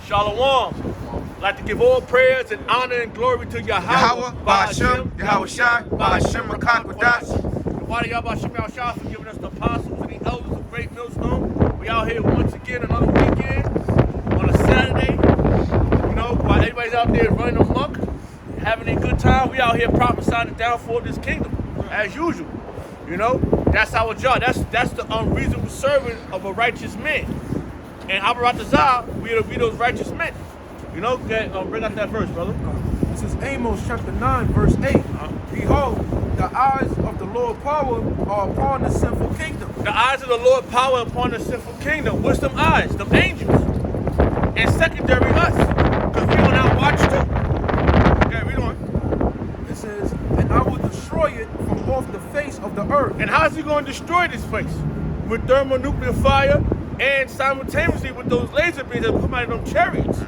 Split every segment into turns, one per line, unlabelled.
Shalom. I'd like to give all prayers and honor and glory to Yahweh,
Ba'ashem, Yahweh Shai, Ba'ashem Rakakwadash.
Why Yahweh Shem Shah for giving us the apostles and the elders of Greatmillstone. We out here once again, another weekend, on a Saturday. You know, while everybody's out there running amok, having a good time, we out here prophesying the downfall of this kingdom, as usual. You know, that's our job. That's the unreasonable servant of a righteous man. And Abaratazah, we those righteous men. You know, bring out that verse, brother.
This is Amos chapter 9, verse 8. Behold, the eyes of the Lord power are upon the sinful kingdom.
The eyes of the Lord power upon the sinful kingdom. What's them eyes? Them angels. And secondary us. Because we on our watch too. Okay, read on.
It says, and I will destroy it from off the face of the earth.
And how's he going to destroy this place? With thermonuclear fire and simultaneously with those laser beams that come out of them chariots.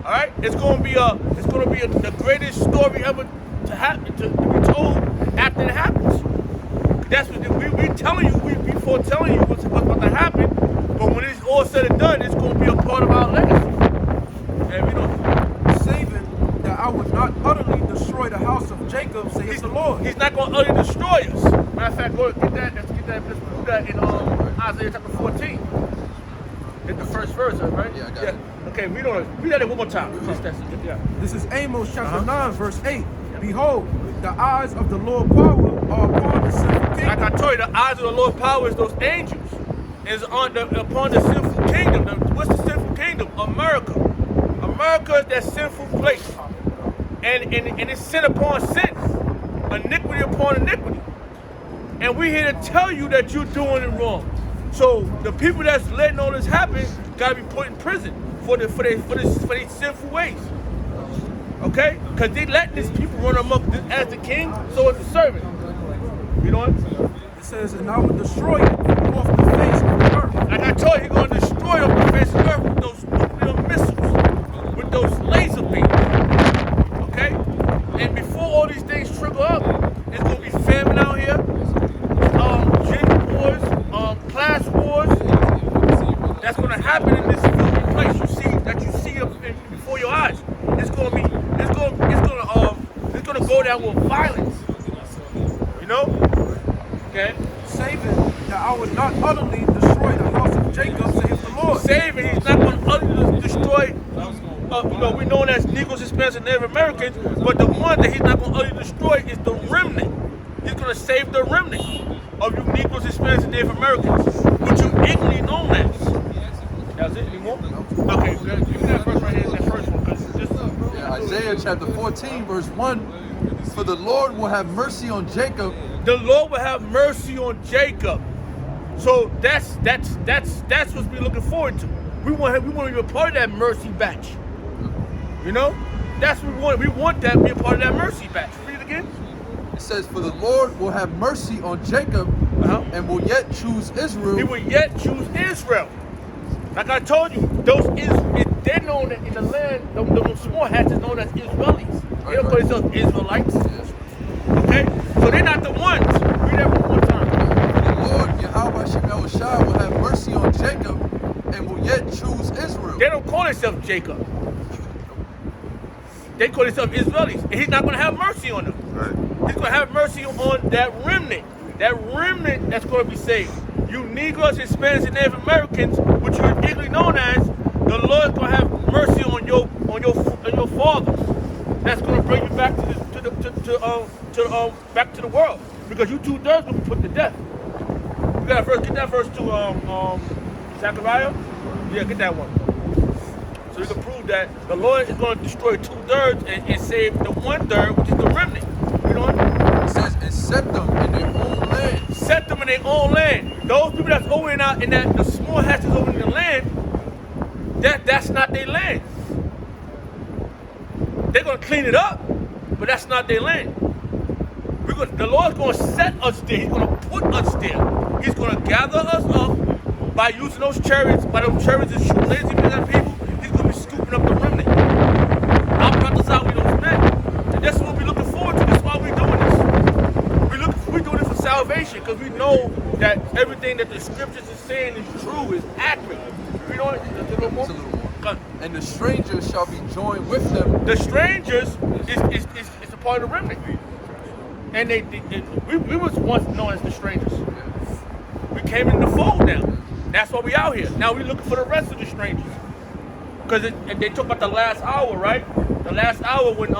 All right, it's going to be the greatest story ever to happen, to be told after it happens. That's what we telling you, we foretelling you what's about to happen. But when it's all said and done, it's going to be a part of our legacy. And we know,
saving that I would not utterly destroy the house of Jacob, says the Lord.
He's not going to utterly destroy us. Matter of fact, go get that. Let's do that in Isaiah chapter 14. It's the first verse, right?
Yeah, I got it.
Okay, read that one more time.
This is Amos chapter 9, verse 8. Behold, the eyes of the Lord power are upon the sinful kingdom.
Like I told you, the eyes of the Lord power is those angels. Is upon the sinful kingdom. What's the sinful kingdom? America. America is that sinful place. And it's sin upon sin. Iniquity upon iniquity. And we're here to tell you that you're doing it wrong. So the people that's letting all this happen gotta be put in prison for these sinful ways. Okay? Because they letting these people run amok as the king, so as the servant. You know what?
It says, and I will destroy it from off the face of the earth.
Like I told you, he's gonna destroy off the face of the earth with those nuclear missiles, with those laser beams. Okay? And before all these things trickle up, it's gonna be famine out here, gender wars, class wars. That's gonna happen in this filthy place. You see up before your eyes. It's gonna go down with violence. You know? Okay.
Saving that I would not utterly destroy the house of Jacob, says the Lord.
Saving, he's not gonna utterly destroy. We know as Negroes, Hispanics, and Native Americans, but the one that he's not gonna utterly destroy is the remnant. He's gonna save the remnant of you Negroes, Hispanics, and Native Americans, which you ignorantly known as. That's it. You want? Okay, give me that verse right here. That first one,
Isaiah chapter 14, verse 1. For the Lord will have mercy on Jacob.
The Lord will have mercy on Jacob. So that's what we're looking forward to. We want to be a part of that mercy batch. You know, that's what we want. We want that to be a part of that mercy batch. Read it again.
It says, for the Lord will have mercy on Jacob and will yet choose Israel.
He will yet choose Israel. Like I told you, they're known in the land, those small hats is known as Israelis. They don't call themselves Israelites. Okay? So they're not the ones. Read that one more time.
The Lord, Yahweh Shai, will have mercy on Jacob and will yet choose Israel.
They don't call themselves Jacob. They call themselves Israelis. And he's not going to have mercy on them. Right. He's going to have mercy on that remnant. That remnant that's going to be saved. You Negroes, Hispanics, and Native Americans, which you're particularly known as, the Lord's going to have mercy on your fathers. That's going to bring you back back to the world, because you 2/3 will be put to death. You got a verse. Get that verse to Zechariah. Yeah, get that one. So you can prove that the Lord is going to destroy 2/3 and save the 1/3, which is the remnant. You know what?
It says, and set them in their own land.
Set them in their own land. Those people that's over in the small houses over in the land, that's not their land. They're gonna clean it up, but that's not their land. The Lord's gonna set us there. He's gonna put us there. He's gonna gather us up by using those chariots, by those chariots and shoot lazy people. He's gonna be scooping up the remnant. Our brothers out with those men. And that's what we're looking forward to. That's why we're doing this. We're doing it for salvation, because we know that everything that the scriptures is saying is true, is accurate. You know more? Is it a little more?
It's a little more.
Cut.
And the strangers shall be joined with them.
The strangers is a part of the remnant. And we was once known as the strangers. We came in the fold now. That's why we out here. Now we looking for the rest of the strangers. Because they talk about the last hour, right? The last hour when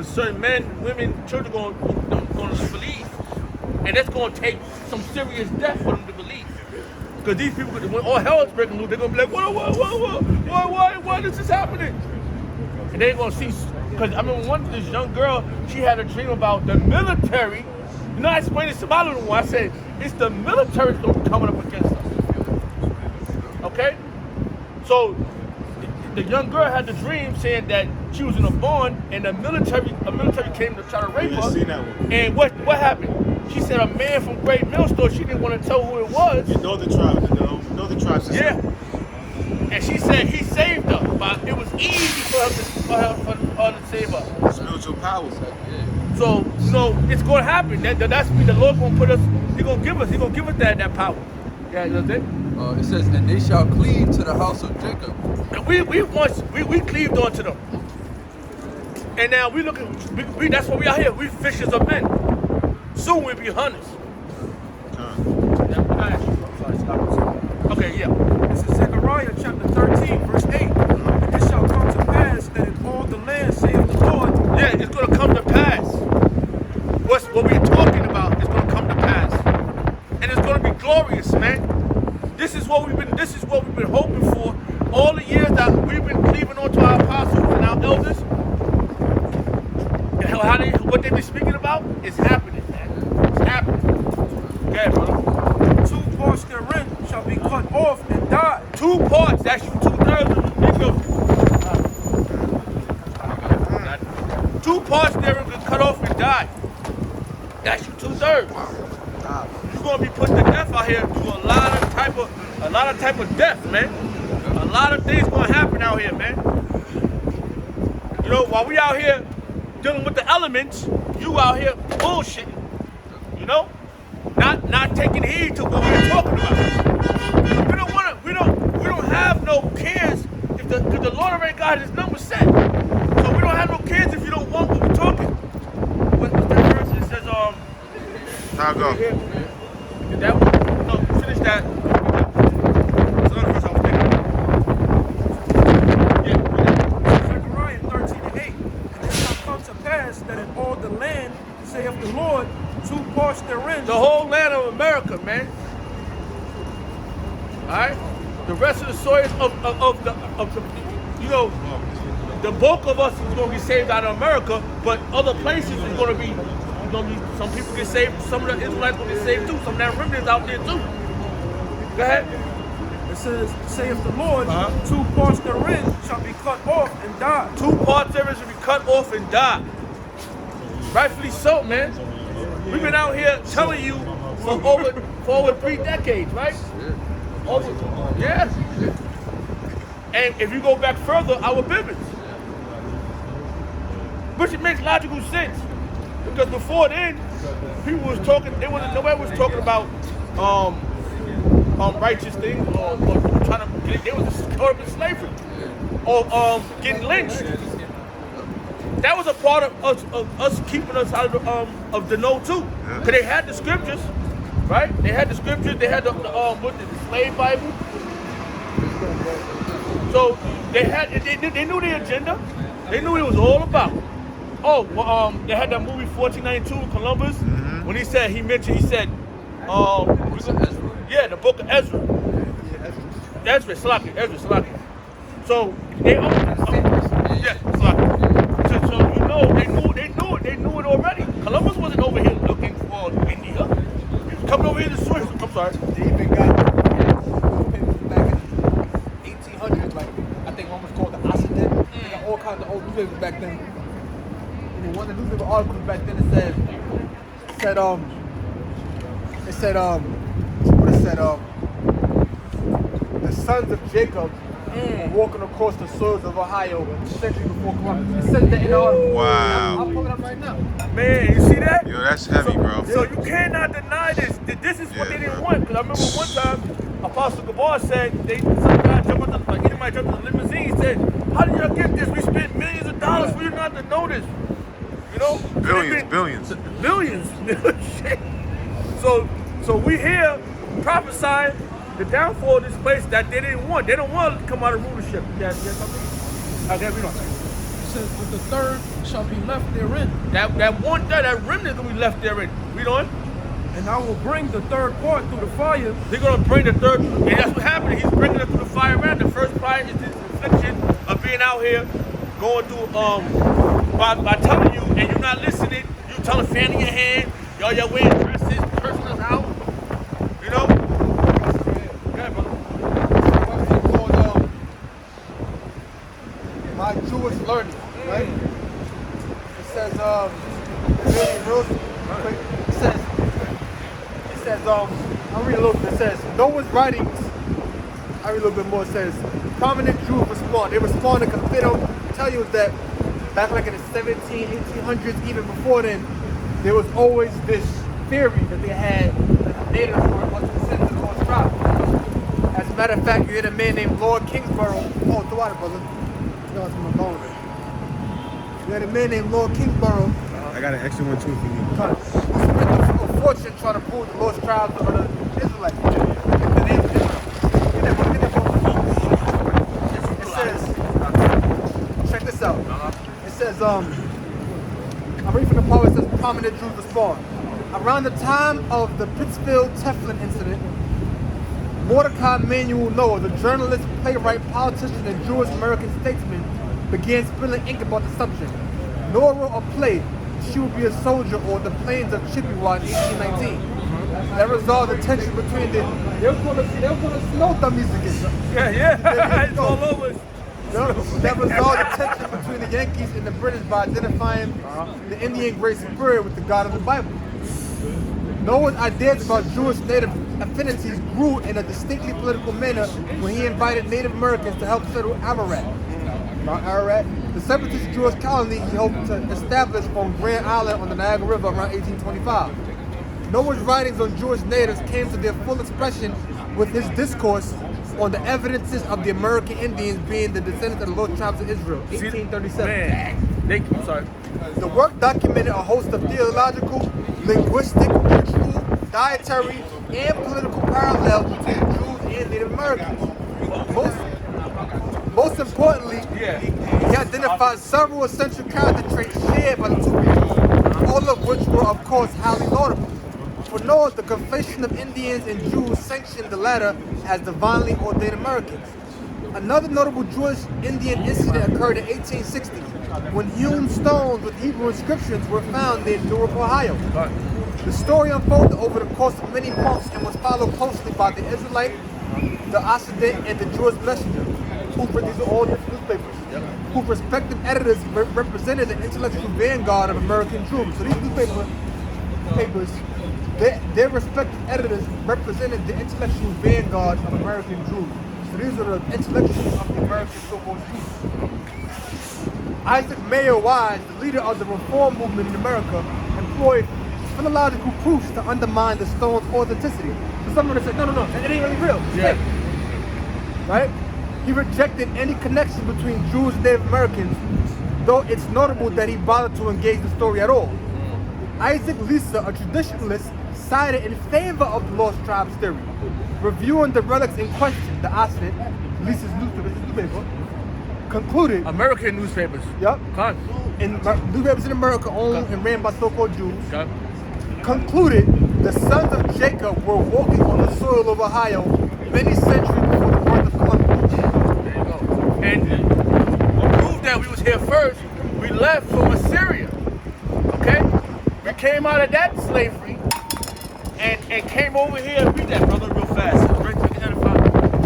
certain men, women, children going to believe, and that's going to take some serious death for them to believe. Because these people, when all hell is breaking loose, they're going to be like, why this is happening? And they're going to see. Because I remember this young girl, she had a dream about the military. You know, I explained this to my little one. I said, it's the military that's going to be coming up against us. Okay? So the young girl had the dream saying that she was in a barn and a military came to try to rape her.
Seen that one.
And what happened? She said a man from Greatmillstone, she didn't want to tell who it was.
You know the tribe, know the tribe system.
Yeah. And she said he saved her, but it was easy for her to save her.
Spiritual powers.
So, you know, it's gonna happen. That's the Lord gonna put us, He's gonna give us that power. Yeah, you know what I'm saying?
It says, and they shall cleave to the house of Jacob.
And we cleaved onto them. And now we looking, that's why we out here. We fishers of men. Soon we'll be hunters. Okay, yeah.
This is Zechariah chapter 13, verse 8. And it shall come to pass that in all the land, saith the Lord.
Yeah, it's gonna come to pass. What we're talking about is gonna come to pass. And it's gonna be glorious, man. This is what we've been hoping for all the years that we've been cleaving onto our apostles and our elders. And what they've been speaking about is happening, man. It's happening. Okay, brother.
2 parts therein shall be cut off and die.
2 parts, that's you 2/3 of the people. 2 parts there will cut off and die. That's you 2/3. You're gonna be put to death out here through a lot of type of death, man. A lot of things gonna happen out here, man. You know, while we out here dealing with the elements, you out here bullshitting. You know, not taking heed to what we're talking about. We don't have no cares because the Lord already got His number set. So we don't have no cares if you don't want what we're talking. What's that verse? It says
Now go.
Did that one? No, finish that. That's another verse I was thinking. Yeah.
Zechariah 13 and 8. And it shall come to pass that in all the land, saith the Lord, 2 parts therein.
The whole land of America, man. All right. The rest of the soil of the you know, the bulk of us is going to be saved out of America, but other places is going to be some people get saved. Some of the Israelites going to get saved too. Some of that remnants out there too. Go ahead.
It says, saith the Lord, 2 parts therein shall be cut off and die.
2 parts therein shall be cut off and die. Rightfully so, man. We've been out here telling you for over 3 decades, right? Yeah. And if you go back further, our biblics. Which it makes logical sense. Because before then, people was talking, nobody was talking about righteous things or trying to they was caught up in slavery. Or getting lynched. That was a part of us keeping us out of the know too. Because they had the scriptures, right? They had the scriptures, they had the slave Bible. So they knew the agenda. They knew what it was all about. Oh, well, they had that movie 1492 Columbus when he said the book of Ezra. Ezra Slaki. So they Slaki. So you know they knew it already. Columbus wasn't over here looking for India. He was coming over here to switch. I'm sorry.
They even got back in 1800s, like I think one was called the Occident. They got all kinds of old newspapers back then. And in one of the newspaper articles back then, it said the sons of Jacob were walking across the soils of Ohio a century before Columbus. It says that in the article.
Wow.
I'll pull it up right now.
Man, you see that?
Yo, that's heavy, bro.
So you cannot deny this. This is what they didn't want. Because I remember one time Apostle Gabar said some guy jumped out anybody jumped in the limousine. Said, "How did y'all get this? We spent millions of dollars for you not to know this." You know,
Billions.
billions. Shit. So we here prophesying the downfall of this place that they didn't want. They don't want to come out of rulership. Yes, okay, we don't.
It says, "But the third shall be left therein,
That remnant gonna be left there. We don't.
and I will bring the third part through the fire."
They're gonna bring the third, and that's what happened. He's bringing it through the fire man. The first fire is this affliction of being out here, going through by telling you, and you're not listening. You telling fan in your hand, y'all wearing dresses, cursing us out. You know. Yeah, brother.
Something called My Jewish Learning, right? It says, I'll read a little bit. It says, Noah's writings, I read a little bit more. It says, prominent Jews respond. They respond because they don't tell you that back like in the 1800s, even before then, there was always this theory that they had that the natives were descendants of the Lost Tribe. As a matter of fact, you had a man named Lord Kingsborough. Oh, the water, brother. No, it's my bone. You had a man named Lord Kingsborough.
I got an extra one too if you need.
Who spent a fortune trying to prove the Lost Tribes of the Israelites. It says, check this out. It says, I'm reading from the poet. It says, prominent Jews respond. Around the time of the Pittsfield Teflon incident, Mordecai Manuel Noah, the journalist, playwright, politician, and Jewish American statesman, began spilling ink about the subject. Noah wrote a play, She Would Be a Soldier, or The Plains of Chippewa in 1819. That resolved the tension between the... They were going to snow the music again.
Yeah, it's all over.
That resolved the tension between the Yankees and the British by identifying the Indian Great Spirit with the God of the Bible. Noah's ideas about Jewish native affinities grew in a distinctly political manner when he invited Native Americans to help settle Ararat. Mount Ararat, the separatist Jewish colony he hoped to establish on Grand Island on the Niagara River around 1825. Noah's writings on Jewish natives came to their full expression with his discourse on the evidences of the American Indians being the descendants of the Lost Tribes of Israel, 1837.
Man, I'm sorry.
The work documented a host of theological, linguistic, ritual, dietary, and political parallels between Jews and Native Americans. Most importantly, he identified several essential character traits shared by the two peoples, all of which were, of course, highly laudable. For Noah, the conflation of Indians and Jews sanctioned the latter as divinely ordained Americans. Another notable Jewish-Indian incident occurred in 1860 when hewn stones with Hebrew inscriptions were found near Newark, Ohio. The story unfolded over the course of many months and was followed closely by the Israelite, the Occident, and the Jewish Messenger, these are all different newspapers, whose respective editors represented the intellectual vanguard of American Jews. So these newspapers, their respective editors represented the intellectual vanguard of American Jews. So these are the intellectuals of the American so-called Jews. Isaac Mayer Wise, the leader of the reform movement in America, employed philological proofs to undermine the stone's authenticity. So someone said, no, it ain't really real. It's fake. Right? He rejected any connection between Jews and Native Americans, though it's notable that he bothered to engage the story at all. Isaac Lisa, a traditionalist, sided in favor of the Lost Tribes theory. Reviewing the relics in question, the Occident, Lisa's newspaper, concluded...
American newspapers.
Yep.
Con.
In newspapers in America owned and ran by so-called Jews, concluded the sons of Jacob were walking on the soil of Ohio many centuries before the birth of Columbus.
There you go. And to prove that we was here first, we left from Assyria. Okay? We came out of that slavery and came over here. Read that, brother, real fast. Right to the edify.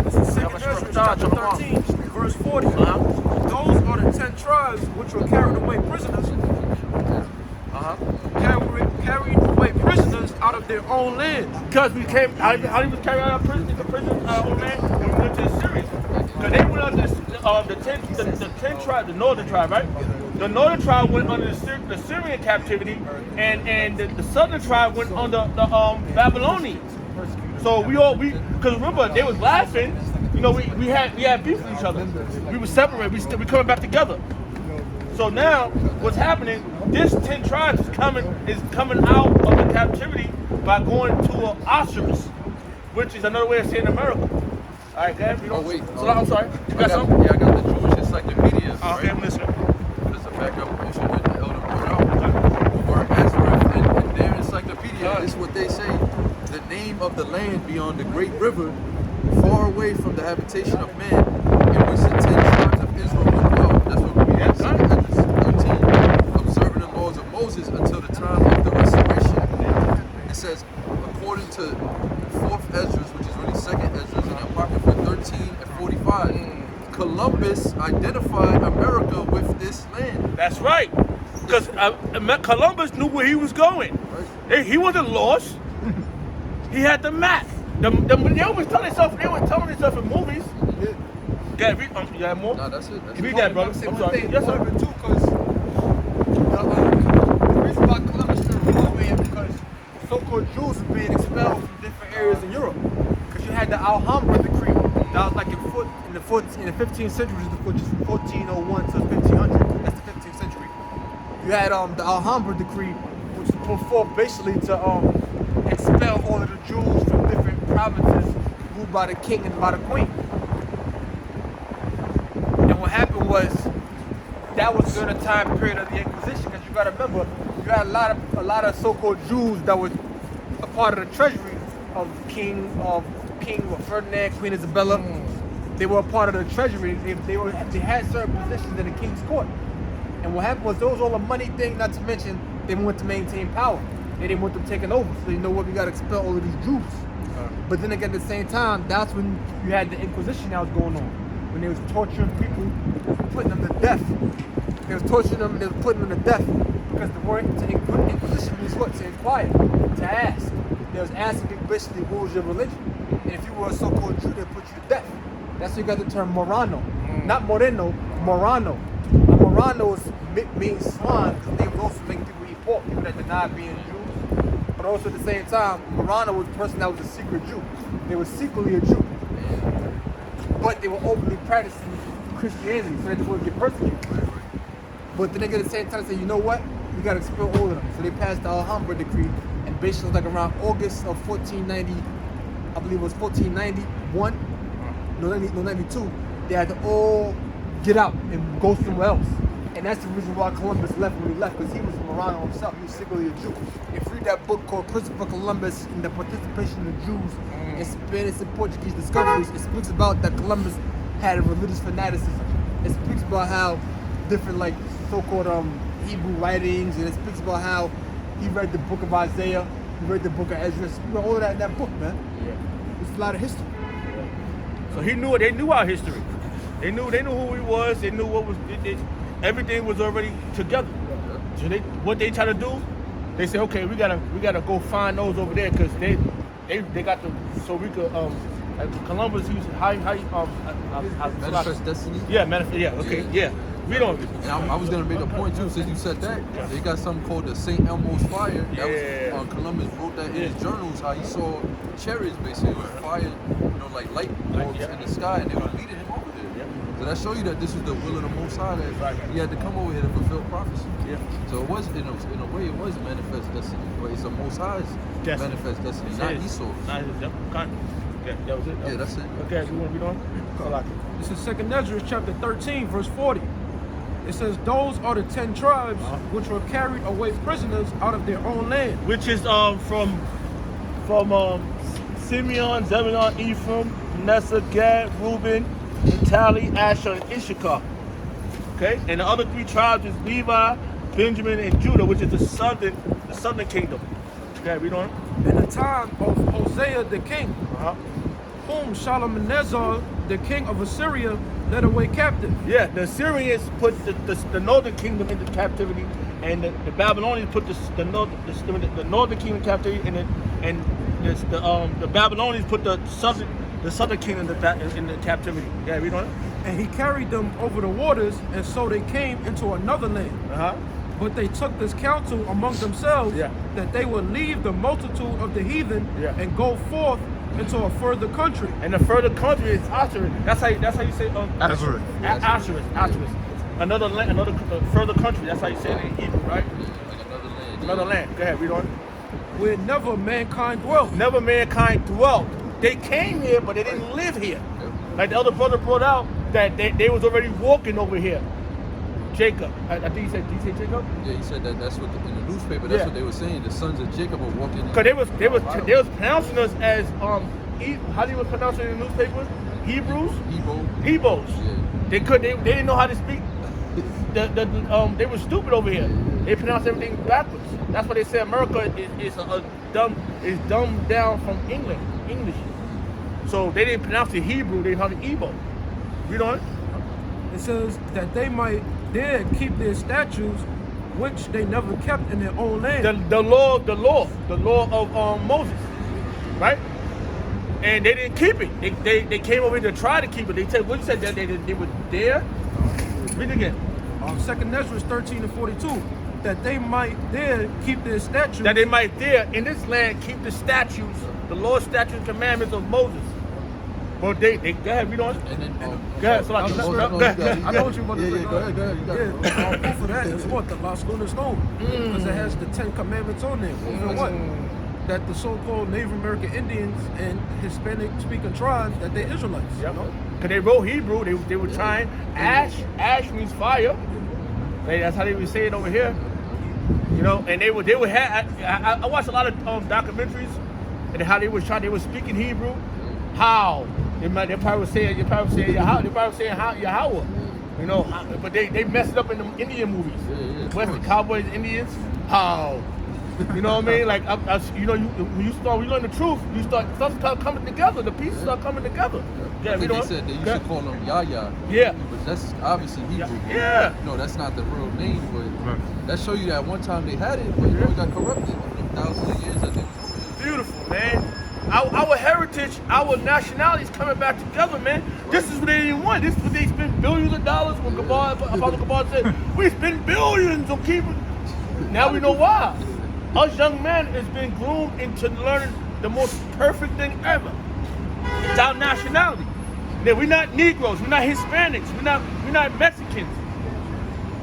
This is 2 Ezra chapter 13, verse 40. Those are the 10 tribes which were carried away prisoners. Carried away prisoners out of their own land.
Because we came, how did we carry out our prison, old man? When we went to Assyria. Because they went under the 10 tribes, the northern tribe, right? The northern tribe went under the Syrian captivity, and the southern tribe went under the Babylonians. So because remember they was laughing. You know, we had beef with each other. We were separated. We coming back together. So now what's happening? This 10 tribes is coming out of the captivity by going to Osiris, which is another way of saying America. All right, guys.
Oh wait.
So, I'm sorry. You got something?
Yeah, I got the Jewish encyclopedia.
Okay, I'm listening.
There's a backup issue with the Elder put out. The word Nazareth in their encyclopedia. This is what they say. The name of the land beyond the great river, far away from the habitation of man, in which the 10 tribes of Israel will dwell. That's what we read in 2 Esdras 13. Observing the laws of Moses until the time of the restoration. It says, according to 4th Esdras, which is really 2nd Esdras, and Apocrypha 13 and 45, Columbus identified America with this land.
That's right. Because Columbus knew where he was going.
Right.
He wasn't lost. He had the map. They always tell themselves. They were telling themselves in movies. Yeah, you have more?
Nah, that's it. That's
Read
it.
that, brother. I'm sorry. Yes, sir.
Too, because the reason why Columbus didn't go over here because so-called Jews were being expelled from different areas in Europe. Because you had the Alhambra decree that was like in the 15th century, which is 1401 to 1500. That's the 15th century. You had the Alhambra decree, which was put forth basically to expel all of the Jews from different provinces ruled by the king and by the queen. And what happened was that was during the time period of the Inquisition, because you got to remember you had a lot of so-called Jews that was a part of the treasury of King Ferdinand, Queen Isabella. They were a part of the treasury. They had certain positions in the king's court. And what happened was those all a money thing. Not to mention they wanted to maintain power. They didn't want them taking over. So you know what? We got to expel all of these Jews. But then again, at the same time, that's when you had the Inquisition that was going on. When they was torturing people, putting them to death. They was torturing them, they was putting them to death. Because the word Inquisition means what? To inquire, to ask. They was asking you basically what was your religion. And if you were a so-called Jew, they put you to death. That's why you got the term Morano. Not Moreno, Morano. A Morano means swine, because they was also making people eat pork, people that denied being Jews. But also at the same time, Morano was a person that was a secret Jew. They were secretly a Jew. But they were openly practicing Christianity, so they didn't want to get persecuted. But then they at the same time say, you know what? We got to expel all of them. So they passed the Alhambra decree, and basically like around August of 1490, I believe it was 1491, no 92, they had to all get out and go somewhere else. And that's the reason why Columbus left when he left, because he was a Morano himself. He was secretly a Jew. If you read that book called Christopher Columbus and the Participation of Jews in Spanish and Portuguese Discoveries, it speaks about that Columbus had a religious fanaticism. It speaks about how different like so-called Hebrew writings, and it speaks about how he read the book of Isaiah, he read the book of Ezra. You know, all of that in that book, man. Yeah. It's a lot of history.
So they knew our history. They knew who he was. They knew what was. Everything was already together. So what they try to do, they say, okay, we gotta go find those over there because they got the so we could Columbus used
Manifest Destiny?
Yeah, manifest. Yeah, okay, yeah. We don't.
And I was gonna make a point too, since you said that. They got something called the St. Elmo's Fire. That was Columbus wrote that in his journals, how he saw chariots basically with fire, like light bulbs in the sky, and they were leading him over there. So that shows you that this was the will of the Most High, that he had to come over here to fulfill prophecy. So it was, in a way, it was manifest destiny, but it's the Most High's manifest destiny, not Esau's.
Yeah, that was it.
Yeah, that's it.
Okay, we want to read on?
This is 2nd Esdras chapter 13, verse 40. It says, those are the 10 tribes which were carried away prisoners out of their own land.
Which is from Simeon, Zebulun, Ephraim, Manasseh, Gad, Reuben, Naphtali, Asher, and Issachar. Okay, and the other 3 tribes is Levi, Benjamin, and Judah, which is the southern kingdom. Okay, read on.
In the time of Hosea the king, whom Shalmaneser, the king of Assyria, led away captive.
Yeah, the Assyrians put the northern kingdom into captivity, and the Babylonians put the northern kingdom in captivity, and the Babylonians put the southern kingdom in the captivity. Yeah, read on it.
And he carried them over the waters, and so they came into another land. But they took this counsel among themselves that they would leave the multitude of the heathen and go forth into a further country.
And the further country is Asherah. That's how you say
Asherah.
Asherah. Another land, another further country. That's how you say it in Hebrew, right?
Like another land.
Another land. Go ahead, read on.
Where never mankind dwelt.
Never mankind dwelt. They came here, but they didn't live here. Like the other brother brought out that they was already walking over here. Jacob. I think he said, did he say Jacob?
Yeah, he said that's what in the newspaper. That's what they were saying. The sons of Jacob are walking.
Because they was pronouncing us as how do you pronounce it in the newspapers? Hebrews. Hebrews.
Yeah.
They didn't know how to speak. They were stupid over here. They pronounced everything backwards. That's why they say America is dumbed down from English. So they didn't pronounce it Hebrew. They pronounce it Igbo. Read on.
It says that they might dare keep their statutes, which they never kept in their own land.
The law of Moses, right? And they didn't keep it. They came over here to try to keep it. They said, what you said that they were there? Read it again.
2nd Ezra 13 and 42. That they might dare keep their statutes.
That they might there in this land keep the statutes, the law, statutes, and commandments of Moses. But they go ahead, read on.
And then
Go ahead, so
I know what you're about to say.
Yeah, go ahead. You got it.
Proof of that is what? The Greatmillstone. Because it has the 10 commandments on there. Proof of what? That the so-called Native American Indians and Hispanic-speaking tribes, that they're Israelites.
Yep.
You know?
Cause they wrote Hebrew, they were trying. Ash means fire. That's how they would say it over here. You know, and they would have. I watched a lot of documentaries, and how they were speaking Hebrew. How they probably were saying Yahweh. You know, but they messed it up in the Indian movies. Western cowboys, Indians. How. You know what I mean? Like, when you learn the truth, stuff start coming together. The pieces start coming together. Yeah,
They said they used to call them Yahya.
Yeah.
But that's obviously Hebrew.
Yeah.
No, that's not the real name, but that show you that one time they had it, but it got corrupted. Thousands of years, I think.
Beautiful, man. Our heritage, our nationality is coming back together, man. This is what they didn't want. This is what they spent billions of dollars. When Apostle Kabar said, we spend billions on keeping. Now we know why. Us young men has been groomed into learning the most perfect thing ever. It's our nationality. Now, we're not Negroes, we're not Hispanics, we're not Mexicans.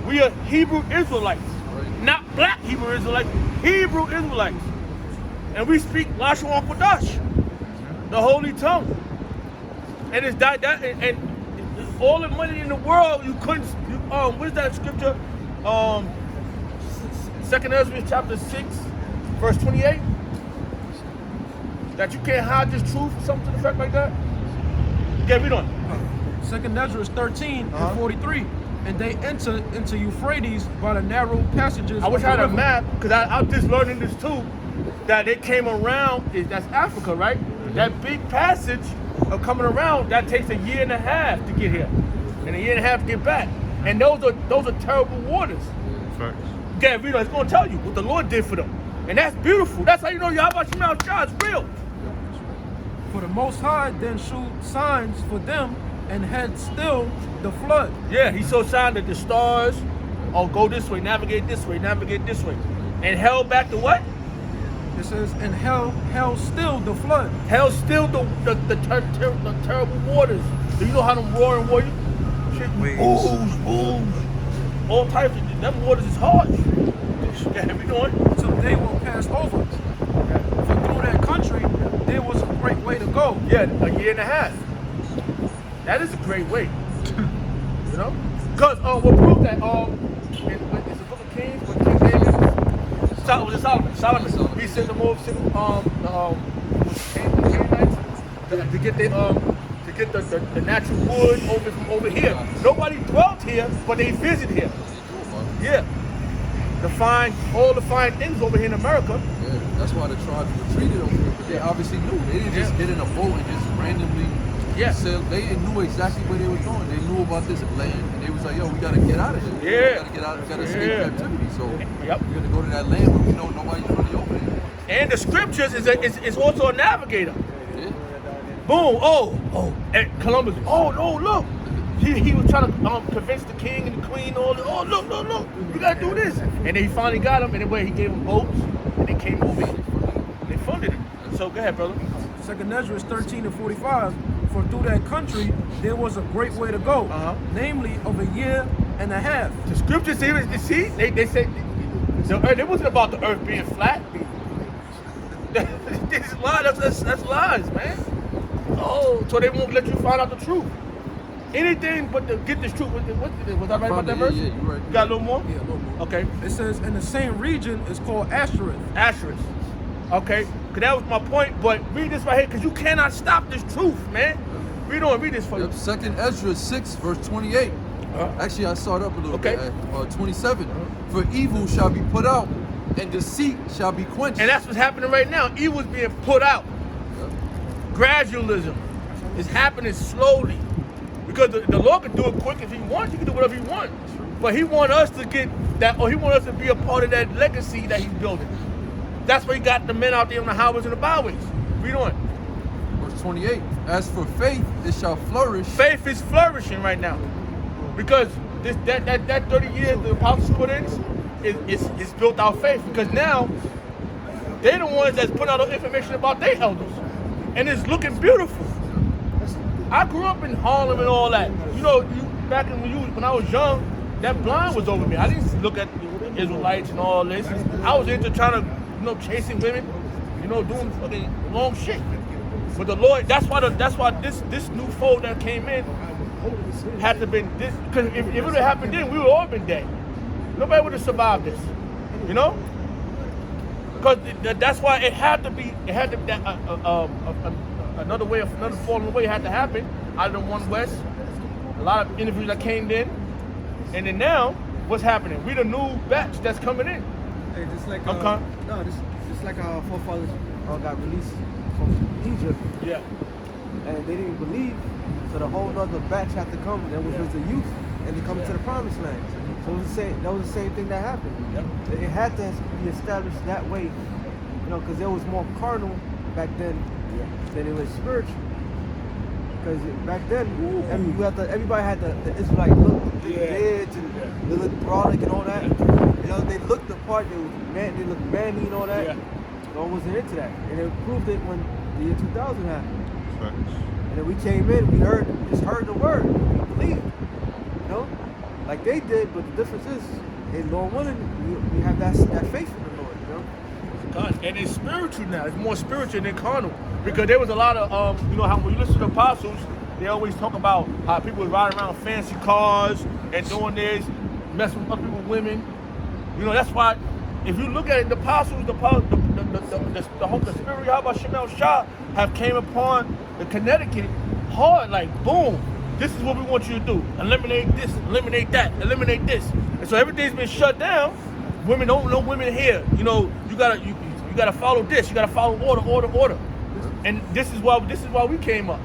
We are Hebrew Israelites, not black Hebrew Israelites, Hebrew Israelites. And we speak Lashon Kodash, the holy tongue. And it's and all the money in the world you couldn't. What's that scripture? 2nd Ezra chapter 6, verse 28. That you can't hide this truth or something to the effect like that. Yeah, read on.
2nd Ezra 13 and 43. And they enter into Euphrates by the narrow passages.
I wish
of
I had
the
a
river.
map, because I'm just learning this too. That they came around, that's Africa, right? That big passage of coming around, that takes a year and a half to get here. And a year and a half to get back. And those are terrible waters.
Facts.
Yeah, read on. It's going to tell you what the Lord did for them. And that's beautiful. That's how you know Yahweh Shemel Shah is real.
For the Most High then shewed signs for them and had still the flood.
Yeah, he showed signs that the stars, go this way, navigate this way, and held back the what?
It says, and hell still the flood.
Held still the terrible waters. Do you know how them roaring waters? Ooze. All types of them waters is harsh. Yeah, we doing?
So they will pass over. For through that country, there was a great way to go.
Yeah, a year and a half. That is a great way. You know? Because what proved that it's the book of Kings when King David Solomon. He sent the more Canaanites to get the natural wood from over here. Nobody dwelt here, but they visited here. Yeah. To find all the fine things over here in America.
Yeah, that's why the tribes retreated over here. But they obviously knew. They didn't just get in a boat and just randomly sail. They knew exactly where they were going. They knew about this land, and they was like, "Yo, we gotta get out of here.
Yeah.
We gotta get out. We gotta escape captivity. So we're
Yep.
gonna go to that land where we know nobody's really over there."
And the scriptures is also a navigator.
Yeah.
Boom. And Columbus. Oh no, look. He was trying to convince the king and the queen. Look. We gotta do this. And then he finally got him. And then he gave them boats. And they came over here. They funded it. So go ahead, brother.
Second Ezra 13 and 45. For through that country there was a great way to go, namely of a year and a half.
The scriptures see, they say the earth, it wasn't about the earth being flat. This is lies. That's lies, man. Oh, so they won't let you find out the truth. Anything but to get this truth. Was I right about that verse?
Yeah, you're right.
You got a little more?
Yeah, a little more.
Okay.
It says, in the same region is called Ashereth.
Asterisk. Okay. Because that was my point. But read this right here, because you cannot stop this truth, man. Read this for you.
Yep, Second Ezra 6, verse 28. Actually, I saw it up a little bit at 27. For evil shall be put out, and deceit shall be quenched.
And that's what's happening right now. Evil's being put out. Gradualism is happening slowly. Because the Lord can do it quick if he wants. He can do whatever he wants. But he wants us to get that, or he wants us to be a part of that legacy that he's building. That's why he got the men out there on the highways and the byways. Read on.
Verse 28. As for faith, it shall flourish.
Faith is flourishing right now. Because that 30 years the apostles put in, it's built out faith. Because now, they're the ones that's putting out the information about their elders. And it's looking beautiful. I grew up in Harlem and all that. You know, back when I was young, that blind was over me. I didn't look at the Israelites and all this. I was into trying to, chasing women, doing fucking long shit. But the Lord, that's why this new fold that came in had to been this. Because if it would have happened then, we would all been dead. Nobody would have survived this. Because that's why it had to be. It had to another falling away had to happen out of the One West. A lot of interviews that came in, and then now, what's happening? We the new batch that's coming in.
Hey, just like
Just like our forefathers got released from Egypt,
Yeah.
and they didn't believe, so the whole other batch had to come. That was the youth, and they come to the promised land. So that was the same thing that happened.
Yep.
It had to be established that way, because there was more carnal back then than it was spiritual. Because back then, everybody had the Israelite look, the edge, and they looked brolic and all that. They looked the part. They looked manly and all that.
Yeah.
No one wasn't into that, and it proved it when the year 2000 happened. And then we came in, we just heard the word, we believed, like they did. But the difference is, in Lord willing, we have that faith in the Lord,
God, and it's spiritual now. It's more spiritual than carnal. Because there was a lot of, how when you listen to the apostles, they always talk about how people would ride around fancy cars and doing this, messing with other people's women. That's why, if you look at it, the apostles, the spirit Yahweh Shemel Shah have came upon the Connecticut hard, like boom. This is what we want you to do. Eliminate this, eliminate that, eliminate this. And so everything's been shut down. Women don't know women here. You gotta follow this. You gotta follow order. And this is why we came up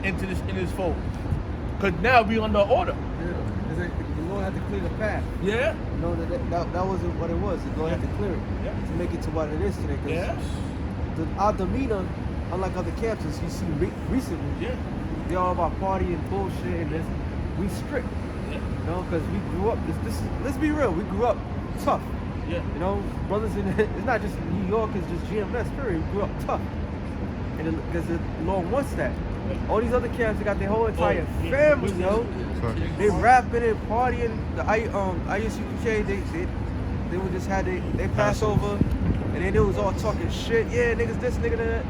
into this fold. Cause now we under order.
The Lord had to clear the path.
Yeah.
That wasn't what it was. The Lord had to clear it to make it to what it is today. Cause our demeanor, unlike other camps, as you see recently, they're all about party and bullshit, and we strict. Because we grew up. Let's be real. We grew up tough.
Yeah.
Brothers it's not just New York, it's just GMS, period. We grew up tough. And because the Lord wants that. All these other camps, they got their whole entire family, They rapping and partying. The ISUPK, they would just had they Passover, and then they was all talking shit. Yeah, niggas this, nigga that.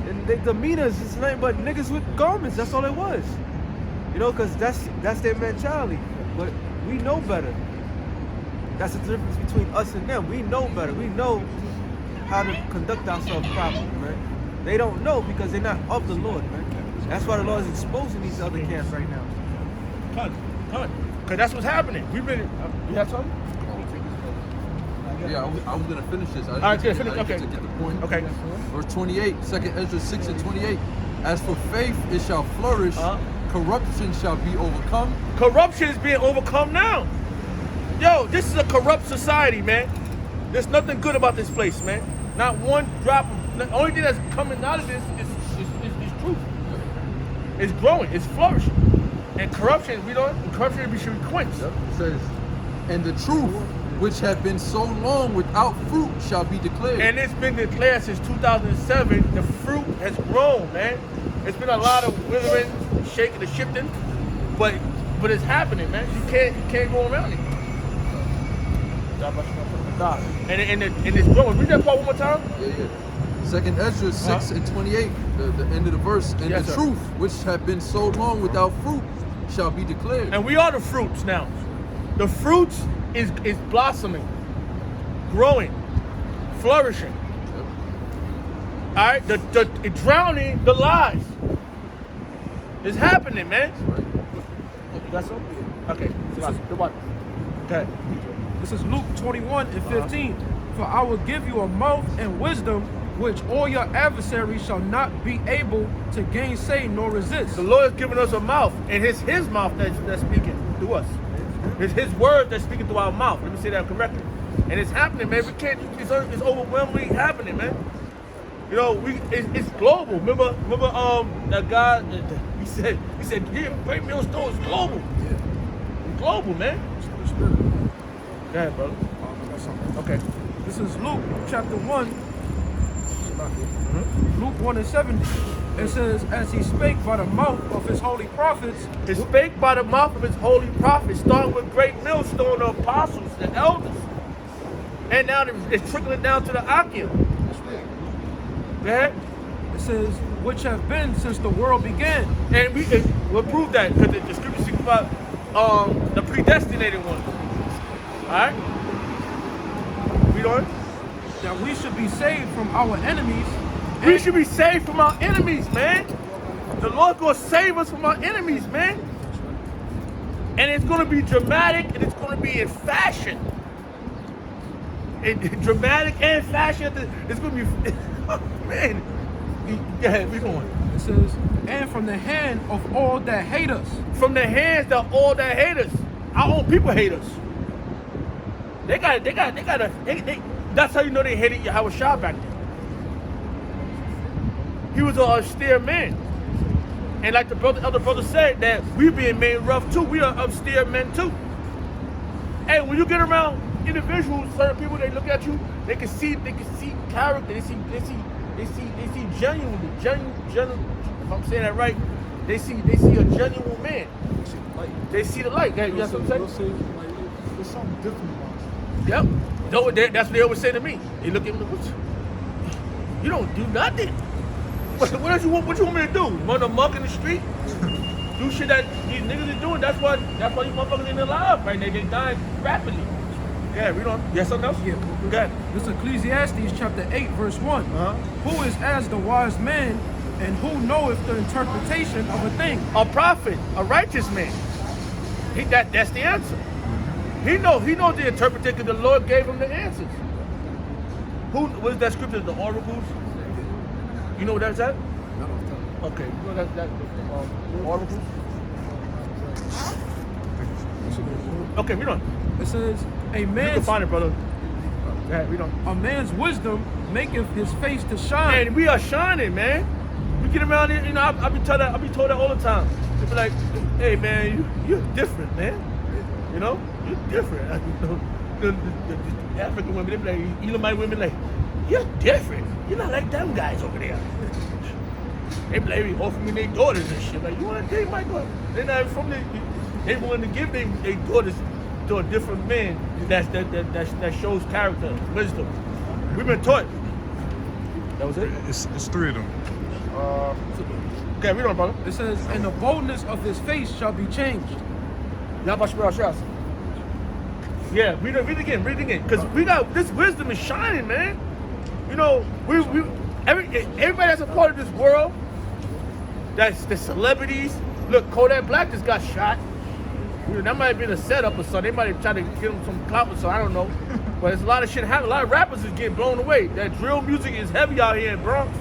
And their demeanor is just nothing but niggas with garments. That's all it was. Because that's their mentality. But we know better. That's the difference between us and them. We know better. We know how to conduct ourselves properly, man. They don't know because they're not of the Lord, man. That's why the Lord is exposing these other camps right now.
Cut. Because that's what's happening. You have something?
Yeah, I was going to finish this.
All right, finish. Okay.
To get the point.
Okay.
Verse 28, 2 Ezra 6 and 28. As for faith, it shall flourish. Corruption shall be overcome.
Corruption is being overcome now. Yo, this is a corrupt society, man. There's nothing good about this place, man. Not one drop. The only thing that's coming out of this is truth. It's growing. It's flourishing. And corruption, corruption should be quenched.
It says, and the truth which have been so long without fruit shall be declared.
And it's been declared since 2007. The fruit has grown, man. It's been a lot of withering, shaking, and shifting, but it's happening, man. You can't go around it. And it's growing. Read that part one more time.
Yeah. Second Ezra 6 and 28, the end of the verse. And
Yes,
the
sir.
truth, which have been so long without fruit, shall be declared.
And we are the fruits now. The fruits is blossoming, growing, flourishing. All right, the drowning the lies. It's happening, man. You got some? Okay. Okay.
This is Luke 21 and 15. For I will give you a mouth and wisdom which all your adversaries shall not be able to gainsay nor resist.
The Lord has given us a mouth, and it's His mouth that's speaking through us. It's His word that's speaking through our mouth. Let me say that correctly. And it's happening, man. We can't. It's overwhelmingly happening, man. You know, it's global. Remember, that guy. He said, yeah, Greatmillstone is global. It's global, man. Go ahead, brother. Okay.
This is Luke chapter 1. Luke 1 and 70. It says, as he spake by the mouth of his holy prophets.
He spake by the mouth of his holy prophets, starting with Greatmillstone, the apostles, the elders. And now it's trickling down to the Akim. Go ahead.
It says, which have been since the world began.
And we'll prove that because the scripture speaks about the predestinated one. Alright? Read on.
That we should be saved from our enemies.
We should be saved from our enemies, man. The Lord gonna save us from our enemies, man. And it's gonna be dramatic and it's gonna be in fashion. Dramatic and fashion. It's gonna be man. Go ahead, we going.
It says, and from the hand of all that hate us.
From the hands of all that hate us. Our own people hate us. They that's how you know they hated Yahweh Shah back then. He was an austere man. And like the elder brother said, that we being made rough too. We are austere men too. And when you get around individuals, certain people, they look at you, they can see character, they see genuinely, if I'm saying that right, they see a genuine man. They see the light. You know what I'm saying?
There's something different about it.
Yep. That's what they always say to me. They look at me, you don't do nothing. What else you want? What you want me to do? Run a muck in the street? Do shit that these niggas is doing? That's why these motherfuckers ain't alive right now. They dying rapidly. Yeah, we don't. Yes, something else?
Yeah.
Okay.
This is Ecclesiastes chapter 8, verse 1. Who is as the wise man, and who knoweth the interpretation of a thing?
A prophet, a righteous man. That's the answer. He knows the interpretation because the Lord gave him the answers. What is that scripture? The oracles? You know what that's at? Okay. You know that oracles? Okay, we don't.
It says,
You can find it, brother. Yeah, we don't.
a man's wisdom maketh his face to shine.
And we are shining, man. We get around here, you know, I be told that all the time. They be like, hey man, you're different, man. You know? You're different. The African women, they be like, Elamite women like, you're different. You're not like them guys over there. They be like, they offer me their daughters and shit. Like, you want to date my daughter? They're not from they willing to give their daughters to a different man that shows character, wisdom. We've been taught. That was it?
It's three of them.
Okay, read on, brother.
It says, and the boldness of his face shall be changed.
Yeah, read it again. Because we got, this wisdom is shining, man. You know, everybody that's a part of this world, that's the celebrities. Look, Kodak Black just got shot. You know, that might have been a setup or something. They might have tried to get him some clout or something, I don't know. But there's a lot of shit happening. A lot of rappers is getting blown away. That drill music is heavy out here in Bronx.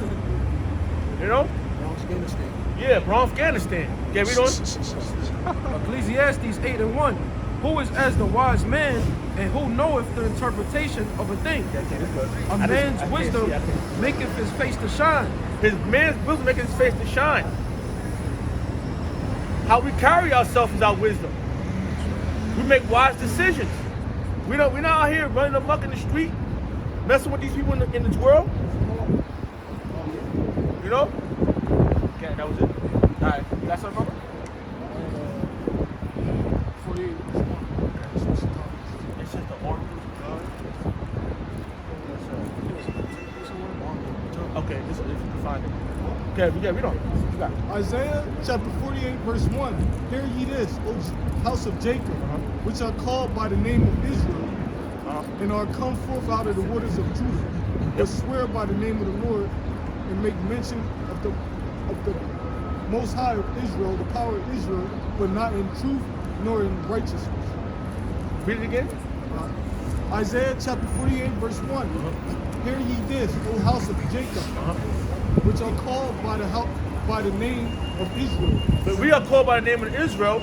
You know? Yeah, Afghanistan. Yeah, we don't.
Ecclesiastes 8 and 1. Who is as the wise man, and who knoweth the interpretation of a thing? A man's wisdom maketh his face to shine.
His man's wisdom maketh his face to shine. How we carry ourselves is our wisdom. We make wise decisions. We not out here running amok in the street, messing with these people in this world. You know? Okay, that was it. All right, that's our brother.
48.
It's just the oracles of God. Okay, this is if you can find it. Okay, yeah, we don't. You got it.
Isaiah chapter 48, verse 1. Hear ye this, O house of Jacob, which are called by the name of Israel, and are come forth out of the waters of Judah, but swear by the name of the Lord, and make mention of the Most High of Israel, the power of Israel, but not in truth nor in righteousness.
Read it again.
Isaiah chapter 48, verse 1. Hear ye this, O house of Jacob, which are called by the name of Israel.
But we are called by the name of Israel.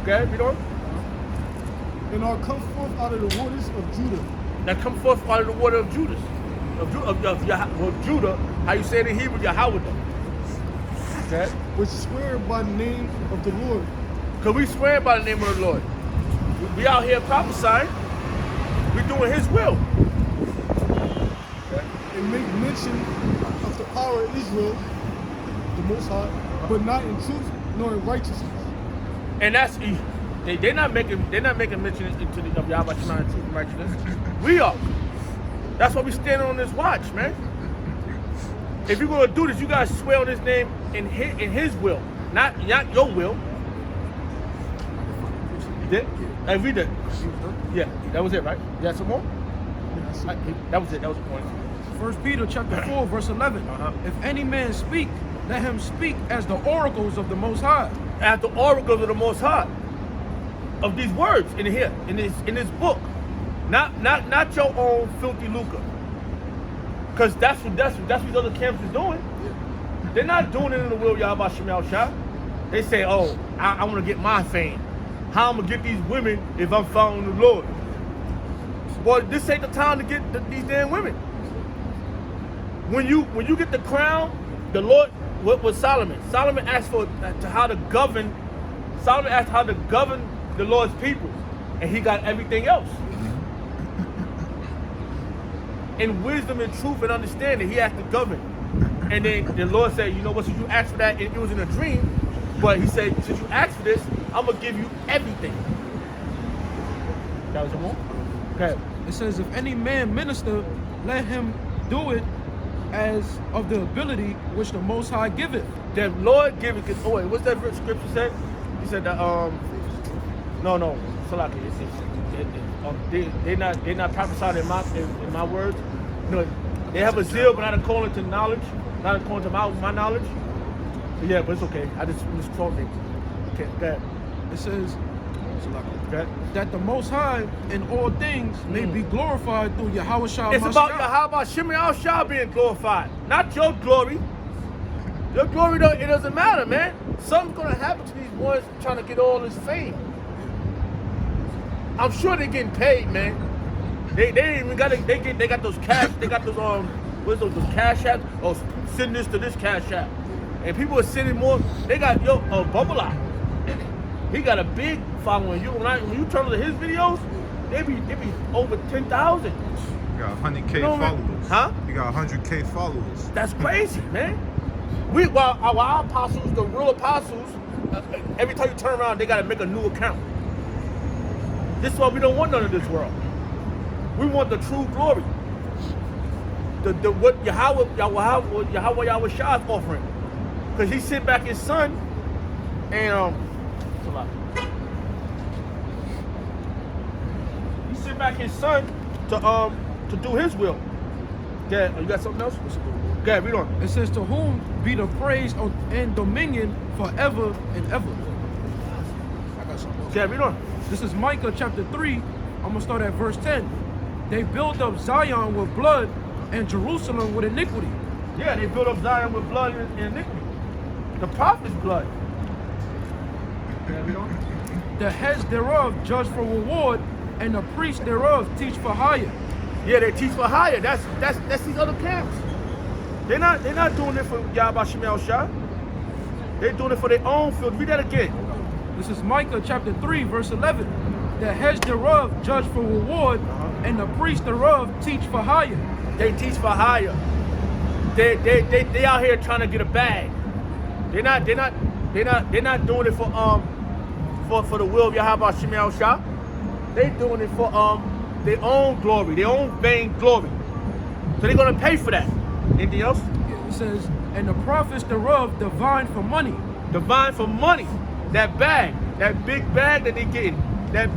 Okay, read on.
And are come forth out of the waters of Judah.
That come forth out of the water of Judas. Judah, how you say it in Hebrew, Yahweh. Okay?
Which swear by the name of the Lord.
Because we swear by the name of the Lord. We out here prophesying. We doing his will.
And make mention of the power of Israel, the Most High, but not in truth nor in righteousness.
And that's they're not making mention into the of Yahweh Shema and truth and righteousness. We are. That's why we stand on this watch, man. If you're gonna do this, you gotta swear on his name in his will, not your will. Did? I read it. Yeah, that was it, right? You had some more? That was it. That was the point.
1 Peter chapter 4, verse 11. If any man speak, let him speak as the oracles of the Most High.
As the oracles of the Most High. Of these words in here, in this book. Not your own filthy lucre. Because that's what these other camps is doing. They're not doing it in the will of Yahweh Shemal Shah. They say, oh, I want to get my fame. How I'm going to get these women if I'm following the Lord? Boy, this ain't the time to get these damn women. When you get the crown, the Lord, what was Solomon? Solomon asked how to govern the Lord's people. And he got everything else. In wisdom and truth and understanding, he has to govern. And then the Lord said, you know what, since you asked for that, it was in a dream, but he said, since you asked for this, I'm going to give you everything. That was a more? Okay.
It says, if any man minister, let him do it as of the ability which the Most High giveth.
The Lord giveth. Oh wait, what's that scripture said? He said that no, Salaki. They're not prophesying in my words. No, they have a zeal, but not according to knowledge, not according to my knowledge. So yeah, but it's okay. I just misquote things. Okay, go ahead.
It says
Okay.
that the Most High in all things may be glorified through Yahweh Shah.
It's about Yahweh Shemal Shah being glorified, not your glory. Your glory, it doesn't matter, man. Something's gonna happen to these boys trying to get all this fame. I'm sure they're getting paid, man. They even got they got those cash, they got those what's those cash apps? Oh, send this to this cash app. And people are sending more. They got Bubble. He got a big following. When you turn to his videos, they be over 10,000.
You got 100K
You know,
followers.
huh?
You got 100K followers.
That's crazy, man. While our apostles, the real apostles, every time you turn around, they gotta make a new account. This is why we don't want none of this world. We want the true glory. What Yahweh Shah is offering. Because he sent back his son and he sent back his son to do his will. Yeah, you got something else? Okay, read on.
It says, to whom be the praise and dominion forever and ever. I got something else.
Okay, read on.
This is Micah chapter 3. I'm going to start at verse 10. They build up Zion with blood and Jerusalem with iniquity.
Yeah, they built up Zion with blood and iniquity. The prophet's blood. Yeah, read on.
The heads thereof judge for reward, and the priests thereof teach for hire.
Yeah, they teach for hire. That's these other camps. They're not doing it for Yahweh Shemal Shah. They're doing it for their own field. Read that again.
This is Micah chapter 3, verse 11. The heads thereof judge for reward, and the priests thereof teach for hire.
They teach for hire. They out here trying to get a bag. They're not doing it for the will of Yahweh Shemel Shah. They doing it for their own glory, their own vain glory. So they're gonna pay for that. Anything else?
It says, and the prophets thereof divine for money.
Divine for money. That bag, that big bag that they getting, that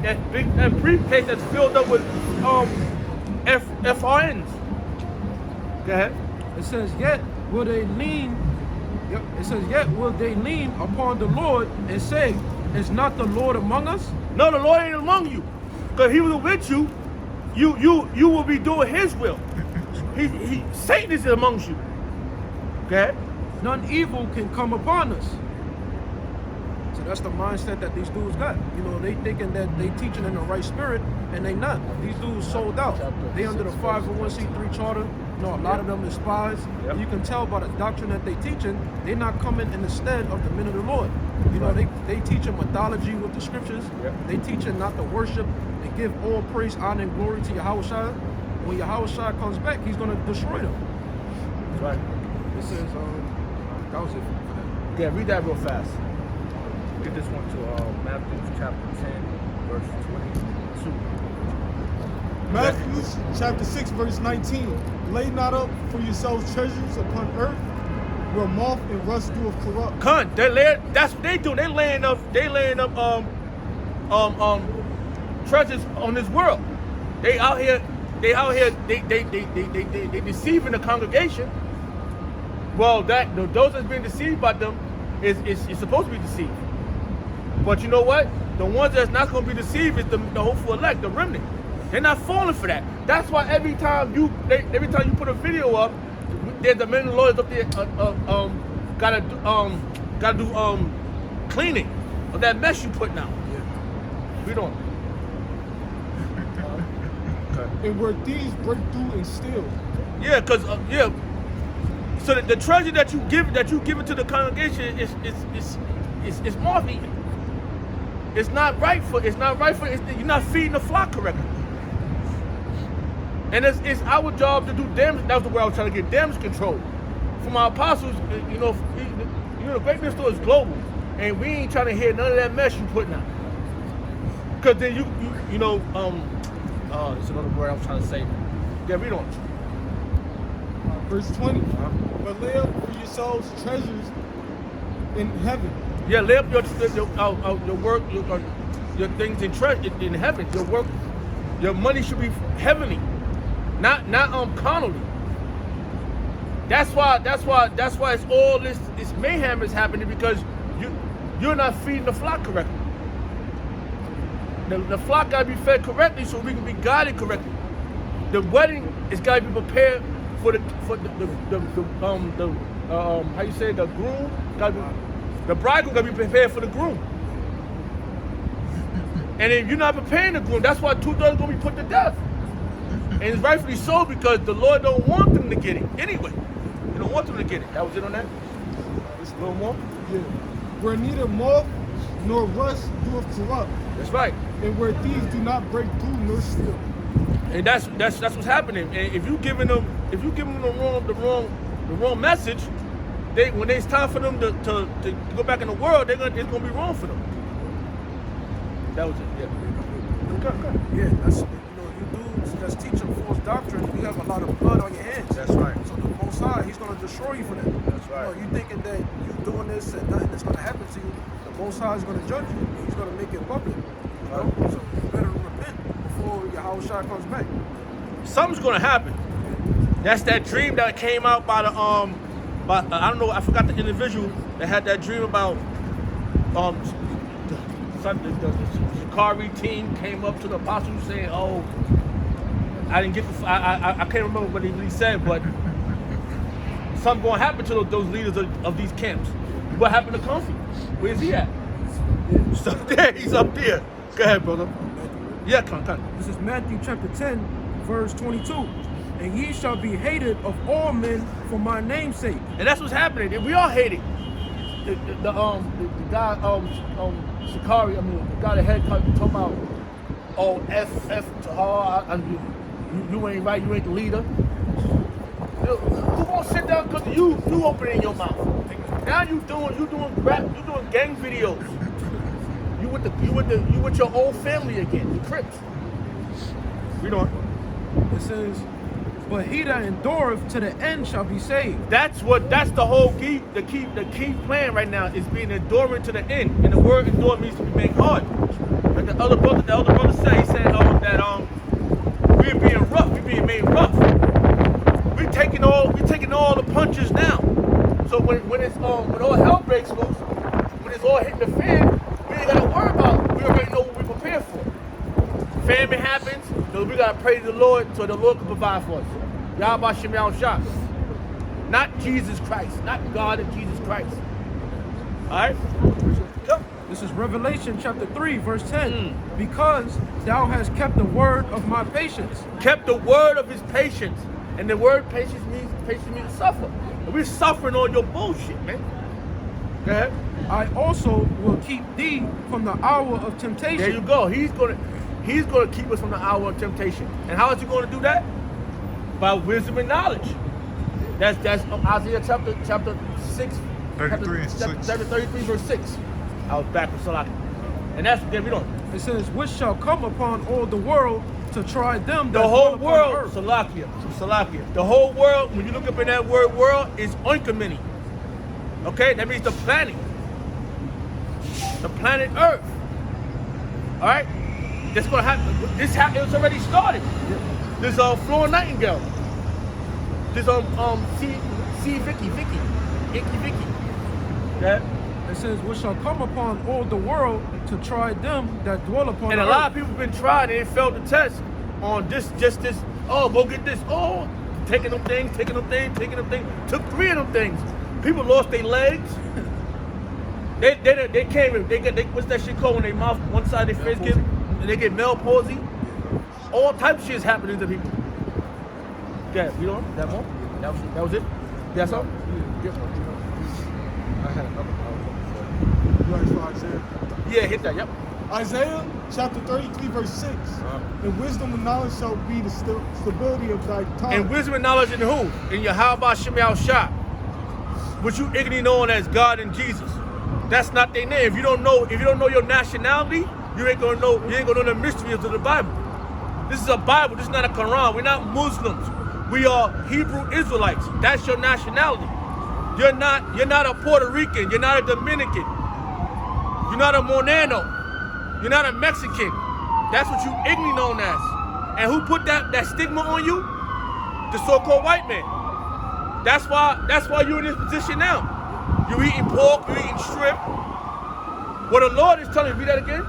briefcase that's filled up with FRNs. Go ahead.
It says, yet will they lean. It says, yet will they lean upon the Lord and say, is not the Lord among us?
No, the Lord ain't among you. Because he was with you, you will be doing his will. Satan is amongst you. Okay?
None evil can come upon us. So that's the mindset that these dudes got. You know, they thinking that they teaching in the right spirit, and they not. These dudes sold out. They under the 501c3 charter. You know, a lot of them is spies.
Yep.
You can tell by the doctrine that they teaching, they're not coming in the stead of the men of the Lord. You know, they teaching mythology with the scriptures.
Yep.
They teaching not to worship and give all praise, honor, and glory to Yahweh Shai. When Yahweh Shai comes back, he's going to destroy them.
That's right.
It says, that was it for that.
Yeah, read that real fast.
Get this one to Matthew chapter 10, verse 22.
Matthew chapter 6, verse 19. Lay not up for yourselves treasures upon earth, where moth and rust doeth corrupt.
That's what they do. They laying up treasures on this world. They out here they deceiving the congregation. Well, those that's been deceived by them is supposed to be deceived. But you know what? The ones that's not going to be deceived is the hopeful elect, the remnant. They're not falling for that. That's why every time you put a video up, there's the men and lawyers up there gotta do cleaning of that mess you putting out. Yeah. We don't.
And where thieves break through and steal.
Yeah, cause So the treasure that you give it to the congregation is moth eaten. It's not right for. You're not feeding the flock correctly. And it's our job to do damage. That was the way I was trying to get damage control. From our apostles, the Greatmillstone is global, and we ain't trying to hear none of that mess you putting out. Cause then it's another word I was trying to say. Yeah, we don't.
Verse 20. But lay up for yourselves treasures in heaven.
Yeah, lay up your work, your things in heaven. Your work, your money should be heavenly, not carnally. That's why it's all this mayhem is happening, because you're not feeding the flock correctly. The flock gotta be fed correctly so we can be guided correctly. The wedding is gotta be prepared for the how you say, the groom. The bridegroom gotta be prepared for the groom. And if you're not preparing the groom, that's why 2 brothers gonna be put to death. And it's rightfully so, because the Lord don't want them to get it anyway. He don't want them to get it. That was it on that? Just a little more?
Yeah. Where neither moth nor rust doeth corrupt.
That's right.
And where thieves do not break through nor steal.
And that's what's happening. And if you giving them the wrong message, when it's time for them to go back in the world, it's gonna be wrong for them. That was it. Yeah. Okay.
Yeah, that's, you dudes that's teaching false doctrine, you have a lot of blood on your hands.
That's right.
So the Most High, he's gonna destroy you for that.
That's right.
You thinking that you doing this and nothing is gonna happen to you, the Most High is gonna judge you. He's gonna make it public. So you better repent before Yahweh Shai comes back.
Something's gonna happen. That's that dream that came out by I don't know, I forgot the individual that had that dream about the Shikari team came up to the apostles saying, "Oh, I didn't get I can't remember what he said, but something gonna happen to those leaders of these camps." What happened to Comfy? Where's he at? He's up there. He's up there. Go ahead, brother. Yeah, come on.
This is Matthew chapter 10, verse 22. And ye shall be hated of all men for my name's sake.
And that's what's happening. We are hating. The guy Shikari, the guy that had talking about oh, F to her, you ain't right, you ain't the leader. Who gonna sit down because you opening your mouth? Now you doing rap, you doing gang videos. You with your old family again, the Crips. Read on.
It says, but he that endureth to the end shall be saved.
That's the whole key plan right now is being enduring to the end. And the word endure means to be made hard. Like the elder brother said, he said that we're being rough, we're being made rough. We're taking all the punches now. So when all hell breaks loose, when it's all hitting the fan, we ain't gotta worry about it. We already know what we're prepared for. Famine happens, so we gotta praise the Lord so the Lord can provide for us. Yahweh Shem Shah. Not Jesus Christ, not God and Jesus Christ. Alright? Yep.
This is Revelation chapter 3, verse 10. Because thou hast kept the word of my patience.
Kept the word of his patience. And the word patience means to suffer. And we're suffering on your bullshit, man. Go ahead.
I also will keep thee from the hour of temptation.
There you go. He's gonna keep us from the hour of temptation. And how is he gonna do that? By wisdom and knowledge. That's Isaiah chapter 6.
33 and 6.
Chapter 33, verse 6. I was back with Salaki. And that's what we don't.
It says, which shall come upon all the world to try them that
The whole
dwell upon
world,
the earth.
Salakia. The whole world, when you look up in that word world, is oinkamini. Okay? That means the planet. The planet Earth. Alright? That's gonna happen. It's already started. There's Flora Nightingale. There's C Vicky. Okay?
It says, which shall come upon all the world to try them that dwell upon
And
the
a
earth.
lot of people have been trying and they failed the test on this, oh, go get this, oh, taking them things. Took 3 of them things. People lost their legs. They came, they get, what's that shit called when they mouth, one side of their face get, and they get Mel palsy. All types of shit is happening to people. Okay, we don't, that more? That was it? That's all?
I had another one. You ready for Isaiah?
Yeah, hit that, yep.
Isaiah chapter 33, verse 6. And wisdom and knowledge shall be the stability of thy tongue.
And wisdom and knowledge in who? In Yahweh Shem Shah, which you ignorantly known as God and Jesus. That's not their name. If you don't know your nationality, you ain't gonna know the mysteries of the Bible. This is a Bible. This is not a Quran. We're not Muslims. We are Hebrew Israelites. That's your nationality. You're not a Puerto Rican. You're not a Dominican. You're not a Moreno. You're not a Mexican. That's what you ignorantly known as. And who put that stigma on you? The so-called white man. That's why you're in this position now. You eating pork, you eating shrimp. What the Lord is telling you, read that again.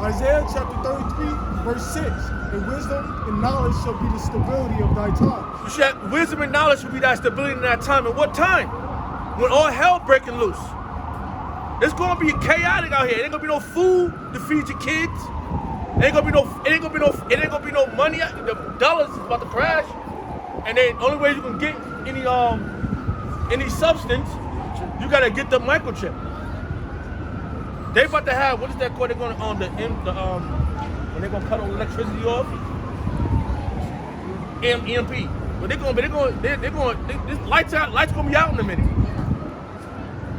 Isaiah chapter 33, verse 6. And wisdom and knowledge shall be the stability of thy tongue.
Wisdom and knowledge will be that stability in that time. And what time? When all hell breaking loose. It's gonna be chaotic out here. It ain't gonna be no food to feed your kids. It ain't gonna be no money. The dollars is about to crash. And the only way you can get any substance, you gotta get the microchip. They about to have, what is that called? They're gonna when they're gonna cut all the electricity off. EMP. But they're going. This lights gonna be out in a minute.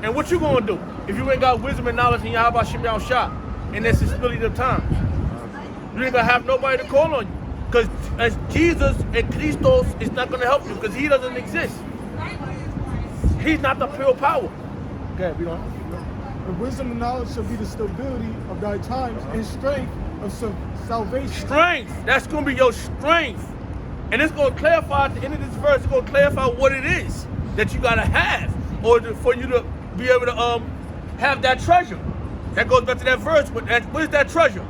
And what you gonna do if you ain't got wisdom and knowledge in Yahweh Shem Shah and this stability of time? You ain't gonna have nobody to call on you. Because as Jesus and Christos is not gonna help you because he doesn't exist. He's not the pure power. Okay, we don't.
And wisdom and knowledge shall be the stability of thy times and strength of salvation.
Strength. That's gonna be your strength. And it's gonna clarify at the end of this verse, it's gonna clarify what it is that you gotta have for you to be able to have that treasure. That goes back to that verse. What is that treasure?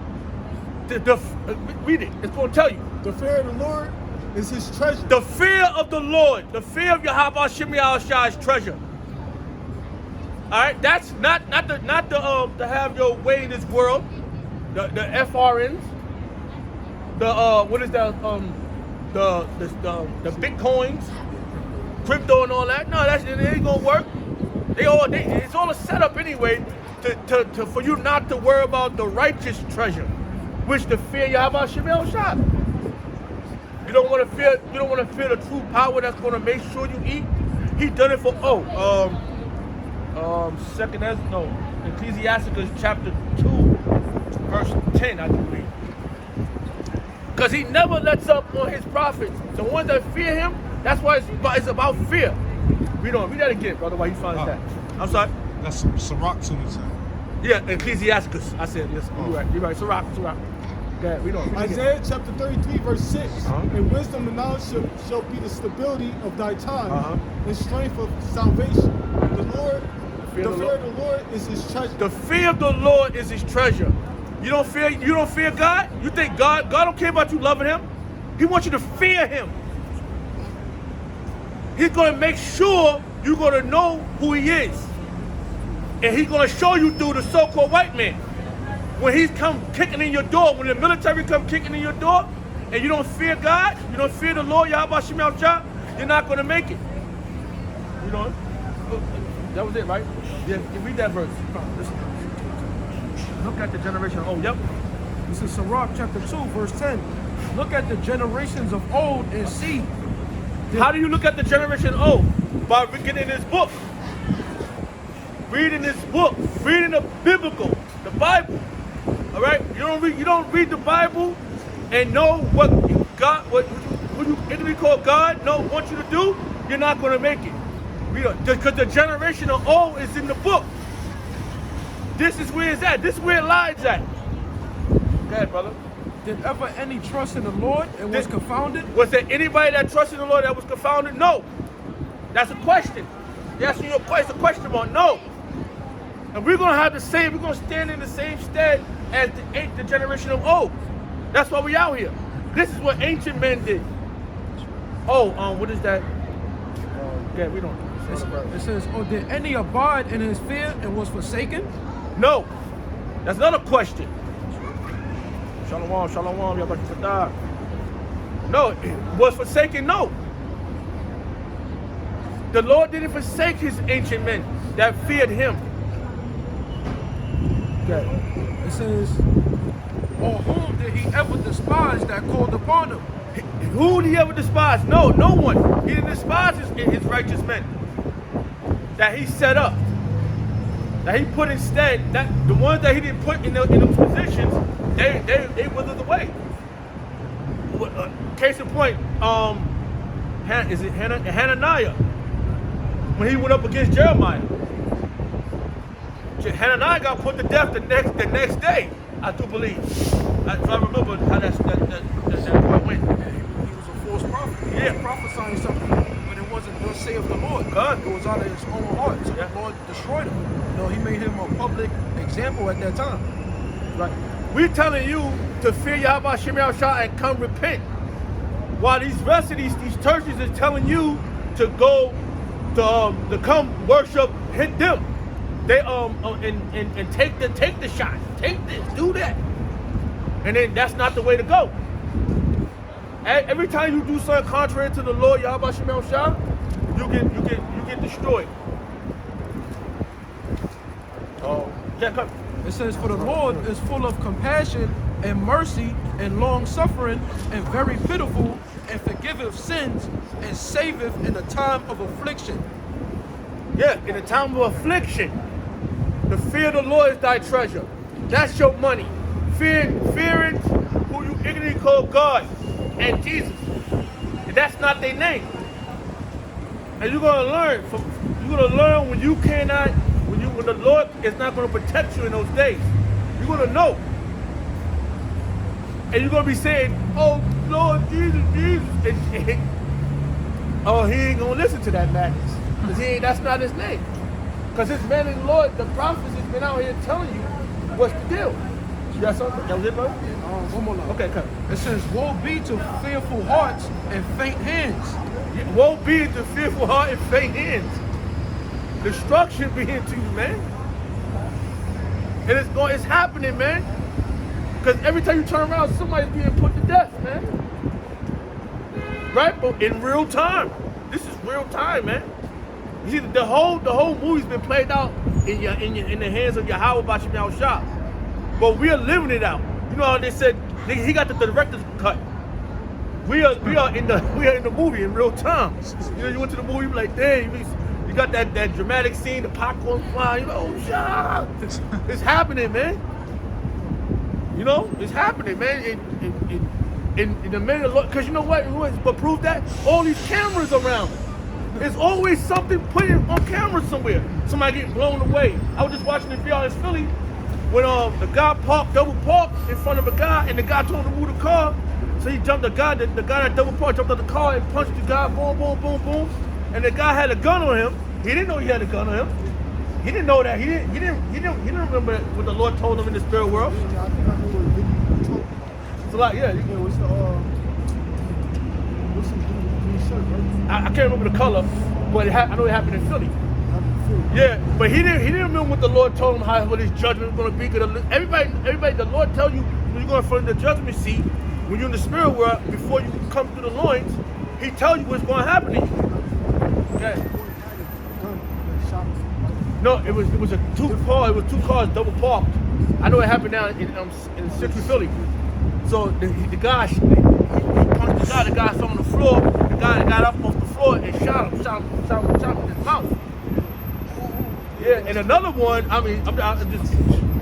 Read it. It's gonna tell you.
The fear of the Lord is his treasure.
The fear of the Lord, the fear of Yahweh Shem Shah's treasure. All right, that's not to have your way in this world. The FRNs, what is that? The bitcoins, crypto, and all that. No, it ain't gonna work. It's all a setup anyway for you not to worry about the righteous treasure. which to fear Yahweh Shemel Shah. You don't want to fear. You don't want to fear the true power that's going to make sure you eat. He done it for Ecclesiasticus chapter 2, verse 10, I believe. Because he never lets up on his prophets. The ones that fear him, that's why it's about fear. Read that again, brother, while he finds that. I'm sorry.
That's Sirach 2:10.
Yeah, Ecclesiasticus. I said yes. You're right. Sirach. Go ahead, read on.
Isaiah chapter 33, verse 6. And wisdom and knowledge shall be the stability of thy time, and strength of salvation. The fear of the Lord is his treasure.
The fear of the Lord is his treasure. You don't fear God? You think God don't care about you loving him? He wants you to fear him. He's going to make sure you're going to know who he is. And he's going to show you through the so-called white man. When he's come kicking in your door, when the military come kicking in your door, and you don't fear God, you don't fear the Lord, Yahweh Shemel Shah, you're not going to make it. You know? That was it, right? Yeah, read that verse. Look at the generation of old. Yep.
This is Sirach chapter 2, verse 10. Look at the generations of old and see.
How do you look at the generation of old? By getting this book. Reading this book. Reading the biblical, the Bible. All right? You don't read the Bible and know what God, who you entity called God, wants you to do, you're not going to make it. Because the generation of old is in the book. This is where it's at. This is where it lies at. Go ahead, brother.
Did ever any trust in the Lord and was confounded?
Was there anybody that trusted the Lord that was confounded? No. That's a question. You're asking your question, a question about no. And we're going to have the same, we're going to stand in the same stead as the generation of old. That's why we out here. This is what ancient men did. What is that? Yeah, we don't.
It says, did any abide in his fear and was forsaken?
No. That's another question. Shalom, Yabba Fatah. No, was forsaken? No. The Lord didn't forsake his ancient men that feared him. Okay.
It says, or whom did he ever despise that called upon him?
Who did he ever despise? No one. He didn't despise his righteous men that he set up. That he put instead, that the ones that he didn't put in those positions, they withered away. Case in point, is it Hananiah? When he went up against Jeremiah, Hananiah got put to death the next day. I do believe. If I remember how that part went.
He was a false prophet. He was prophesying something, but it wasn't thus saith the Lord.
God.
It was out of his own heart. So the Lord destroyed him. He made him a public example at that time.
Right. We're telling you to fear Yahweh Shemel Shah and come repent. While these rest of these churches is telling you to go to come worship them. They and take the shot. Take this, do that. And then that's not the way to go. Every time you do something contrary to the Lord Yahweh Shemel Shah, you get destroyed. Come.
It says, for the Lord is full of compassion and mercy and long suffering and very pitiful, and forgiveth sins and saveth in the time of affliction.
Yeah, in the time of affliction. The fear of the Lord is thy treasure. That's your money. Fearing who you ignorantly call God and Jesus. And that's not their name. And you're gonna learn when you cannot, when the Lord is not gonna protect you in those days. You're gonna know. And you're gonna be saying, oh Lord Jesus. And he ain't gonna listen to that madness. Because that's not his name. Because his man in the Lord, the prophets has been out here telling you what's the deal. You got something? That was it, bro?
One more line.
Okay, come.
It says, woe be to fearful hearts and faint hands.
Woe be to fearful heart and faint hands. Destruction be into you, man. And it's happening, man. Because every time you turn around, somebody's being put to death, man. Right? But in real time. This is real time, man. You see, the whole movie's been played out in the hands of Yahweh Bashim Shah. But we're living it out. You know how they said he got the director's cut. We are in the movie in real time. You know, you went to the movie, you be like, dang, you got that dramatic scene, the popcorn flying. You know, oh, it's happening, man. You know, it's happening, man. In the middle, because you know what prove that? All these cameras around. There's always something put on camera somewhere. Somebody getting blown away. I was just watching the video in Philly when the guy double parked in front of a guy, and the guy told him to move the car. So he jumped the guy that double parked jumped out the car and punched the guy, boom, boom, boom, boom. And the guy had a gun on him. He didn't know he had a gun on him. He didn't know that. He didn't remember what the Lord told him in the spirit world.
Yeah, I think I know what video you're talking about.
It's a lot, yeah.
Yeah, what's the dude with the green shirt, right?
I can't remember the color, but I know it happened in Philly. Yeah, but he didn't remember what the Lord told him what his judgment was going to be. Cause everybody, the Lord tell you when you're going in front of the judgment seat, when you're in the spirit world, before you come through the loins, he tell you what's going to happen to you. Okay. No, it was two cars double parked. I know it happened down in Central Philly. So the guy, he punched the guy. The guy fell on the floor. The guy got up off the floor and shot him in his mouth. Yeah, and another one. I mean, I'm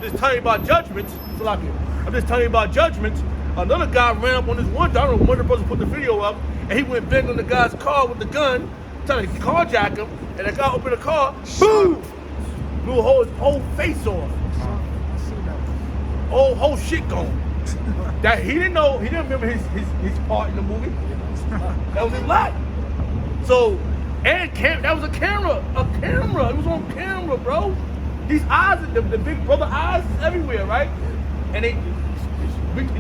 just telling you about judgments. I'm just telling you about judgments. Another guy ran up on this one. I don't know. One of the brothers put the video up, and he went bang on the guy's car with the gun, trying to carjack him. And the guy opened the car, boom, blew his whole face off. Whole shit gone. That he didn't know. He didn't remember his part in the movie. That was his life. So, that was a camera. It was on camera, bro. These eyes, the big brother eyes is everywhere, right? And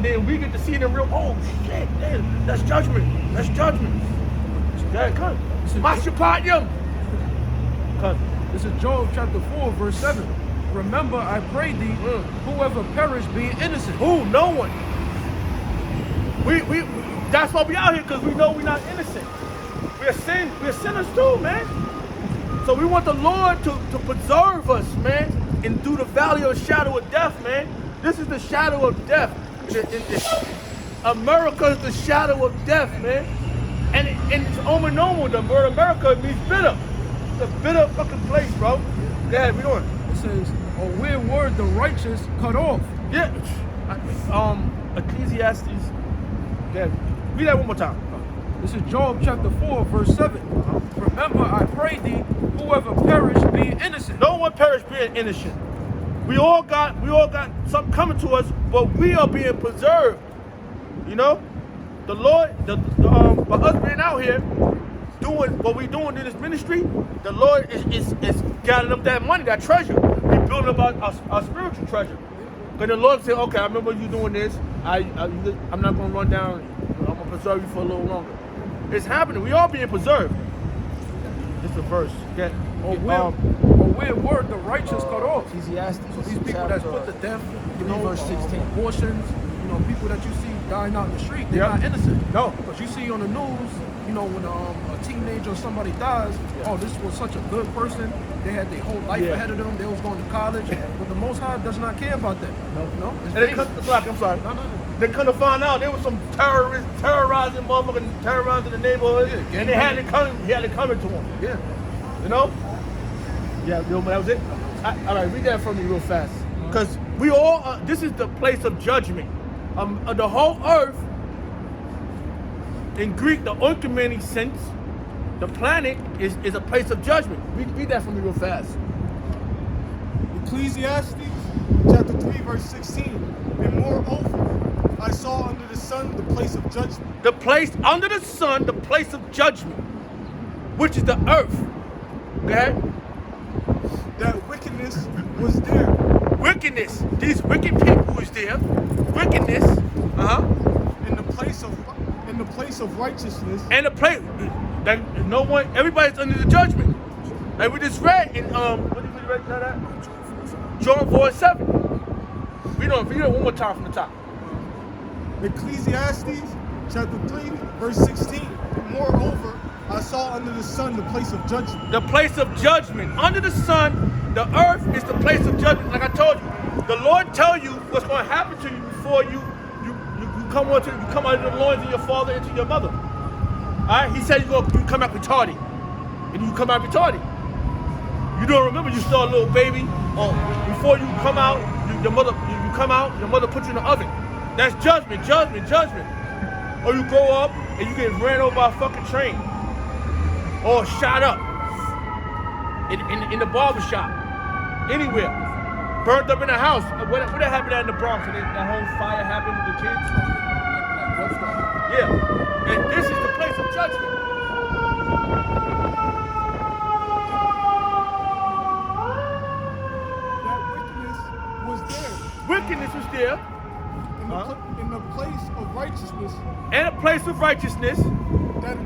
then we get to see them real. Oh shit, man, that's judgment. That's judgment. Yeah, come. Mashapatyam.
This is Job chapter 4, verse 7. Remember, I pray thee, whoever perished be innocent.
Who? No one. We that's why we out here, because we know we're not innocent. We're sinners too, man. So we want the Lord to preserve us, man, and through the valley of the shadow of death, man. This is the shadow of death. America is the shadow of death, man. And it's normal. The word America means bitter. It's a bitter fucking place, bro. Go ahead, we doing?
It says, "Oh, where were the righteous cut off?"
Yeah. Ecclesiastes. Yeah. Read that one more time.
This is Job chapter 4, verse 7. Remember, I pray thee, whoever perished be innocent.
No one perished being innocent. We all got something coming to us, but we are being preserved. You know, the Lord, by us being out here doing what we doing in this ministry, the Lord is gathering up that money, that treasure. He's building up our spiritual treasure. Because the Lord said, okay, I remember you doing this. I'm not going to run down. I'm going to preserve you for a little longer. It's happening. We all being preserved. This is the verse. Okay.
Where were the righteous cut off?
Ecclesiastes.
So these people that's put to death,
verse 16.
Abortions, people that you see dying out in the street, they're not innocent.
No.
But you see on the news, when a teenager or somebody dies, oh, this was such a good person. They had their whole life ahead of them. They was going to college. But the Most High does not care about that. No.
I'm sorry. No. They couldn't find out there was some terrorists terrorizing motherfucking terrorizing the neighborhood, and they had to come. He had to come into them.
Yeah.
You know. Yeah. But that was it. All right. Read that for me real fast, because we all. This is the place of judgment. The whole earth. In Greek, the oikoumene sense, the planet is a place of judgment. Read that for me real fast.
Ecclesiastes chapter 3, verse 16. And moreover, I saw under the sun the place of judgment.
The place under the sun, the place of judgment, which is the earth. Okay?
That wickedness was there.
Wickedness. These wicked people is there. Wickedness.
In the place of righteousness.
And the place that no one, everybody's under the judgment. Like we just read in what did we read that? John 4:7. Read it one more time from the top.
Ecclesiastes chapter 3, verse 16. And moreover, I saw under the sun the place of judgment.
The place of judgment. Under the sun, the earth is the place of judgment. Like I told you, The Lord tell you what's going to happen to you before you come out of the loins of your father into your mother. All right? He said you come out retarded, and you come out retarded. You don't remember you still a little baby, or before you come out, you come out, your mother put you in the oven. That's judgment. Or you grow up and you get ran over by a fucking train, or shot up in the barbershop, anywhere, burnt up in the house. What happened in the Bronx? That whole fire happened with the kids. Yeah, and this is the place of judgment. Wickedness was there.
In the place of righteousness.
And a place of righteousness.
That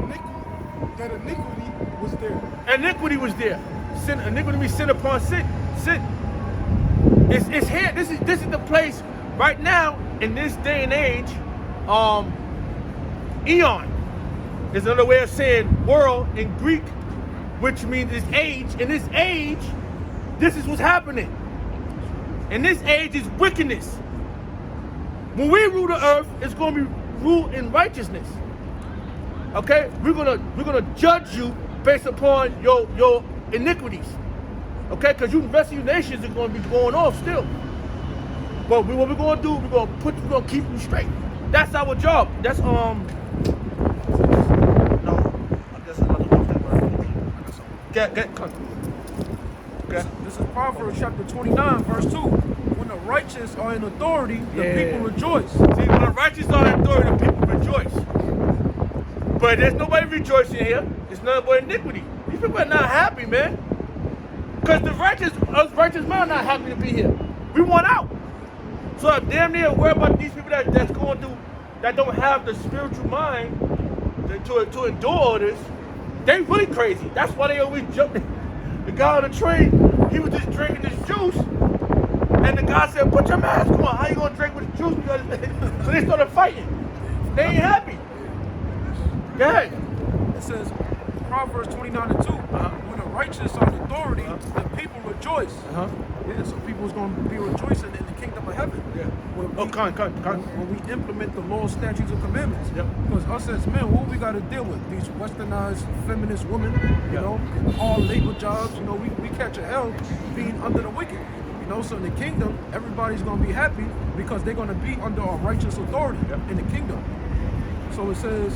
iniquity was there.
Iniquity was there. Iniquity means sin upon sin. It's here. This is the place right now in this day and age. Eon is another way of saying world in Greek, which means this age. In this age, this is what's happening. And this age is wickedness. When we rule the earth, it's going to be ruled in righteousness. Okay, we're gonna judge you based upon your iniquities. Okay, because the rest of your nations are going to be going off still. But what we're going to do, we're going to keep you straight. That's our job. That's No, I guess another one. Get. Okay.
This is Proverbs chapter 29, verse 2. When the righteous are in authority, the people rejoice.
See, when the righteous are in authority, the people rejoice. But there's nobody rejoicing here. It's nothing but iniquity. These people are not happy, man. Because us righteous men are not happy to be here. We want out. So if damn near worry about these people that's going through, that don't have the spiritual mind to endure all this, they really crazy. That's why they always jumping. The guy on the train, he was just drinking this juice, and the guy said, "Put your mask on. How you gonna drink with the juice?" So they started fighting. They ain't happy. Go ahead.
It says, Proverbs 29:2. When the righteous are in authority, the people rejoice. Yeah, so people's going to be rejoicing in the kingdom of heaven.
Yeah.
When we implement the laws, statutes, and commandments.
Yep.
Because us as men, what we got to deal with? These westernized feminist women, you know, in all labor jobs. You know, we catch a hell being under the wicked. You know, so in the kingdom, everybody's going to be happy because they're going to be under a righteous authority in the kingdom. So it says,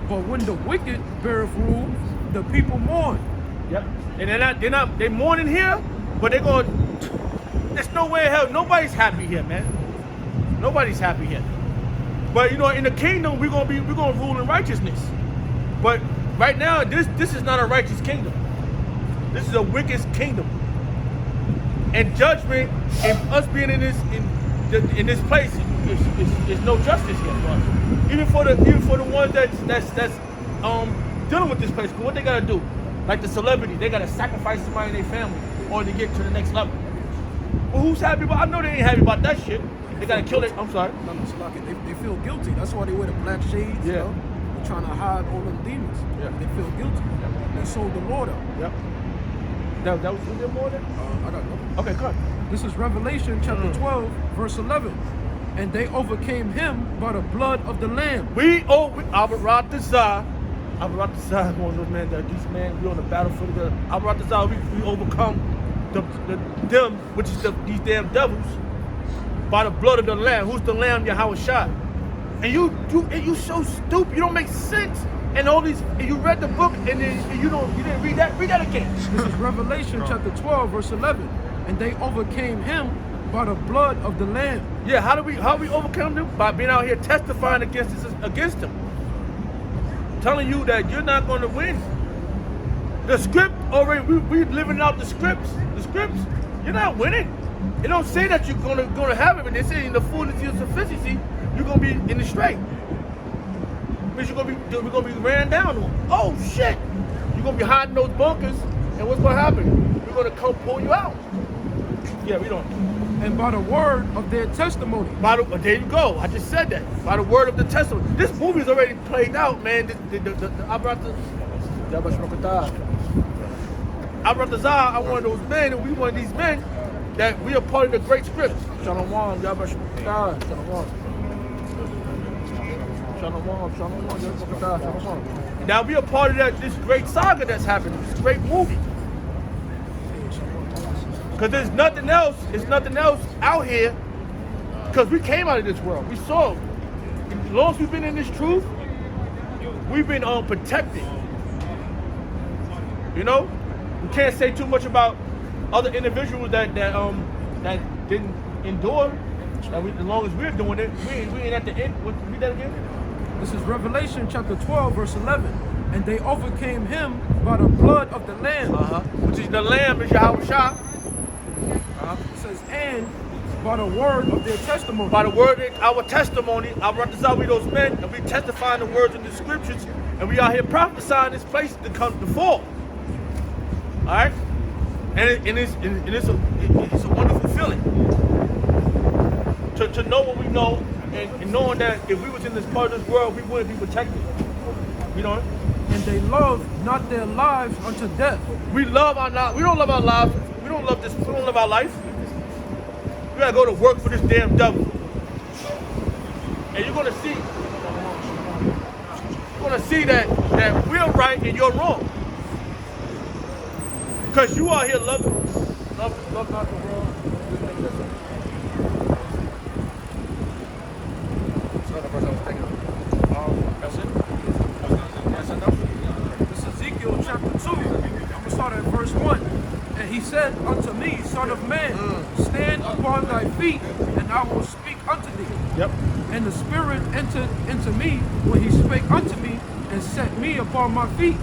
but when the wicked beareth rule, the people mourn.
Yep. And they're mourning here, but they're going. There's no way in hell. Nobody's happy here, man. Nobody's happy here. But you know, in the kingdom, we're gonna rule in righteousness. But right now, this is not a righteous kingdom. This is a wicked kingdom. And judgment, and us being in this place, there's no justice here for us. Even for the ones that's dealing with this place. Because what they gotta do, like the celebrity, they gotta sacrifice somebody in their family or to get to the next level. Well, who's happy about? I know they ain't happy about that shit. They gotta kill it. I'm sorry.
No, they feel guilty. That's why they wear the black shades.
Yeah.
You know? They're trying to hide all them demons.
Yeah.
They feel guilty. They sold the Lord out.
Yep. That was there more than?
I got no.
Okay, cut.
This is Revelation chapter 12, verse 11. And they overcame him by the blood of the Lamb.
Abaratazah, one of those men that these men, we on the battlefield of Abaratazah, we overcome them, which is these damn devils, by the blood of the Lamb. Who's the Lamb? Yahweh Shai. And you so stupid. You don't make sense. And all these, and you read the book, and then you didn't read that. Read that again.
This is Revelation chapter 12, verse 11. And they overcame him by the blood of the Lamb.
Yeah, how we overcome them? By being out here testifying against them. Telling you that you're not going to win. The script already, we living out the scripts. The scripts, you're not winning. It don't say that you're gonna have it, but they say in the fullness of your sufficiency, you're gonna be in the straight. Because we're gonna be ran down on. Oh shit! You're gonna be hiding those bunkers, and what's gonna happen? We're gonna come pull you out. Yeah, we don't.
And by the word of their testimony.
There you go. I just said that. By the word of the testimony. This movie's already played out, man. Abaratazah, I'm one of those men, and we one of these men that we are part of the great script. Shalom, Yahweh Shalom. Shalom. Now we are part of this great saga that's happening, this great movie. Because there's nothing else out here, because we came out of this world. We saw, as long as we've been in this truth, we've been protected. You know? We can't say too much about other individuals that didn't endure. As long as we're doing it, we ain't at the end. Read that again.
This is Revelation chapter 12, verse 11. And they overcame him by the blood of the Lamb.
Which is the Lamb, is Yahweh Shah.
It says, and by the word of their testimony.
By the word of our testimony, I represent we those men, and we testifying the words in the scriptures, and we out here prophesying this place to come to fall. All right, and it's a wonderful feeling to know what we know, and knowing that if we was in this part of this world, we wouldn't be protected. You know.
And they love not their lives unto death.
We love our lives. We don't love our lives. We don't love this. We don't love our life. We gotta go to work for this damn devil. And you're gonna see that we're right and you're wrong. Because you are here loving love not the world. That's it.
This is Ezekiel chapter 2. I'm going to start at verse 1. And he said unto me, Son of man, stand upon thy feet, and I will speak unto thee.
Yep.
And the Spirit entered into me when he spake unto me, and set me upon my feet.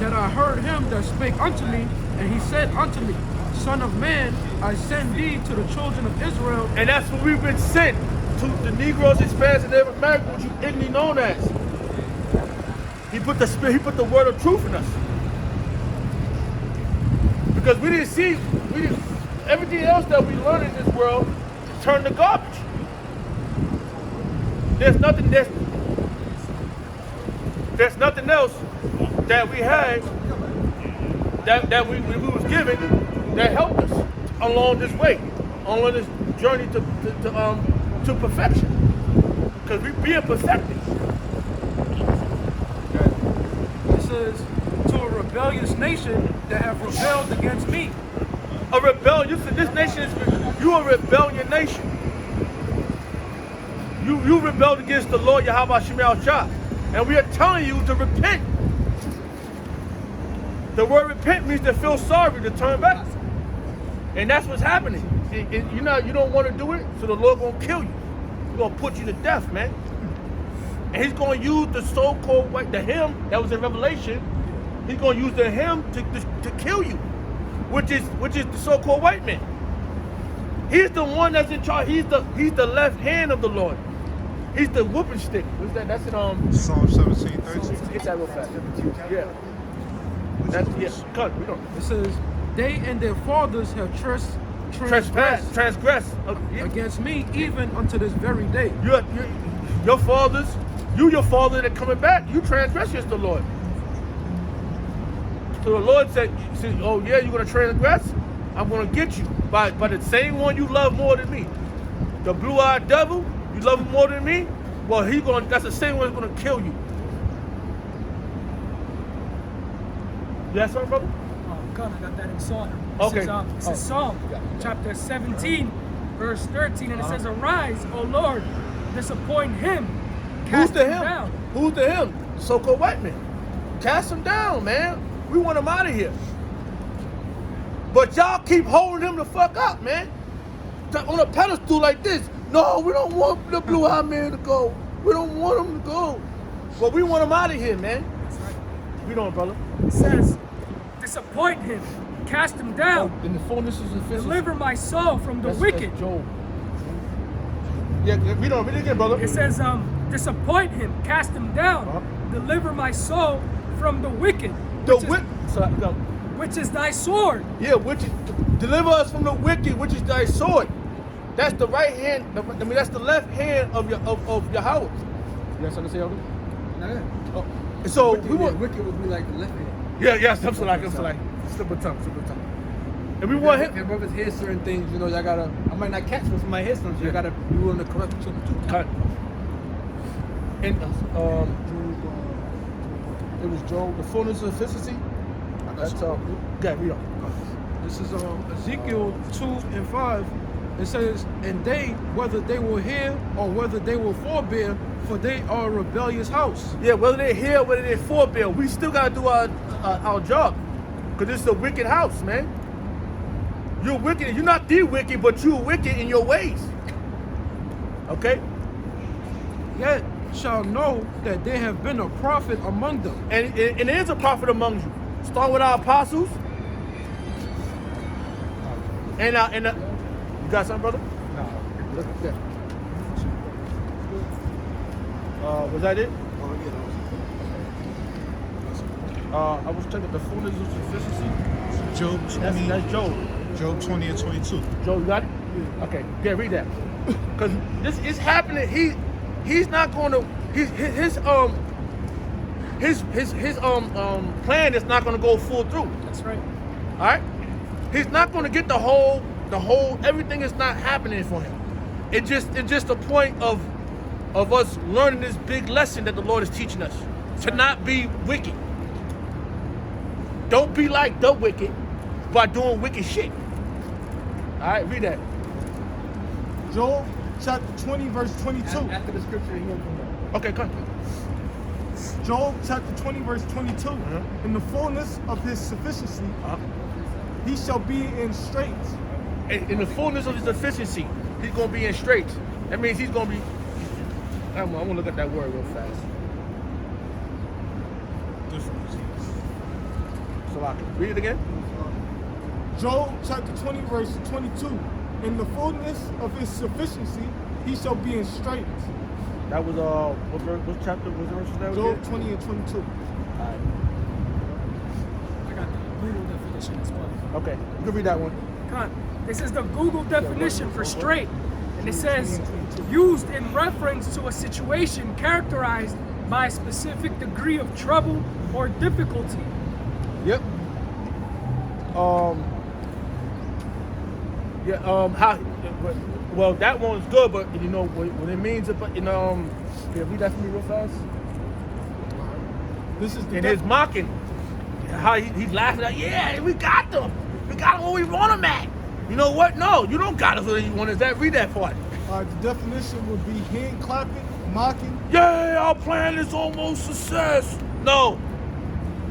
That I heard him that spake unto me, and he said unto me, Son of man, I send thee to the children of Israel.
And that's what we've been sent to the Negroes, Hispanics, and Native Americans, what you ignorantly known as. He put the spirit, he put the word of truth in us. Because we didn't see, everything else that we learned in this world turned to garbage. There's nothing else that we had that we was given that helped us along this way, along this journey to perfection. Because we being perfected.
It says, to a rebellious nation that have rebelled against me.
A rebellion. This nation is you a rebellion nation. You rebelled against the Lord Yahweh Shemel Shah. And we are telling you to repent. The word repent means to feel sorry, to turn back. And that's what's happening. And you don't want to do it, so the Lord gonna kill you. He's gonna put you to death, man. And he's gonna use the so-called white, the him that was in Revelation. He's gonna use the him to kill you, which is the so-called white man. He's the one that's in charge. He's the left hand of the Lord. He's the whooping stick. What's that? That's in
Psalm 17:13.
Get that real fast. Yeah. Cut. We don't.
It says, they and their fathers have
Transgress
against me, even unto this very day.
Your fathers, your father that coming back, you transgress against the Lord. So the Lord said, oh yeah, you're gonna transgress? I'm gonna get you by the same one you love more than me. The blue-eyed devil, you love him more than me? Well, that's the same one that's gonna kill you. You have something, brother?
God, I got that in Psalm.
Okay.
This is Psalm chapter 17, verse 13, and it says, arise, O Lord, disappoint him.
Who's the him?
Down.
Who's the him? So-called white man. Cast him down, man. We want him out of here. But y'all keep holding him the fuck up, man. On a pedestal like this. No, we don't want the blue-eyed man to go. We don't want him to go. But we want him out of here, man.
That's right.
We don't, brother.
It says, disappoint him, cast him down.
In the fullness of his
Deliver my soul from the wicked.
That's Job. Yeah, read it again, brother.
It says, disappoint him, cast him down. Deliver my soul from the wicked. Which is thy sword.
Yeah, deliver us from the wicked, which is thy sword. That's the right hand. That's the left hand of Yahweh. You guys understand?
Oh.
So we want
wicked would be like the left hand.
Yeah, something like slip of tongue. And we want him.
If brothers hear certain things, you know, y'all gotta. I might not catch what somebody hears something. So you gotta be willing to correct each other too.
Cut.
And it was Job, the fullness of sufficiency. That's
Okay, read on.
This is Ezekiel 2:5. It says, and they, whether they will hear or whether they will forbear, for they are a rebellious house.
Yeah, whether they're here, whether they're forbear, we still gotta do our job, because this is a wicked house, man. You're wicked. You're not the wicked, but you're wicked in your ways. Okay.
Yet shall know that there have been a prophet among them.
And there's a prophet among you. Start with our apostles. And you got something, brother?
No.
Look at that. Was that it? I was checking the fullness of sufficiency.
Job 20.
That's Job.
Job 20 and 22.
Joe, you got it? Okay, yeah, read that. Because this is happening. He's not going to. His plan is not going to go full through.
That's right.
All right. He's not going to get the whole. Everything is not happening for him. It's just a point of us learning this big lesson that the Lord is teaching us to not be wicked. Don't be like the wicked by doing wicked shit. All right, read that.
Job chapter 20, verse 22.
After the scripture, he won't come back.
Okay, come.
Job chapter 20, verse 22.
Uh-huh.
In the fullness of his sufficiency, he shall be in straits.
In the fullness of his efficiency, he's going to be in straits. That means he's going to be. I'm going to look at that word real fast. So I can read it again.
Job chapter 20, verse 22. In the fullness of his sufficiency, he shall be in straits.
That was what chapter was the verse that was?
Job 20 and 22.
Alright.
I got the Google definition as well.
Okay, you can read that one.
Come on. This is the Google definition for straight. And it says, used in reference to a situation characterized by a specific degree of trouble or difficulty.
Yep. Well, that one's good, but you know what it means. But yeah, read that for me real fast.
This is the
And his mocking, how he's laughing like, yeah, we got them. We got them where we want them at. You know what? No, you don't got us where you want us at. Read that part.
the definition would be hand clapping, mocking.
Yeah, our plan is almost success. No.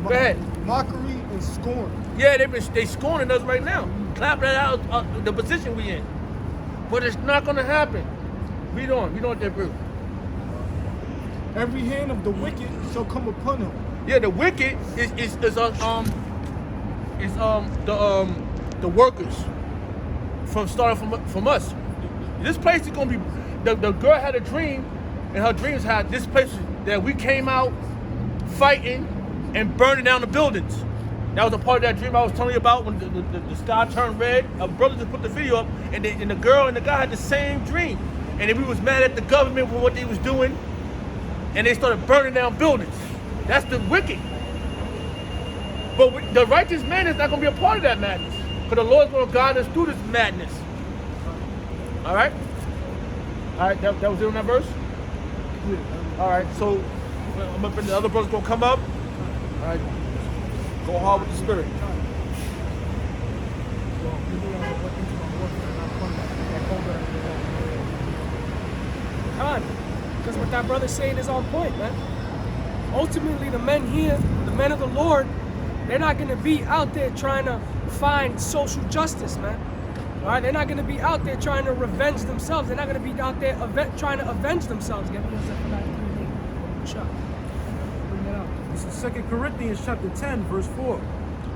Go ahead.
Mockery and scorn.
Yeah, they scorning us right now. Clapping out the position we in. But it's not gonna happen. Read on that verse.
Every hand of the wicked shall come upon him.
Yeah, the wicked is the workers from starting from us. This place is gonna be. The girl had a dream, and her dreams had this place that we came out fighting and burning down the buildings. That was a part of that dream I was telling you about when the sky turned red. Our brother just put the video up, and the girl and the guy had the same dream, and then we was mad at the government for what they was doing, and they started burning down buildings. That's the wicked. But the righteous man is not going to be a part of that madness, because the Lord's going to guide us through this madness. All right? All right, that was it on that verse? All right, so the other brother's going to come up. All right, go hard with the spirit.
Come on. Because what that brother's saying is on point, man. Ultimately, the men here, the men of the Lord, they're not going to be out there trying to find social justice, man. All right, they're not going to be out there trying to revenge themselves. They're not going to be out there trying to avenge themselves. Get me a shot. Bring that out.
This is 2 Corinthians chapter 10, verse 4.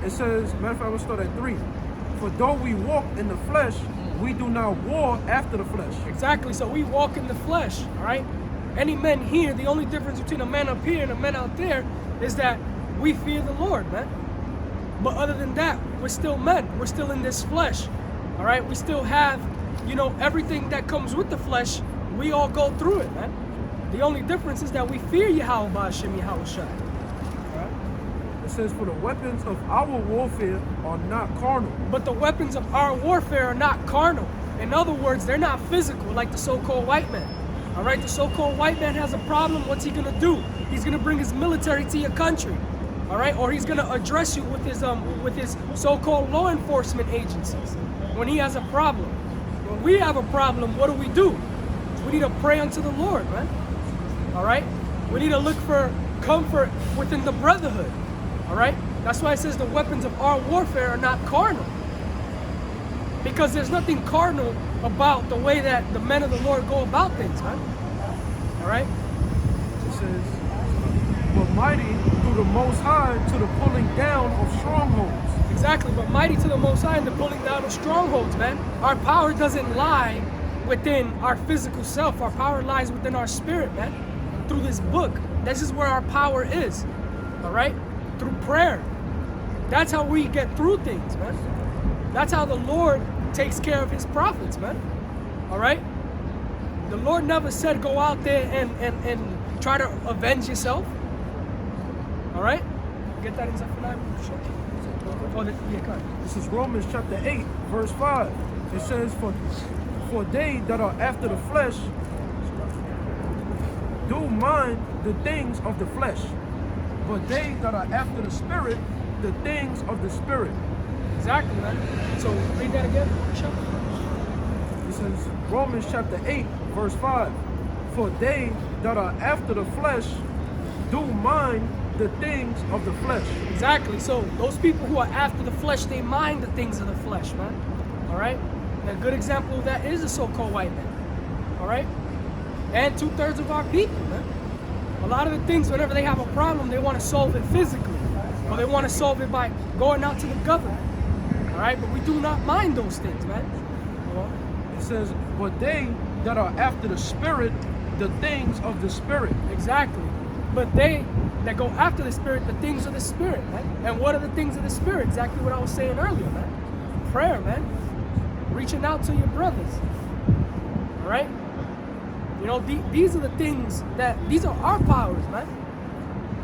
It says, matter of fact, we'll start at 3. For though we walk in the flesh, we do not war after the flesh.
Exactly, so we walk in the flesh, all right? Any men here, the only difference between a man up here and a man out there is that we fear the Lord, man. But other than that, we're still men. We're still in this flesh, all right? We still have, everything that comes with the flesh. We all go through it, man. The only difference is that we fear Yahweh Ba'ashem Yahweh Shai.
The It says, for the weapons of our warfare are not carnal.
But the weapons of our warfare are not carnal. In other words, they're not physical like the so-called white man. All right, the so-called white man has a problem. What's he gonna do? He's gonna bring his military to your country. All right, or he's gonna address you with his so-called law enforcement agencies when he has a problem. When we have a problem, what do? We need to pray unto the Lord, man. All right, we need to look for comfort within the brotherhood. All right, that's why it says the weapons of our warfare are not carnal, because there's nothing carnal about the way that the men of the Lord go about things, man. All right.
It says, but mighty through the Most High to the pulling down of strongholds.
Exactly, but mighty to the Most High in the pulling down of strongholds, man. Our power doesn't lie within our physical self. Our power lies within our spirit, man. Through this book, this is where our power is. All right, through prayer. That's how we get through things, man. That's how the Lord takes care of his prophets, man. All right? The Lord never said go out there and try to avenge yourself. All right? Get that in Zephaniah?
This is Romans chapter 8, verse 5. It says, for they that are after the flesh do mind the things of the flesh, but they that are after the spirit, the things of the spirit.
Exactly, man. So read that again.
It says Romans chapter 8, verse 5. For they that are after the flesh do mind the things of the flesh.
Exactly. So those people who are after the flesh, they mind the things of the flesh, man. All right? And a good example of that is the so-called white man. All right? And 2/3 of our people, man. A lot of the things, whenever they have a problem, they want to solve it physically. Or they want to solve it by going out to the government. All right? But we do not mind those things, man.
It says, but they that are after the spirit, the things of the spirit.
Exactly. But they that go after the spirit, the things of the spirit, man. And what are the things of the spirit? Exactly what I was saying earlier, man. Prayer, man. Reaching out to your brothers. All right? You know, these are the things these are our powers, man.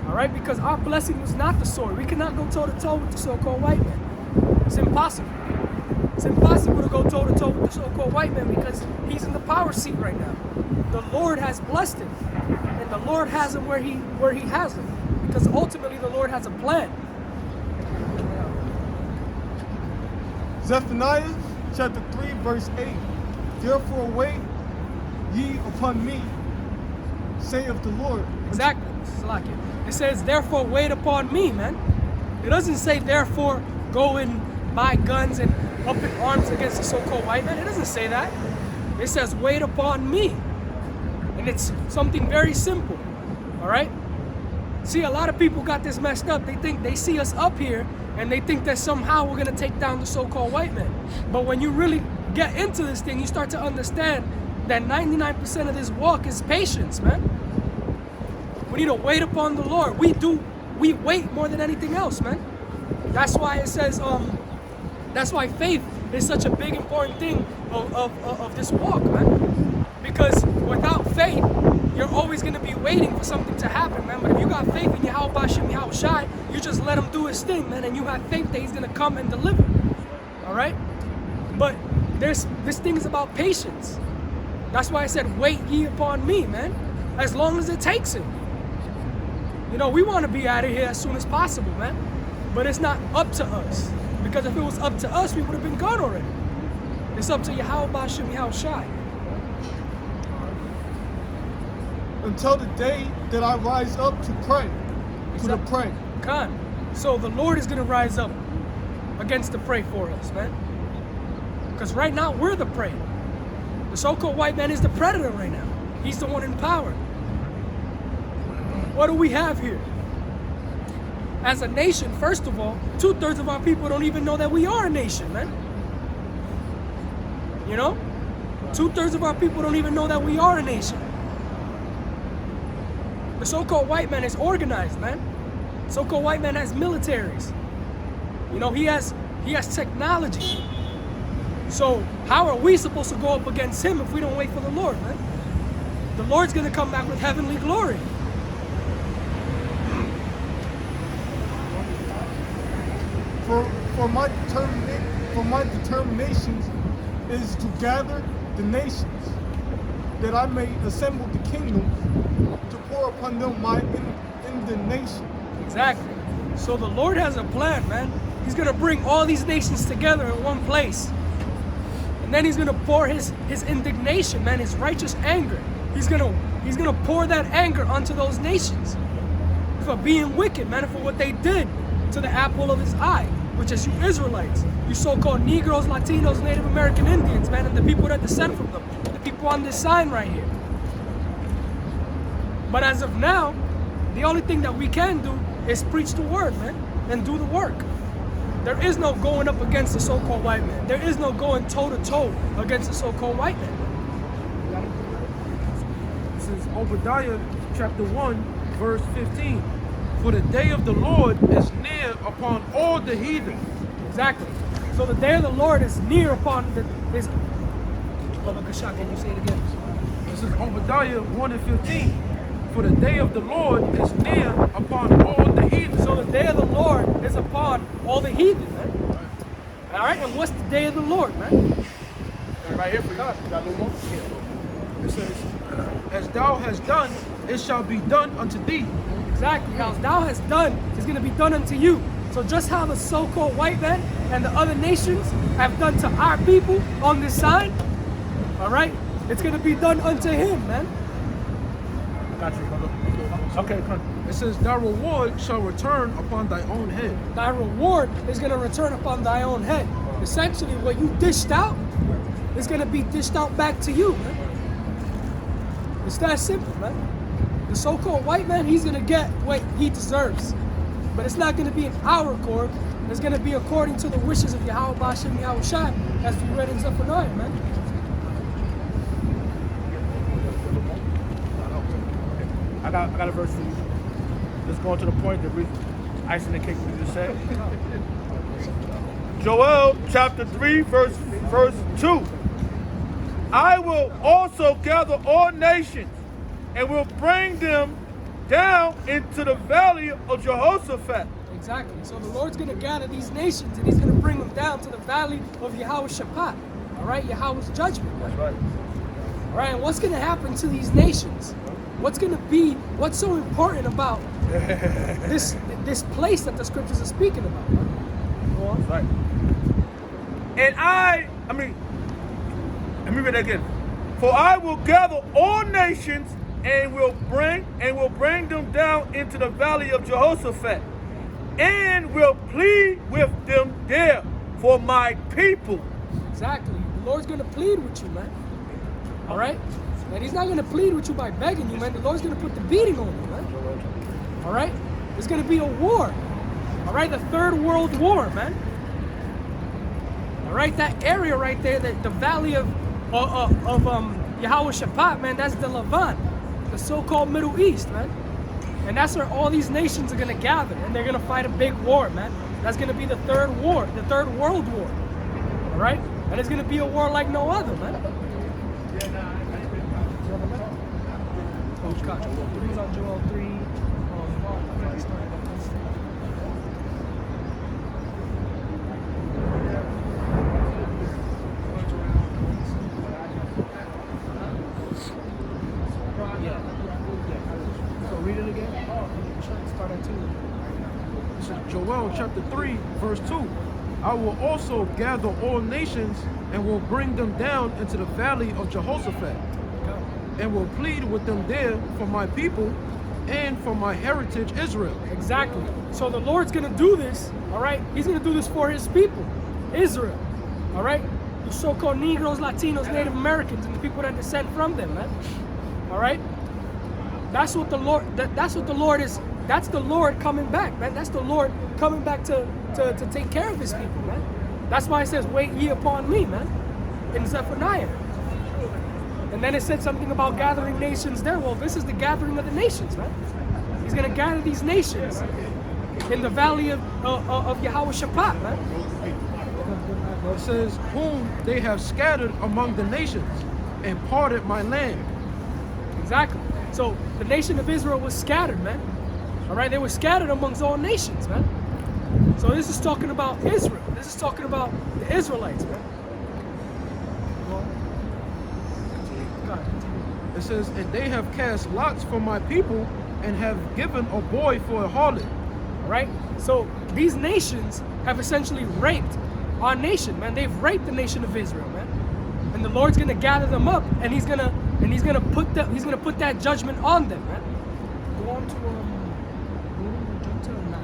All right? Because our blessing was not the sword. We cannot go toe-to-toe with the so-called white man. It's impossible. It's impossible to go toe-to-toe with the so-called white man because he's in the power seat right now. The Lord has blessed him. And the Lord has him where he has him. Because ultimately the Lord has a plan.
Zephaniah chapter 3, verse 8. Therefore wait ye upon me, saith the Lord.
Exactly. It says, therefore wait upon me, man. It doesn't say, therefore go and buy guns and up in arms against the so-called white man. It doesn't say that. It says, wait upon me. And it's something very simple. All right? See, a lot of people got this messed up. They think they see us up here and they think that somehow we're going to take down the so-called white man. But when you really get into this thing, you start to understand that 99% of this walk is patience, man. We need to wait upon the Lord. We wait more than anything else, man. That's why it says, that's why faith is such a big important thing of this walk, man. Because without faith, you're always going to be waiting for something to happen, man. But if you got faith in Yahweh Shem Yahushai, you just let him do his thing, man. And you have faith that he's going to come and deliver. All right? But this thing is about patience. That's why I said, wait ye upon me, man. As long as it takes it. You know, we want to be out of here as soon as possible, man. But it's not up to us. Because if it was up to us, we would have been gone already. It's up to Yahweh Shem Yahushai.
Until the day that I rise up to pray, to the prey.
Khan. So the Lord is going to rise up against the prey for us, man. Because right now, we're the prey. The so-called white man is the predator right now. He's the one in power. What do we have here? As a nation, first of all, 2/3 of our people don't even know that we are a nation, man. You know? 2/3 of our people don't even know that we are a nation. The so-called white man is organized, man. So-called white man has militaries. You know, he has technology. So how are we supposed to go up against him if we don't wait for the Lord, man? The Lord's going to come back with heavenly glory.
For my determinations is to gather the nations, that I may assemble the kingdoms, to pour upon them my indignation.
Exactly. So the Lord has a plan, man. He's gonna bring all these nations together in one place. And then he's gonna pour his indignation, man, his righteous anger. He's gonna pour that anger onto those nations for being wicked, man, for what they did to the apple of his eye, which is you Israelites, you so-called Negroes, Latinos, Native American Indians, man, and the people that descend from them, the people on this sign right here. But as of now, the only thing that we can do is preach the word, man, and do the work. There is no going up against the so-called white man. There is no going toe-to-toe against the so-called white man.
This is Obadiah chapter 1, verse 15. For the day of the Lord is near upon all the heathen.
Exactly. So the day of the Lord is near upon his... Brother Kashak, can you say it again?
This is Obadiah 1 and 15. For the day of the Lord is near upon all the heathen.
So the day of the Lord is upon all the heathen, man. All right, and what's the day of the Lord, man?
Right here for God. You got a little more?
It says, as thou hast done, it shall be done unto thee.
Exactly. As thou hast done is going to be done unto you. So just how the so-called white man and the other nations have done to our people on this side, all right, it's going to be done unto him, man.
Got you, brother. Okay, come on.
It says, thy reward shall return upon thy own head.
Thy reward is going to return upon thy own head. Essentially, what you dished out is going to be dished out back to you, man. It's that simple, man. The so-called white man, he's going to get what he deserves. But it's not going to be in our accord. It's going to be according to the wishes of Yahweh Bashem Yahweh Shai, as we read in Zephaniah, man.
I got a verse for you. Let's go on to the point, the reason, icing the cake we just said. Joel chapter 3, verse 2. I will also gather all nations and will bring them down into the valley of Jehoshaphat.
Exactly. So the Lord's going to gather these nations and he's going to bring them down to the valley of Yahweh Shaphat. All right, Yahweh's judgment.
That's right.
All right, and what's going to happen to these nations? What's so important about this place that the scriptures are speaking about? Right?
That's right. And let me read that again. For I will gather all nations and will bring them down into the valley of Jehoshaphat, and will plead with them there for my people.
Exactly. The Lord's going to plead with you, man. All right? And he's not going to plead with you by begging you, man. The Lord's going to put the beating on you, man. All right? There's going to be a war. All right? The Third World War, man. All right? That area right there, the valley of Yahweh Shaphat, man, that's the Levant, the so-called Middle East, man. And that's where all these nations are going to gather, and they're going to fight a big war, man. That's going to be the Third War, the Third World War. All right? And it's going to be a war like no other, man. He's on Joel 3. So read it again. Start at 2.
This is Joel chapter 3, verse 2. I will also gather all nations and will bring them down into the valley of Jehoshaphat, and will plead with them there for my people and for my heritage Israel.
Exactly. So the Lord's going to do this, all right? He's going to do this for his people, Israel, all right? The so-called Negroes, Latinos, Native Americans, and the people that descend from them, man. All right? That's what the Lord, that's what the Lord is, that's the Lord coming back, man. That's the Lord coming back to take care of his people, man. That's why it says, wait ye upon me, man, in Zephaniah. And then it said something about gathering nations there. Well, this is the gathering of the nations, man. He's going to gather these nations in the valley of Yahweh Shaphat, man.
It says, whom they have scattered among the nations and parted my land.
Exactly. So the nation of Israel was scattered, man. All right, they were scattered amongst all nations, man. So this is talking about Israel. This is talking about the Israelites, man.
It says, and they have cast lots for my people and have given a boy for a harlot.
Right? So these nations have essentially raped our nation, man. They've raped the nation of Israel, man. And the Lord's gonna gather them up, and he's gonna put that judgment on them, man. Go on to jump to 9.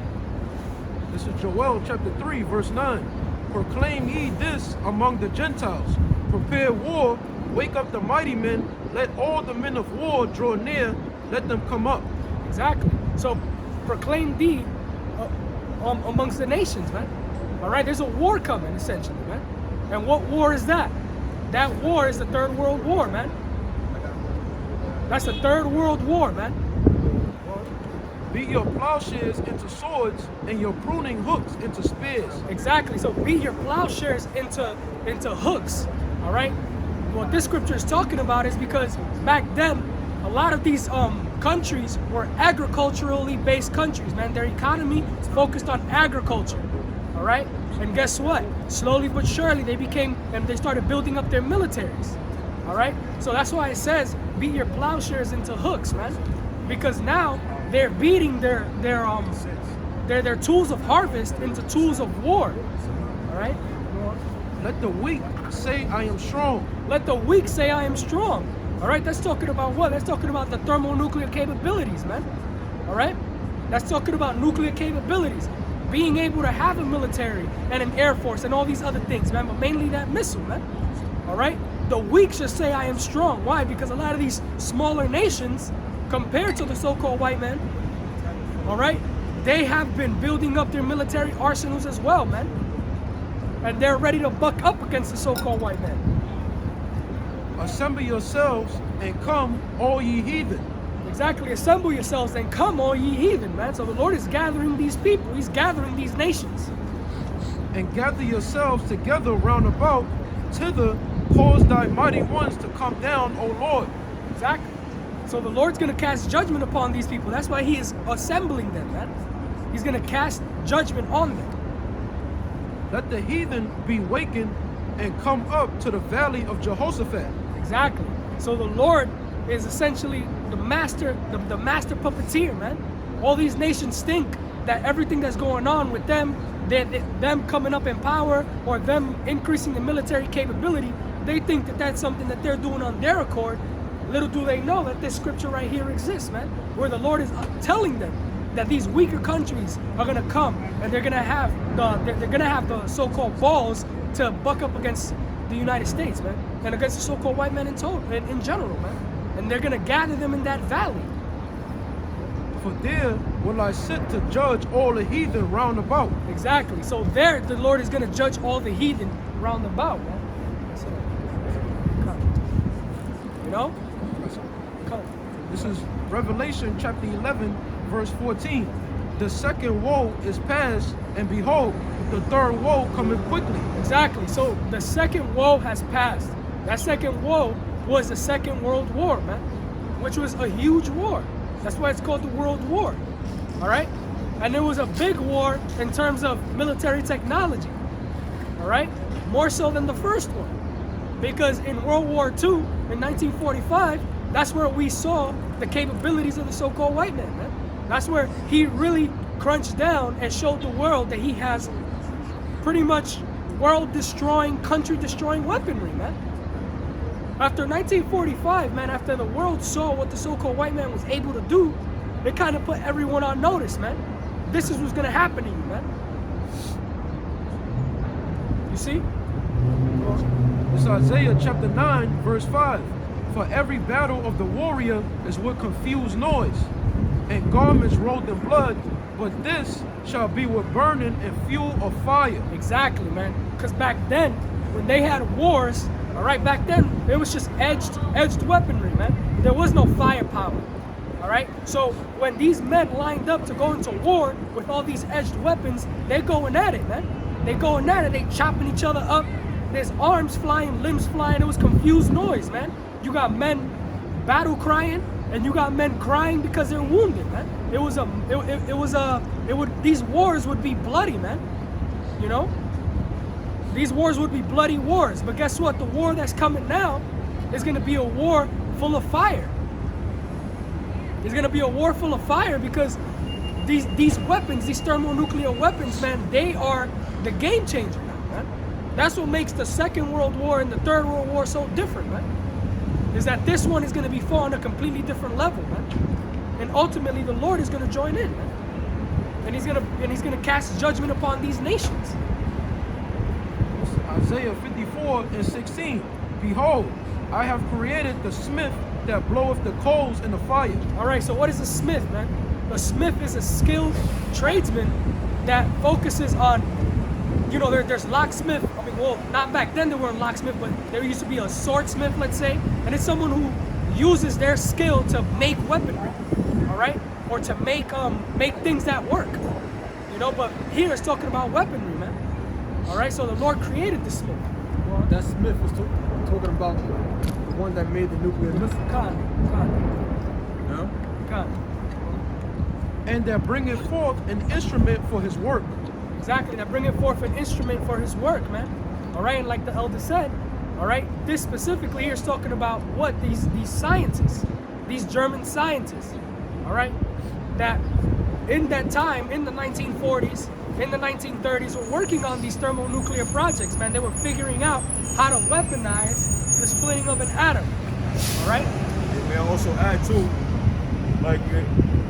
This is Joel chapter 3, verse 9. Proclaim ye this among the Gentiles. Prepare war, wake up the mighty men, let all the men of war draw near, let them come up.
Exactly. So proclaim thee amongst the nations, man. All right, there's a war coming, essentially, man. And what war is that? That war is the Third World War, man. That's the Third World War, man.
Beat your plowshares into swords and your pruning hooks into spears.
Exactly. So beat your plowshares into hooks. All right. What this scripture is talking about is because back then, a lot of these countries were agriculturally based countries, man. Their economy is focused on agriculture. All right. And guess what? Slowly but surely they started building up their militaries. All right. So that's why it says beat your plowshares into hooks, man. Because now they're beating their tools of harvest into tools of war. All right.
Let the weak say I am strong.
Let the weak say I am strong. All right. That's talking about what? That's talking about the thermonuclear capabilities, man. All right. That's talking about nuclear capabilities. Being able to have a military and an air force and all these other things, man. But mainly that missile, man. All right. The weak should say I am strong. Why? Because a lot of these smaller nations, compared to the so-called white man, all right, they have been building up their military arsenals as well, man. And they're ready to buck up against the so-called white man.
Assemble yourselves and come, all ye heathen.
Exactly. Assemble yourselves and come, all ye heathen, man. So the Lord is gathering these people. He's gathering these nations.
And gather yourselves together round about, thither cause thy mighty ones to come down, O Lord.
Exactly. So the Lord's going to cast judgment upon these people. That's why he is assembling them, man. He's going to cast judgment on them.
Let the heathen be wakened and come up to the valley of Jehoshaphat.
Exactly. So the Lord is essentially the master puppeteer, man. All these nations think that everything that's going on with them, them coming up in power or them increasing the military capability, they think that that's something that they're doing on their accord. Little do they know that this scripture right here exists, man, where the Lord is telling them that these weaker countries are gonna come and they're gonna have the so-called balls to buck up against the United States, man, and against the so-called white man in general, man. And they're gonna gather them in that valley.
For there will I sit to judge all the heathen round about.
Exactly. So there, the Lord is gonna judge all the heathen round about, man. So, you know.
This is Revelation chapter 11, verse 14. The second woe is past, and behold, the third woe cometh quickly.
Exactly. So the second woe has passed. That second woe was the Second World War, man, which was a huge war. That's why it's called the World War. All right? And it was a big war in terms of military technology. All right? More so than the first one. Because in World War II, in 1945, that's where we saw the capabilities of the so-called white man, man. That's where he really crunched down and showed the world that he has pretty much world-destroying, country-destroying weaponry, man. After 1945, man, after the world saw what the so-called white man was able to do, it kind of put everyone on notice, man. This is what's gonna happen to you, man. You see?
It's Isaiah chapter 9, verse 5. For every battle of the warrior is with confused noise, and garments rolled in blood, but this shall be with burning and fuel of fire.
Exactly, man. Because back then, when they had wars, all right, back then, it was just edged weaponry, man. There was no firepower, all right? So when these men lined up to go into war with all these edged weapons, they going at it, man. They going at it, they chopping each other up. There's arms flying, limbs flying. It was confused noise, man. You got men battle crying, and you got men crying because they're wounded, man. these wars would be bloody, man. You know? These wars would be bloody wars. But guess what? The war that's coming now is going to be a war full of fire. It's going to be a war full of fire because these weapons, these thermonuclear weapons, man, they are the game changer now, man. That's what makes the Second World War and the Third World War so different, man. Is that this one is going to be fought on a completely different level, man. And ultimately, the Lord is going to join in, man. And he's going to cast judgment upon these nations.
Isaiah 54:16. Behold, I have created the smith that bloweth the coals in the fire.
All right, so what is a smith, man? A smith is a skilled tradesman that focuses on, you know, there's locksmith. I mean, well, not back then there weren't locksmith, but there used to be a swordsmith, let's say, and it's someone who uses their skill to make weaponry, all right, or to make things that work, you know. But here it's talking about weaponry, man. All right, so the Lord created the smith.
Well, that Smith was talking about the one that made the nuclear missile.
Khan.
And that bringeth forth an instrument for his work.
Exactly, that bringeth forth an instrument for his work, man. All right, and like the elder said, all right, this specifically here is talking about what these scientists, these German scientists, all right, that in that time, in the 1940s, in the 1930s, were working on these thermonuclear projects, man. They were figuring out how to weaponize the splitting of an atom, all right?
May I also add too, like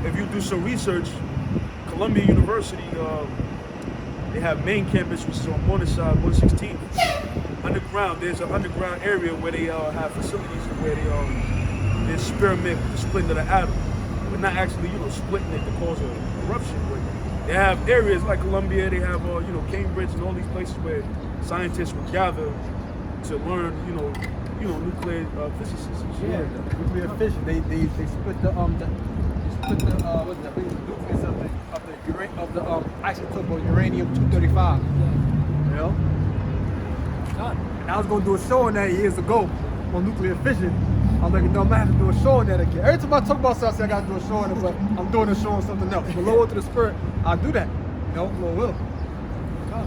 if you do some research, Columbia University, they have main campus, which is on Morningside, 116th. Underground, there's an underground area where they have facilities where they experiment with the splitting of the atom, but not actually, you know, splitting it to cause a eruption. But they have areas like Columbia, they have, you know, Cambridge and all these places where scientists would gather to learn, you know, nuclear physicists and shit.
Yeah, nuclear fission. They split the nucleus of the isotope of uranium-235. You know?
God.
And I was gonna do a show on that years ago on nuclear fission. I'm like, no, I'm gonna have to do a show on that again. Every time I talk about something, I say I gotta do a show on it, but I'm doing a show on something else. But Lord to the Spirit, I'll do that. You know, Lord will.
God.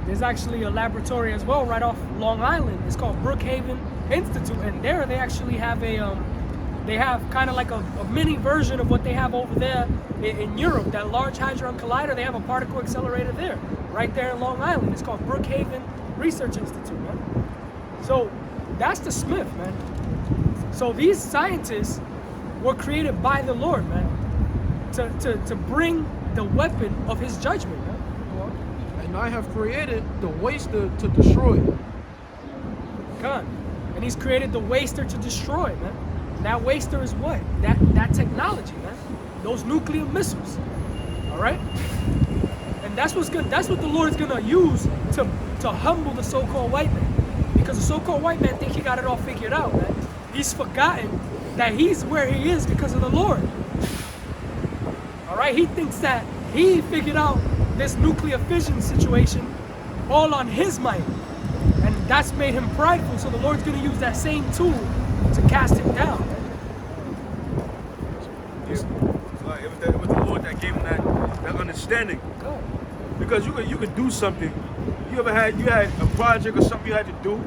There's actually a laboratory as well right off Long Island. It's called Brookhaven Institute, and there they actually have they have kind of like a mini version of what they have over there in Europe, that Large Hadron Collider. They have a particle accelerator there, right there in Long Island. It's called Brookhaven Research Institute, man. So that's the Smith, man. So these scientists were created by the Lord, man, to bring the weapon of his judgment, man.
And I have created the waster to destroy.
God. And he's created the waster to destroy, man. And that waster is what? That technology, man. Those nuclear missiles. All right? And that's what the Lord's gonna use to humble the so-called white man. Because the so-called white man think he got it all figured out, man. He's forgotten that he's where he is because of the Lord. All right? He thinks that he figured out this nuclear fission situation all on his might. And that's made him prideful, so the Lord's gonna use that same tool to cast him down.
Yeah. It was the Lord that gave him that understanding.
God.
Because you could do something. You had a project or something you had to do,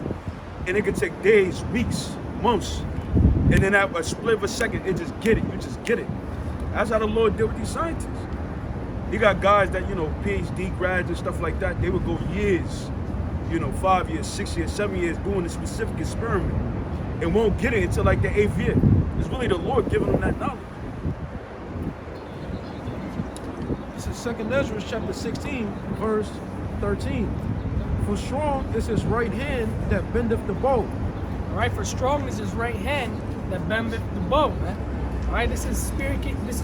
and it could take days, weeks, months, and then at a split of a second, you just get it. That's how the Lord did with these scientists. He got guys that, you know, PhD grads and stuff like that. They would go years, you know, 5 years, 6 years, 7 years doing a specific experiment, and won't get it until like the 8th year. It's really the Lord giving them that knowledge.
This is 2 Ezra chapter 16, verse 13. For strong is his right hand that bendeth the bow.
All right, for strong is his right hand that bendeth the bow, man. All right, this is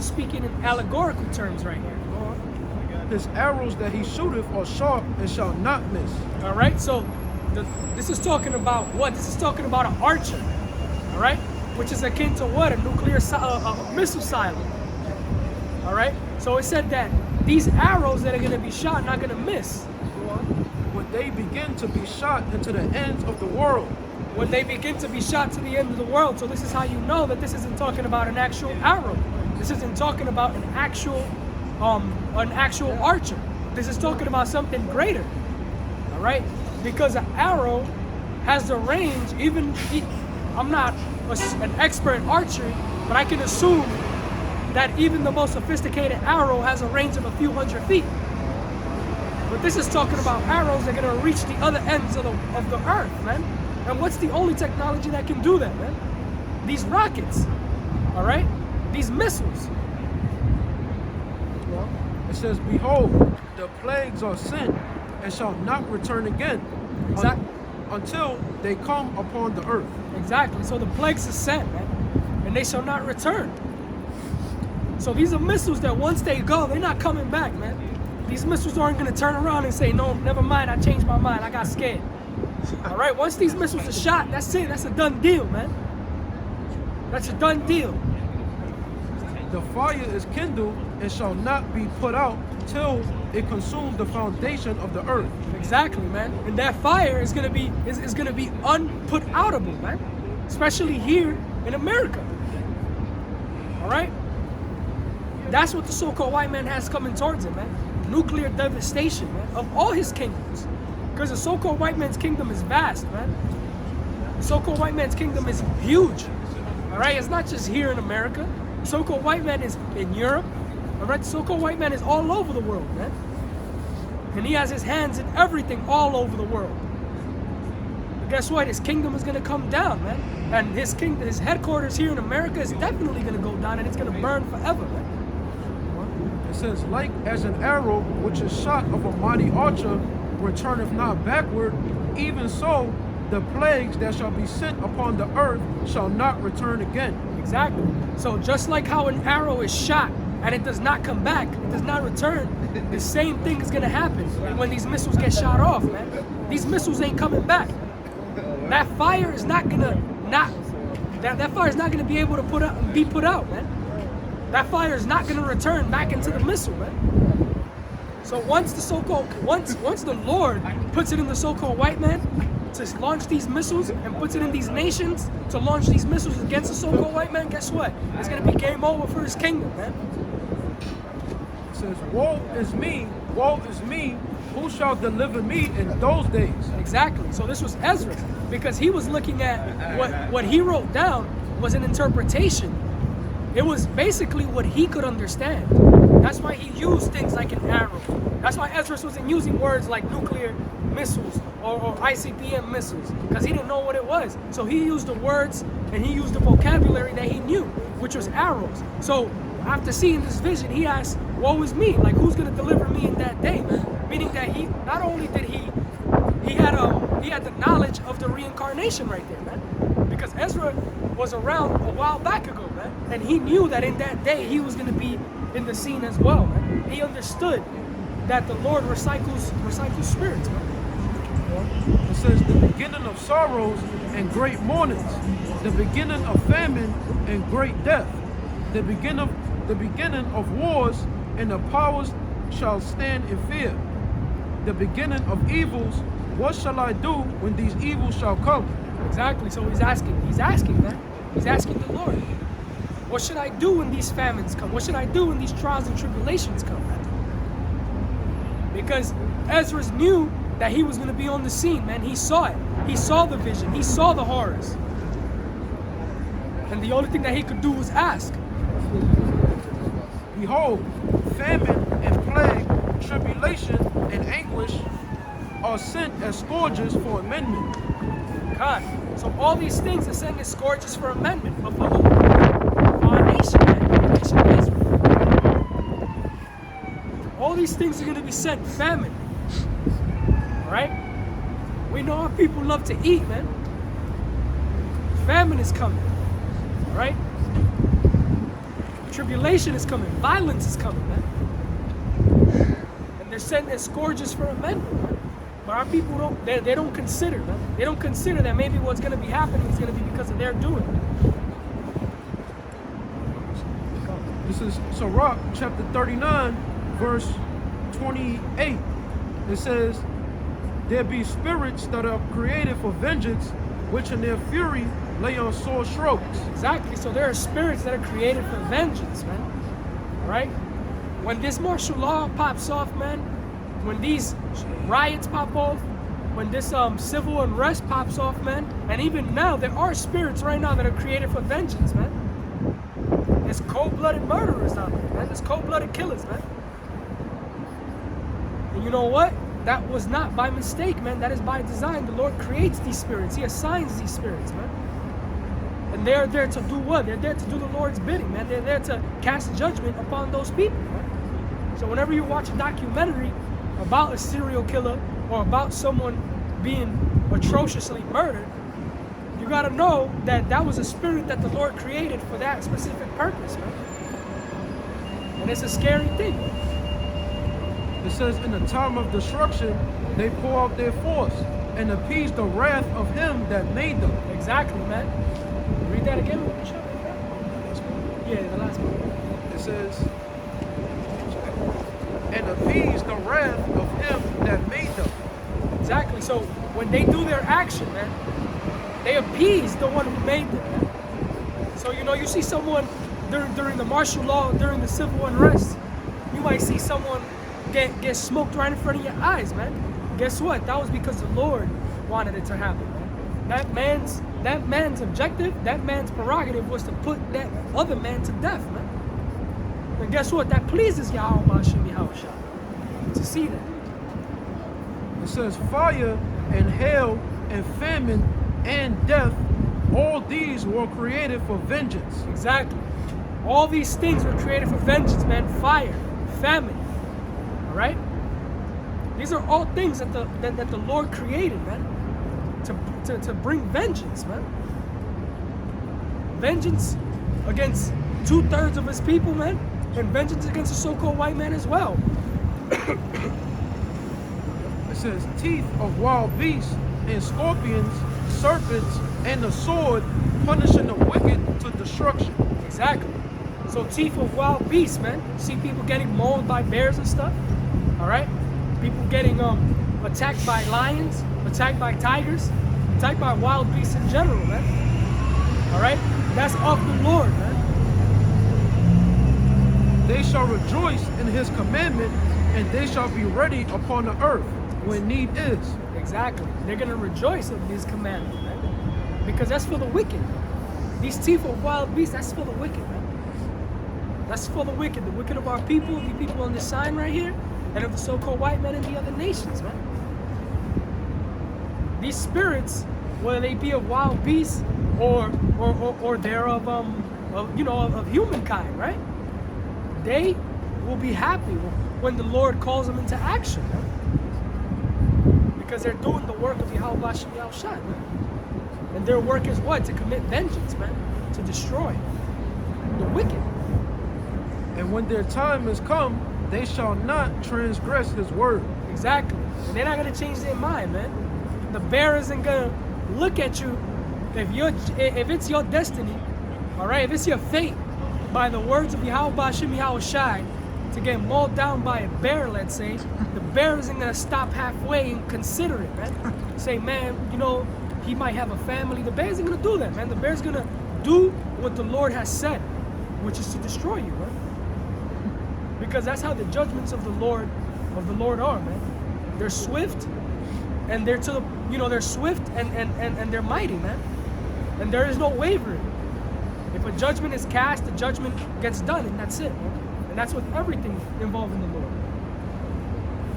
speaking in allegorical terms right here. Go on.
His arrows that he shooteth are sharp and shall not miss.
All right, so this is talking about what? This is talking about an archer, all right, which is akin to what? A nuclear missile silo. All right, so it said that these arrows that are going to be shot not going to miss.
When they begin to be shot into the ends of the world.
When they begin to be shot to the end of the world. So this is how you know that this isn't talking about an actual arrow. This isn't talking about an actual archer. This is talking about something greater. All right? Because an arrow has the range, I'm not an expert in archery, but I can assume that even the most sophisticated arrow has a range of a few hundred feet. But this is talking about arrows that are going to reach the other ends of the earth, man. And what's the only technology that can do that, man? These rockets, all right? These missiles.
Well, it says, behold, the plagues are sent and shall not return again until they come upon the earth.
Exactly. So the plagues are sent, man, and they shall not return. So these are missiles that once they go, they're not coming back, man. These missiles aren't going to turn around and say, no, never mind, I changed my mind, I got scared. All right, once these missiles are shot, that's it. That's a done deal, man. That's a done deal.
The fire is kindled and shall not be put out till it consumes the foundation of the earth.
Exactly, man. And that fire is gonna be unput outable, man. Especially here in America. All right. That's what the so-called white man has coming towards him, man. Nuclear devastation, man, of all his kingdoms. Because the so-called white man's kingdom is vast, man. The so-called white man's kingdom is huge. All right, it's not just here in America. The so-called white man is in Europe. All right, the so-called white man is all over the world, man. And he has his hands in everything all over the world. But guess what? His kingdom is gonna come down, man. And his headquarters here in America is definitely gonna go down, and it's gonna burn forever, man.
It says, like as an arrow which is shot of a mighty archer returneth not backward, even so the plagues that shall be sent upon the earth shall not return again.
Exactly. So just like how an arrow is shot and it does not come back, it does not return, the same thing is gonna happen when these missiles get shot off, man. These missiles ain't coming back. That fire is not gonna that fire is not gonna be able to be put out, man. That fire is not gonna return back into the missile, man. So once the Lord puts it in the so-called white man to launch these missiles and puts it in these nations to launch these missiles against the so-called white man, guess what? It's gonna be game over for his kingdom, man.
It says, woe is me, who shall deliver me in those days?
Exactly. So this was Ezra, because he was looking at what he wrote down was an interpretation. It was basically what he could understand. That's why he used things like an arrow. That's why Ezra wasn't using words like nuclear missiles or ICBM missiles, because he didn't know what it was. So he used the words and he used the vocabulary that he knew, which was arrows. So after seeing this vision, he asked, woe is me, like who's gonna deliver me in that day? Meaning that he not only did he had the knowledge of the reincarnation right there, man. Because Ezra was around a while back ago, man. And he knew that in that day he was gonna be in the scene as well, man. He understood that the Lord recycles spirits, man.
It says the beginning of sorrows and great mournings, the beginning of famine and great death, the beginning of wars, and the powers shall stand in fear. The beginning of evils, what shall I do when these evils shall come?
Exactly. So he's asking, man. He's asking the Lord, what should I do when these famines come? What should I do when these trials and tribulations come? Because Ezra knew that he was going to be on the scene, man. He saw it. He saw the vision. He saw the horrors. And the only thing that he could do was ask.
Behold, famine and plague, tribulation and anguish are sent as scourges for amendment.
God. So all these things are sent as scourges for amendment. But for who? For our nation, man. The nation of Israel. All these things are going to be sent famine. All right? We know our people love to eat, man. Famine is coming. All right? Tribulation is coming. Violence is coming, man. And they're sent as scourges for amendment, man. But our people they don't consider, man. They don't consider that maybe what's going to be happening is going to be because of their doing.
This is Sirach chapter 39, verse 28. It says, there be spirits that are created for vengeance, which in their fury lay on sore strokes.
Exactly. So there are spirits that are created for vengeance, man. All right? When this martial law pops off, man, when these riots pop off, when this civil unrest pops off, man, and even now, there are spirits right now that are created for vengeance, man. There's cold-blooded murderers out there, man. There's cold-blooded killers, man. And you know what? That was not by mistake, man. That is by design. The Lord creates these spirits. He assigns these spirits, man. And they're there to do what? They're there to do the Lord's bidding, man. They're there to cast judgment upon those people, man. So whenever you watch a documentary about a serial killer or about someone being atrociously murdered, you gotta know that that was a spirit that the Lord created for that specific purpose, man. And it's a scary thing.
It says, in the time of destruction, they pour out their force and appease the wrath of him that made them.
Exactly, man. Read that again. Yeah, the last one.
It says, and appease the wrath of him that made them.
Exactly. So when they do their action, man, they appease the one who made them, man. So, you know, you see someone during the martial law, during the civil unrest, you might see someone get smoked right in front of your eyes, man. Guess what? That was because the Lord wanted it to happen, man. That man's objective, that man's prerogative was to put that other man to death, man. And guess what? That pleases Yahweh Ba'ashem Yahushua to see that.
It says, fire and hail and famine and death, all these were created for vengeance.
Exactly. All these things were created for vengeance, man. Fire, famine. All right? These are all things that the Lord created, man. To bring vengeance, man. Vengeance against 2/3 of his people, man. And vengeance against the so-called white man as well.
It says, teeth of wild beasts and scorpions, serpents, and the sword, punishing the wicked to destruction.
Exactly. So teeth of wild beasts, man. See people getting mauled by bears and stuff. All right? People getting attacked by lions, attacked by tigers, attacked by wild beasts in general, man. All right? That's of the Lord, man.
They shall rejoice in his commandment, and they shall be ready upon the earth when need is.
Exactly. They're going to rejoice in his commandment, man. Because that's for the wicked. These teeth of wild beasts, that's for the wicked, man. That's for the wicked of our people, the people on this sign right here, and of the so-called white men in the other nations, man. These spirits, whether they be of wild beasts or they're of humankind, right? They will be happy when the Lord calls them into action, man. Because they're doing the work of Yahweh Ba'ashem Yahushua, man. And their work is what? To commit vengeance, man. To destroy the wicked.
And when their time is come, they shall not transgress his word.
Exactly. And they're not going to change their mind, man. The bear isn't going to look at you if it's your destiny, all right? If it's your fate, by the words of Yahweh Ba'ashem Yahushua, to get mauled down by a bear, let's say, the bear isn't going to stop halfway and consider it, man. Say, man, you know, he might have a family. The bear isn't going to do that, man. The bear's going to do what the Lord has said, which is to destroy you, man. Because that's how the judgments of the Lord are, man. They're swift, and they're to the, they're swift and they're mighty, man. And there is no wavering. If a judgment is cast, the judgment gets done, and that's it, man. And that's with everything involving the Lord.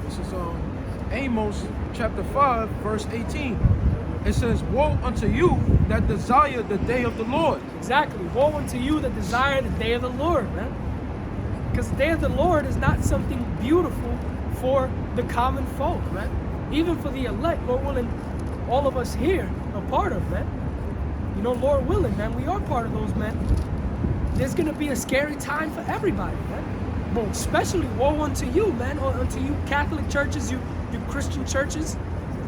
This is Amos chapter 5, verse 18. It says, woe unto you that desire the day of the Lord.
Exactly. Woe unto you that desire the day of the Lord, man. Because the day of the Lord is not something beautiful for the common folk, man. Even for the elect, Lord willing, all of us here are part of, man. Lord willing, man, we are part of those, man. There's going to be a scary time for everybody, man. But especially woe unto you, man, or unto you Catholic churches, you Christian churches,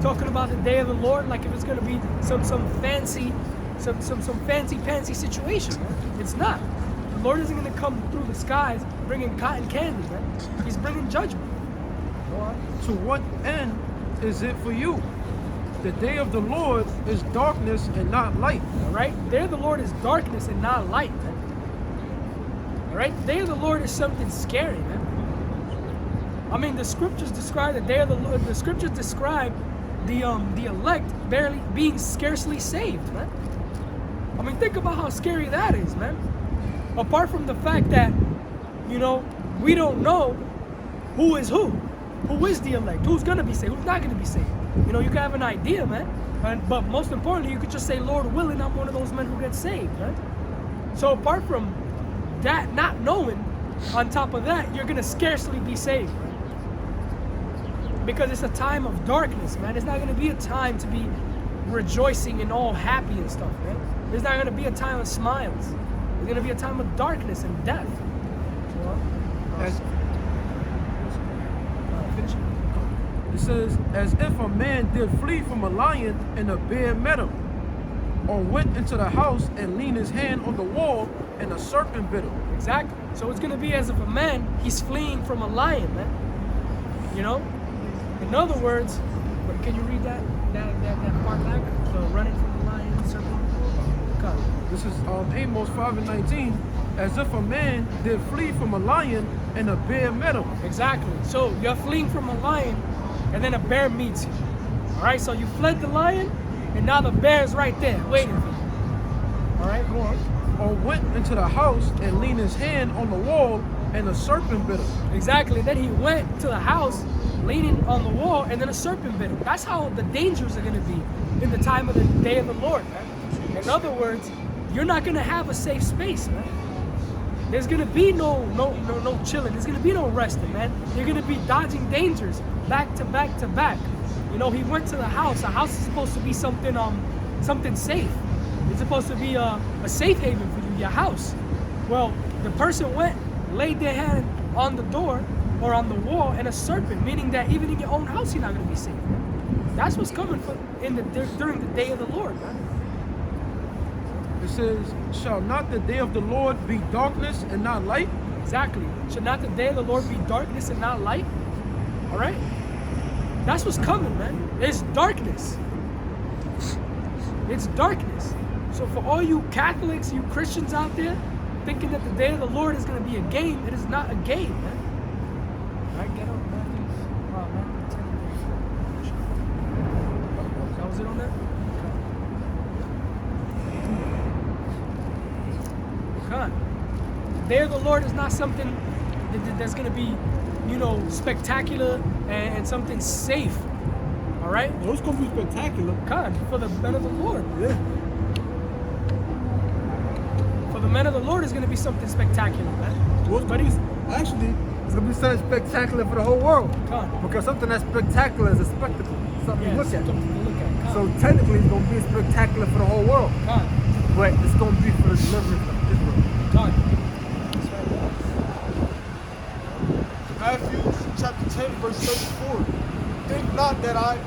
talking about the day of the Lord like if it's going to be some fancy fancy situation, man. It's not. The Lord isn't going to come through the skies bringing cotton candy, man. He's bringing judgment.
To what end is it for you? The day of the Lord is darkness and not light.
All right? The day of the Lord is darkness and not light, man. All right? The day of the Lord is something scary, man. I mean, the scriptures describe the day of the Lord. The scriptures describe the elect barely being scarcely saved, man. I mean, think about how scary that is, man. Apart from the fact that, you know, we don't know who is who is the elect, who's gonna be saved, who's not gonna be saved. You know, you can have an idea, man. But most importantly, you could just say, Lord willing, I'm one of those men who get saved, right? So apart from that, not knowing, on top of that, you're gonna scarcely be saved, right? Because it's a time of darkness, man. It's not gonna be a time to be rejoicing and all happy and stuff, man. There's not gonna be a time of smiles. It's gonna be a time of darkness and death. You know? Finish it.
It says, as if a man did flee from a lion and a bear met him, or went into the house and leaned his hand on the wall and a serpent bit him.
Exactly. So it's gonna be as if a man, he's fleeing from a lion, man. You know? In other words, can you read that part back? So running from the lion, serpent. Okay.
This is Amos 5:19. As if a man did flee from a lion and a bear met him.
Exactly. So you're fleeing from a lion, and then a bear meets you. All right. So you fled the lion, and now the bear is right there waiting for you. All right. Go on.
Or went into the house and leaned his hand on the wall, and a serpent bit him.
Exactly. Then he went to the house, leaning on the wall, and then a serpent bit him. That's how the dangers are going to be in the time of the day of the Lord, man. In other words, you're not going to have a safe space, man. There's going to be no chilling. There's going to be no resting, man. You're going to be dodging dangers back to back to back. You know, he went to the house. A house is supposed to be something safe. It's supposed to be a safe haven for you, your house. Well, the person went, laid their hand on the door or on the wall, and a serpent, meaning that even in your own house, you're not going to be safe. That's what's coming during the day of the Lord, man.
It says, shall not the day of the Lord be darkness and not light?
Exactly. Should not the day of the Lord be darkness and not light? All right? That's what's coming, man. It's darkness. It's darkness. So for all you Catholics, you Christians out there, thinking that the day of the Lord is going to be a game, it is not a game, man. All right, get up, Matthew 10. That was it on that? Okay. The day of the Lord is not something that's going to be, you know, spectacular and something safe. All right?
It's going to be spectacular.
God, for the men of the Lord.
Yeah.
For the men of the Lord is going to be something spectacular, man. But
it's going to be something spectacular for the whole world.
God.
Because something that's spectacular is a spectacle. Something to look at.
Something to look at.
So technically it's going to be spectacular for the whole world.
God.
But it's going to be for the deliverance of Israel.
God.
Matthew chapter 10, verse 34. Think not that I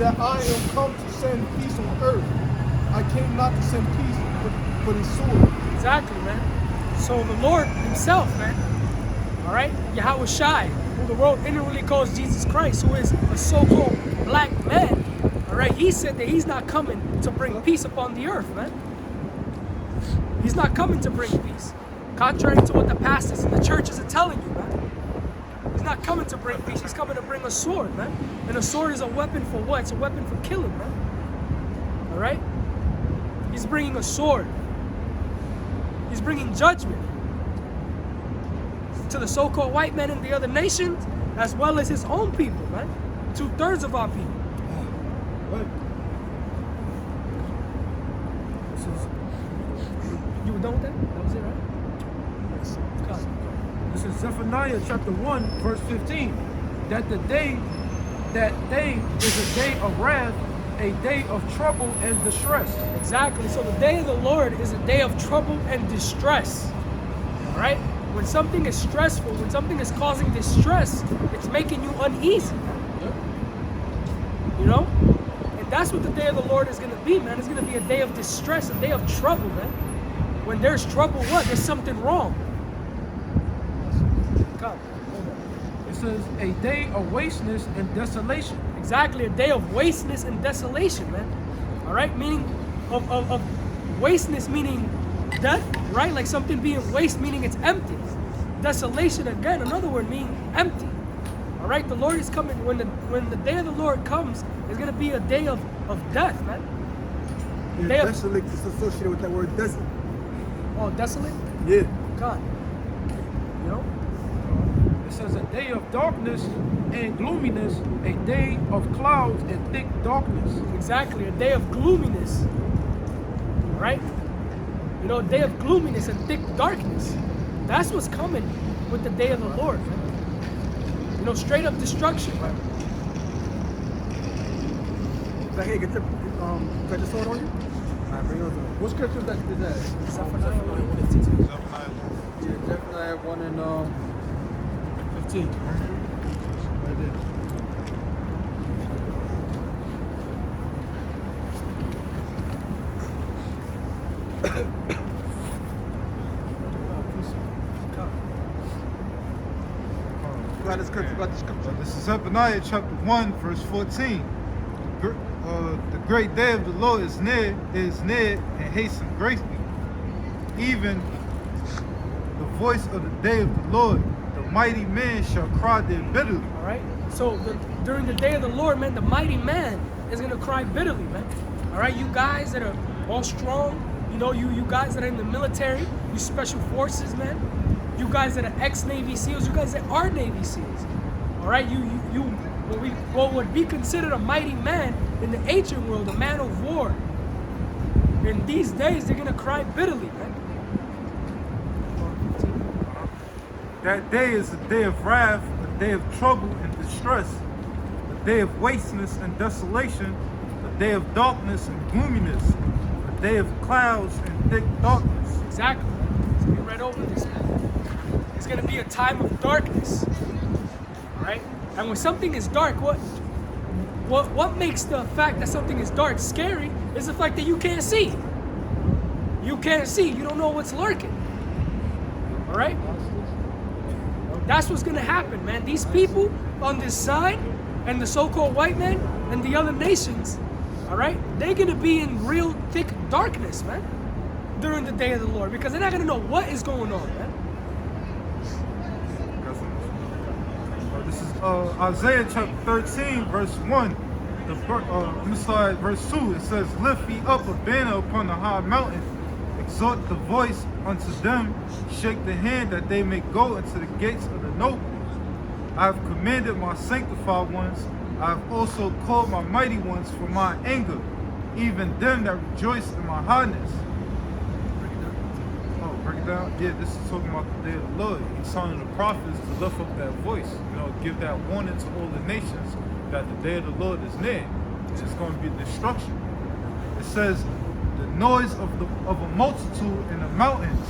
am come to send peace on earth. I came not to send peace, but a sword.
Exactly, man. So the Lord himself, man, all right, Yahweh Shai, who the world inwardly calls Jesus Christ, who is a so-called black man, all right, he said that he's not coming to bring peace upon the earth, man. He's not coming to bring peace. Contrary to what the pastors and the churches are telling you, man. He's not coming to bring peace. He's coming to bring a sword, man. And a sword is a weapon for what? It's a weapon for killing, man. All right? He's bringing a sword. He's bringing judgment to the so-called white men in the other nations, as well as his own people, man. 2/3 of our people.
Right.
You were done with that? That was it, right? God.
This is Zephaniah chapter 1, verse 15. That day is a day of wrath, a day of trouble and distress.
Exactly. So the day of the Lord is a day of trouble and distress. All right? When something is stressful, when something is causing distress, it's making you uneasy. You know? And that's what the day of the Lord is going to be, man. It's going to be a day of distress, a day of trouble, man. When there's trouble, what? There's something wrong. Come.
It says a day of wasteness and desolation.
Exactly, a day of wasteness and desolation, man. All right, meaning of wasteness meaning death, right? Like something being waste meaning it's empty. Desolation again, another word meaning empty. All right, the Lord is coming. When the day of the Lord comes, it's gonna be a day of death, man.
Yeah,
Day of-
desolate is associated with that word desert.
Oh, desolate?
Yeah.
God. You know?
It says a day of darkness and gloominess, a day of clouds and thick darkness.
Exactly, a day of gloominess. All right? You know, a day of gloominess and thick darkness. That's what's coming with the day of the Lord, man. You know, straight up destruction, man.
Like, hey, get your sword on you. Alright, bring it over. What scripture is that?
Zephaniah 1:15.
Yeah, Zephaniah 1 and
15.
Right there.
you got the scripture. You got the scripture.
This is Zephaniah chapter 1, verse 14. The great day of the Lord is near, and hasten greatly. Even the voice of the day of the Lord, the mighty man shall cry there bitterly.
All right? So during the day of the Lord, man, the mighty man is going to cry bitterly, man. All right? You guys that are all strong, you know, you guys that are in the military, you special forces, man. You guys that are ex-Navy SEALs, you guys that are Navy SEALs. All right? You what would be considered a mighty man in the ancient world, a man of war. In these days, they're going to cry bitterly, man.
That day is a day of wrath, a day of trouble and distress, a day of wasteness and desolation, a day of darkness and gloominess, a day of clouds and thick darkness.
Exactly. So we read over this, man. It's gonna be a time of darkness. Alright? And when something is dark, what makes the fact that something is dark scary is the fact that you can't see. You can't see. You don't know what's lurking. Alright? That's what's gonna happen, man. These people on this side and the so-called white men and the other nations, alright, they're gonna be in real thick darkness, man, during the day of the Lord, because they're not gonna know what is going on, man.
This is Isaiah chapter 13, verse 1. Let me start at verse 2. It says, lift ye up a banner upon the high mountain, exhort the voice unto them, shake the hand that they may go into the gates of the noble. I have commanded my sanctified ones, I have also called my mighty ones for my anger, even them that rejoice in my highness. Oh, break it down? Yeah, this is talking about the day of the Lord. He's telling the prophets to lift up that voice, you know, give that warning to all the nations that the day of the Lord is near. It's going to be destruction. It says, the noise of a multitude in the mountains,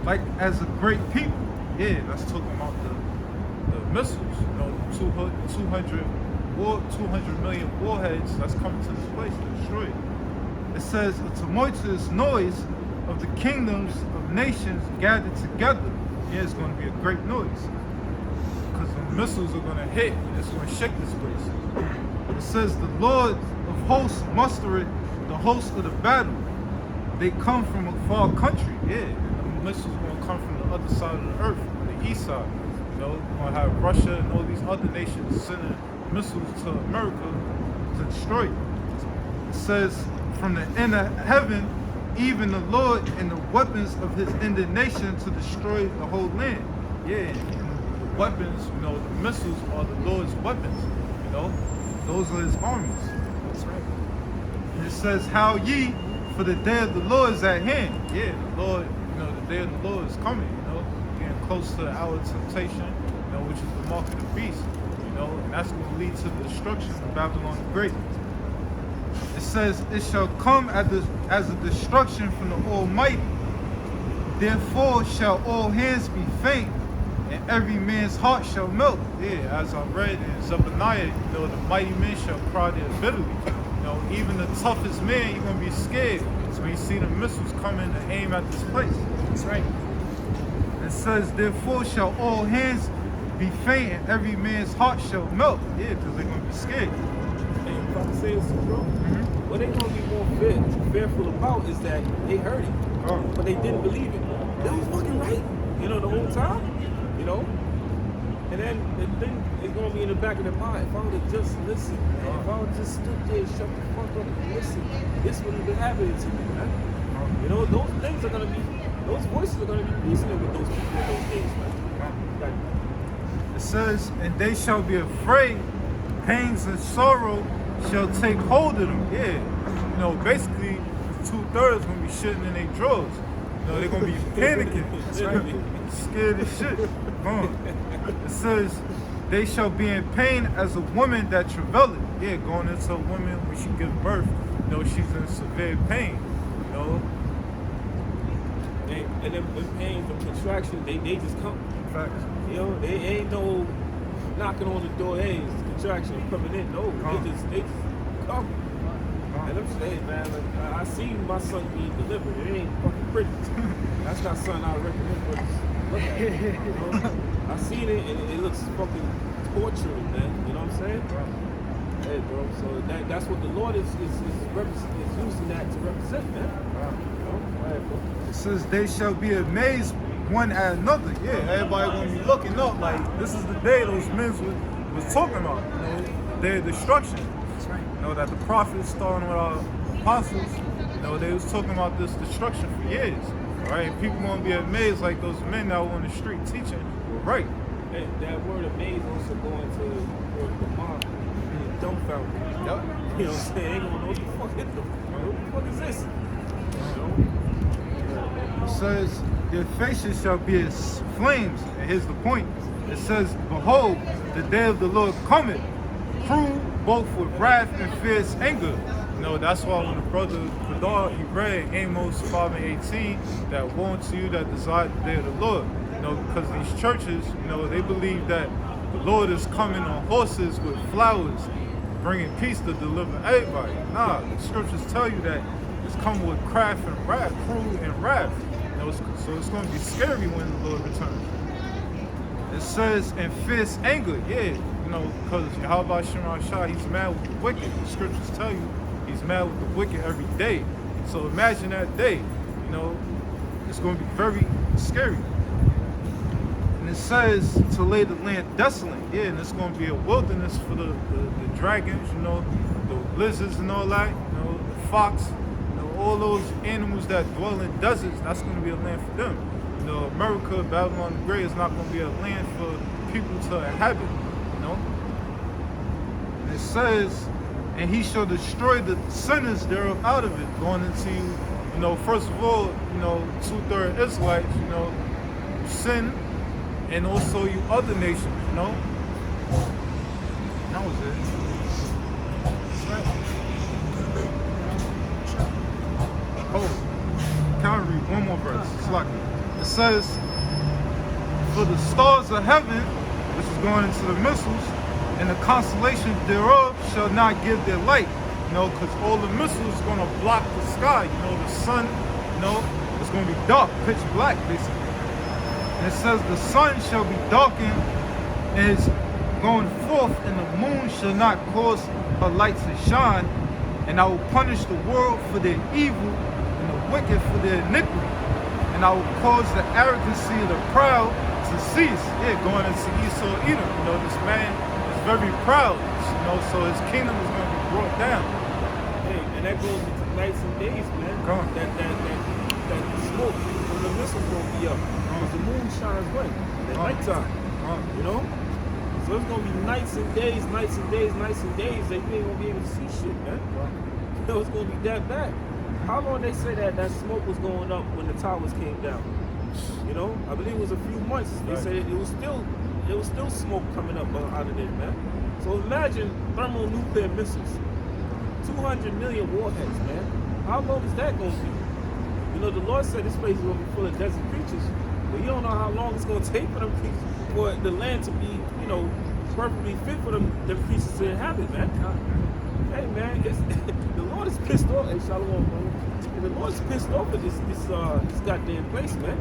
like as a great people. Yeah, that's talking about the missiles, you know, 200 million warheads that's coming to this place to destroy it. It says, a tumultuous noise of the kingdoms of nations gathered together. Yeah, it's going to be a great noise, because the missiles are going to hit and it's going to shake this place. It says, the Lord of hosts mustereth the host of the battle. They come from a far country, yeah. And the missiles are going to come from the other side of the earth, from the east side. You know, we're going to have Russia and all these other nations sending missiles to America to destroy it. It says, from the inner heaven, even the Lord and the weapons of his indignation to destroy the whole land. Yeah, and the weapons, you know, the missiles are the Lord's weapons, you know. Those are his armies.
That's right.
And it says, how ye, for the day of the Lord is at hand. Yeah, the Lord, you know, the day of the Lord is coming, you know, getting close to the hour of temptation, you know, which is the mark of the beast, you know, and that's going to lead to the destruction of Babylon the Great. It says, it shall come as a destruction from the Almighty. Therefore shall all hands be faint, and every man's heart shall melt. Yeah, as I read in Zephaniah, you know, the mighty men shall cry there bitterly. You know, even the toughest man, you're going to be scared when you see the missiles coming to aim at this place.
That's right.
It says, therefore shall all hands be faint, and every man's heart shall melt. Yeah, because they're gonna be scared.
And if I can say this, bro, what they gonna be more fearful about is that they heard it, but they didn't believe it. That was fucking right, you know, the whole time, you know. And then it's gonna be in the back of their mind. If I would have just listened, man, if I would just stood there, shut the fuck up and listen, this would have been happening to me, man. You know, those things are gonna be, those voices are gonna be reasoning with those people in those days, man.
It says, and they shall be afraid, pains and sorrow shall take hold of them. Yeah, you know, basically, 2/3 gonna be shitting in their drawers. You know, they're gonna be panicking, scared as shit. It says, they shall be in pain as a woman that travaileth. Yeah, going into a woman when she gives birth, you know, she's in severe pain. You know,
And then with pain from contraction, they just come.
facts.
You know, they ain't no knocking on the door, hey, it's contraction coming in. No, they just come. And I'm saying, man, like, I seen my son being delivered. It ain't fucking pretty. That's not something I recommend for look at. You know? I seen it and it looks fucking torturing, man. You know what I'm saying? Hey, bro. So that's what the Lord is using that to represent, man. You know? All right, bro.
It says they shall be amazed one at another. Yeah, everybody gonna be looking up like this is the day those men was talking about. You know, the day of destruction. You know, that the prophets starting with our apostles, you know, they was talking about this destruction for years. Right? People gonna be amazed like those men that were on the street teaching were right.
That word amazed also going to the word demonic, dumbfounded.
Yep.
You know what I'm saying? Ain't gonna know what the fuck is this? You know?
It says their faces shall be as flames. And here's the point. It says, behold, the day of the Lord cometh, cruel both with wrath and fierce anger. You know, that's why when the brother Kadar, he read Amos 5:18, that woe unto you that desire the day of the Lord. You know, because these churches, you know, they believe that the Lord is coming on horses with flowers, bringing peace to deliver everybody. Nah, the scriptures tell you that it's coming with craft and wrath, cruel and wrath. You know, so it's going to be scary when the Lord returns. It says in fierce anger, yeah, you know, because Yahweh Shema Shah, he's mad with the wicked. The scriptures tell you he's mad with the wicked every day. So imagine that day, you know, it's going to be very scary. And it says to lay the land desolate, yeah, and it's going to be a wilderness for the dragons, you know, the lizards and all that, you know, the fox, you know, all those animals that dwell in deserts, that's going to be a land for them. You know, America, Babylon the Great is not going to be a land for people to inhabit, you know. And it says, and he shall destroy the sinners thereof out of it, going into, you know, first of all, you know, 2/3 Israelites, you know, sin, and also you other nations, you know. That was it. Oh, can I read one more verse? It's like it says, for the stars of heaven, which is going into the missiles, and the constellations thereof shall not give their light. You know, because all the missiles is going to block the sky. You know, the sun, you know, it's going to be dark, pitch black, basically. And it says the sun shall be darkened and is going forth, and the moon shall not cause her light to shine. And I will punish the world for their evil and the wicked for their iniquity. And I will cause the arrogancy of the proud to cease. Yeah, going into Esau Edom. You know, this man is very proud, you know, so his kingdom is going to be brought down.
Hey, and that goes into nights and days, man.
Come on.
That smoke from the missiles won't be up. Because the moon shines bright at nighttime. You know? So it's gonna be nights and days, nights and days, nights and days that you ain't gonna be able to see shit, man. You know, it's gonna be that bad. How long they say that smoke was going up when the towers came down? You know, I believe it was a few months. They said it was still smoke coming up out of there, man. So imagine thermonuclear missiles, 200 million warheads, man. How long is that gonna be? You know, the Lord said this place is gonna be full of desert creatures, but you don't know how long it's gonna take for them for the land to be, you know, perfectly fit for them creatures to inhabit, man. Hey, man, the Lord is pissed off. Hey, Shalom, bro. The Lord's pissed off at this goddamn place, man.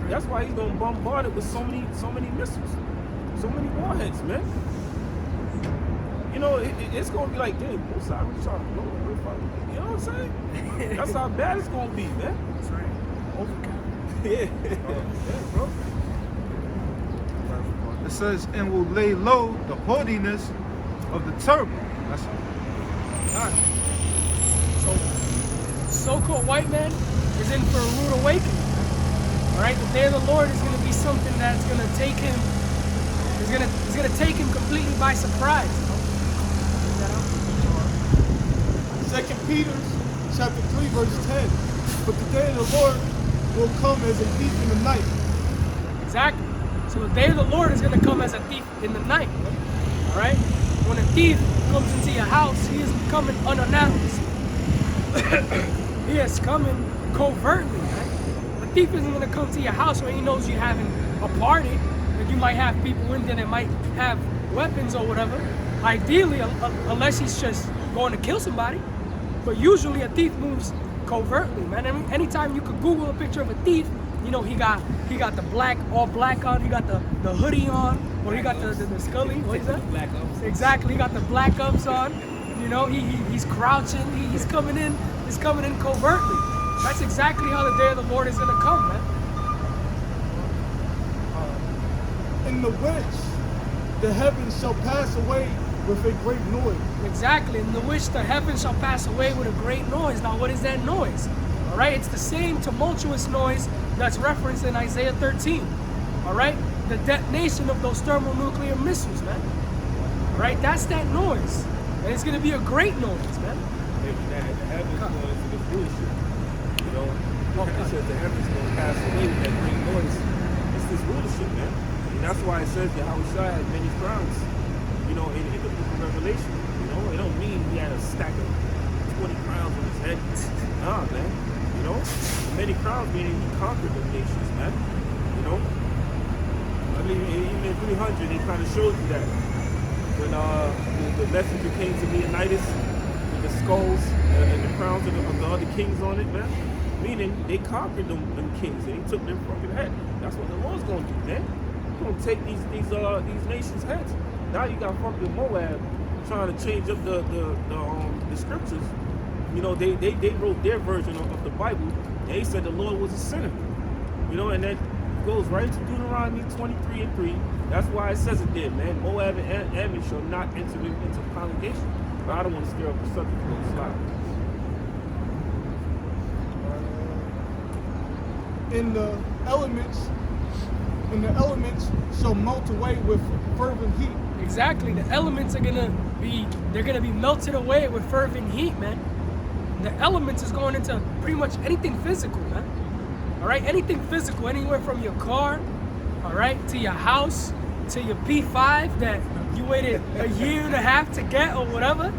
That's why he's gonna bombard it with so many missiles. so many warheads, man. You know, it's gonna be like, damn, both sides really trying to blow the roof out. You know what I'm saying? That's how bad it's gonna be, man.
That's right. Overkill.
Yeah, bro.
It says, and will lay low the haughtiness of the terrible. That's
God. So, so-called white man is in for a rude awakening. All right, the day of the Lord is going to be something that's going to take him. Is going to take him completely by surprise.
Second Peter chapter 3 verse 10. But the day of the Lord will come as a thief in the night.
Exactly. So the day of the Lord is going to come as a thief in the night. All right. When a thief comes into your house, he is coming unannounced. He is coming covertly. Right? The thief isn't going to come to your house when he knows you're having a party, and you might have people in there that might have weapons or whatever. Ideally, unless he's just going to kill somebody. But usually a thief moves covertly, man. I mean, anytime you could Google a picture of a thief, you know, he got the black, all black on, he got the hoodie on, or he got the scully, what is that?
Black ups.
Exactly, he got the black ups on, you know, he's crouching, he's coming in covertly. That's exactly how the day of the Lord is gonna come, man.
In the which the heavens shall pass away with a great noise.
Exactly, in the which the heavens shall pass away with a great noise. Now, what is that noise? All right, it's the same tumultuous noise that's referenced in Isaiah 13. All right, the detonation of those thermonuclear missiles, man. All right, that's that noise, and it's gonna be a great noise, man.
The heavens going into the bullshit. You know, it says the heavens going to pass away with that great noise. It's this rulership, man. And that's why it says that Yahushua had many crowns. You know, in the book of Revelation. You know, it don't mean he had a stack of 20 crowns on his head. Nah, man. You know, many crowns meaning he conquered the nations, man. You know, I mean, even in 300, he kind of showed you that when the messenger came to Leonidas with the skulls and the crowns of the other kings on it, man. Meaning they conquered them kings and he took their fucking head. That's what the Lord's gonna do, man. He's gonna take these nations' heads. Now you got fucking Moab trying to change up the scriptures. You know, they wrote their version of the Bible. They said the Lord was a sinner. You know, and that goes right into Deuteronomy 23:3. That's why it says it there, man. Moab and Ammon shall not enter into congregation. But I don't want to stir up the subject for the slide.
And the elements shall melt away with fervent heat.
Exactly, the elements are gonna be melted away with fervent heat, man. The elements is going into pretty much anything physical, man. All right, anything physical, anywhere from your car, all right, to your house, to your P5 that you waited a year and a half to get or whatever.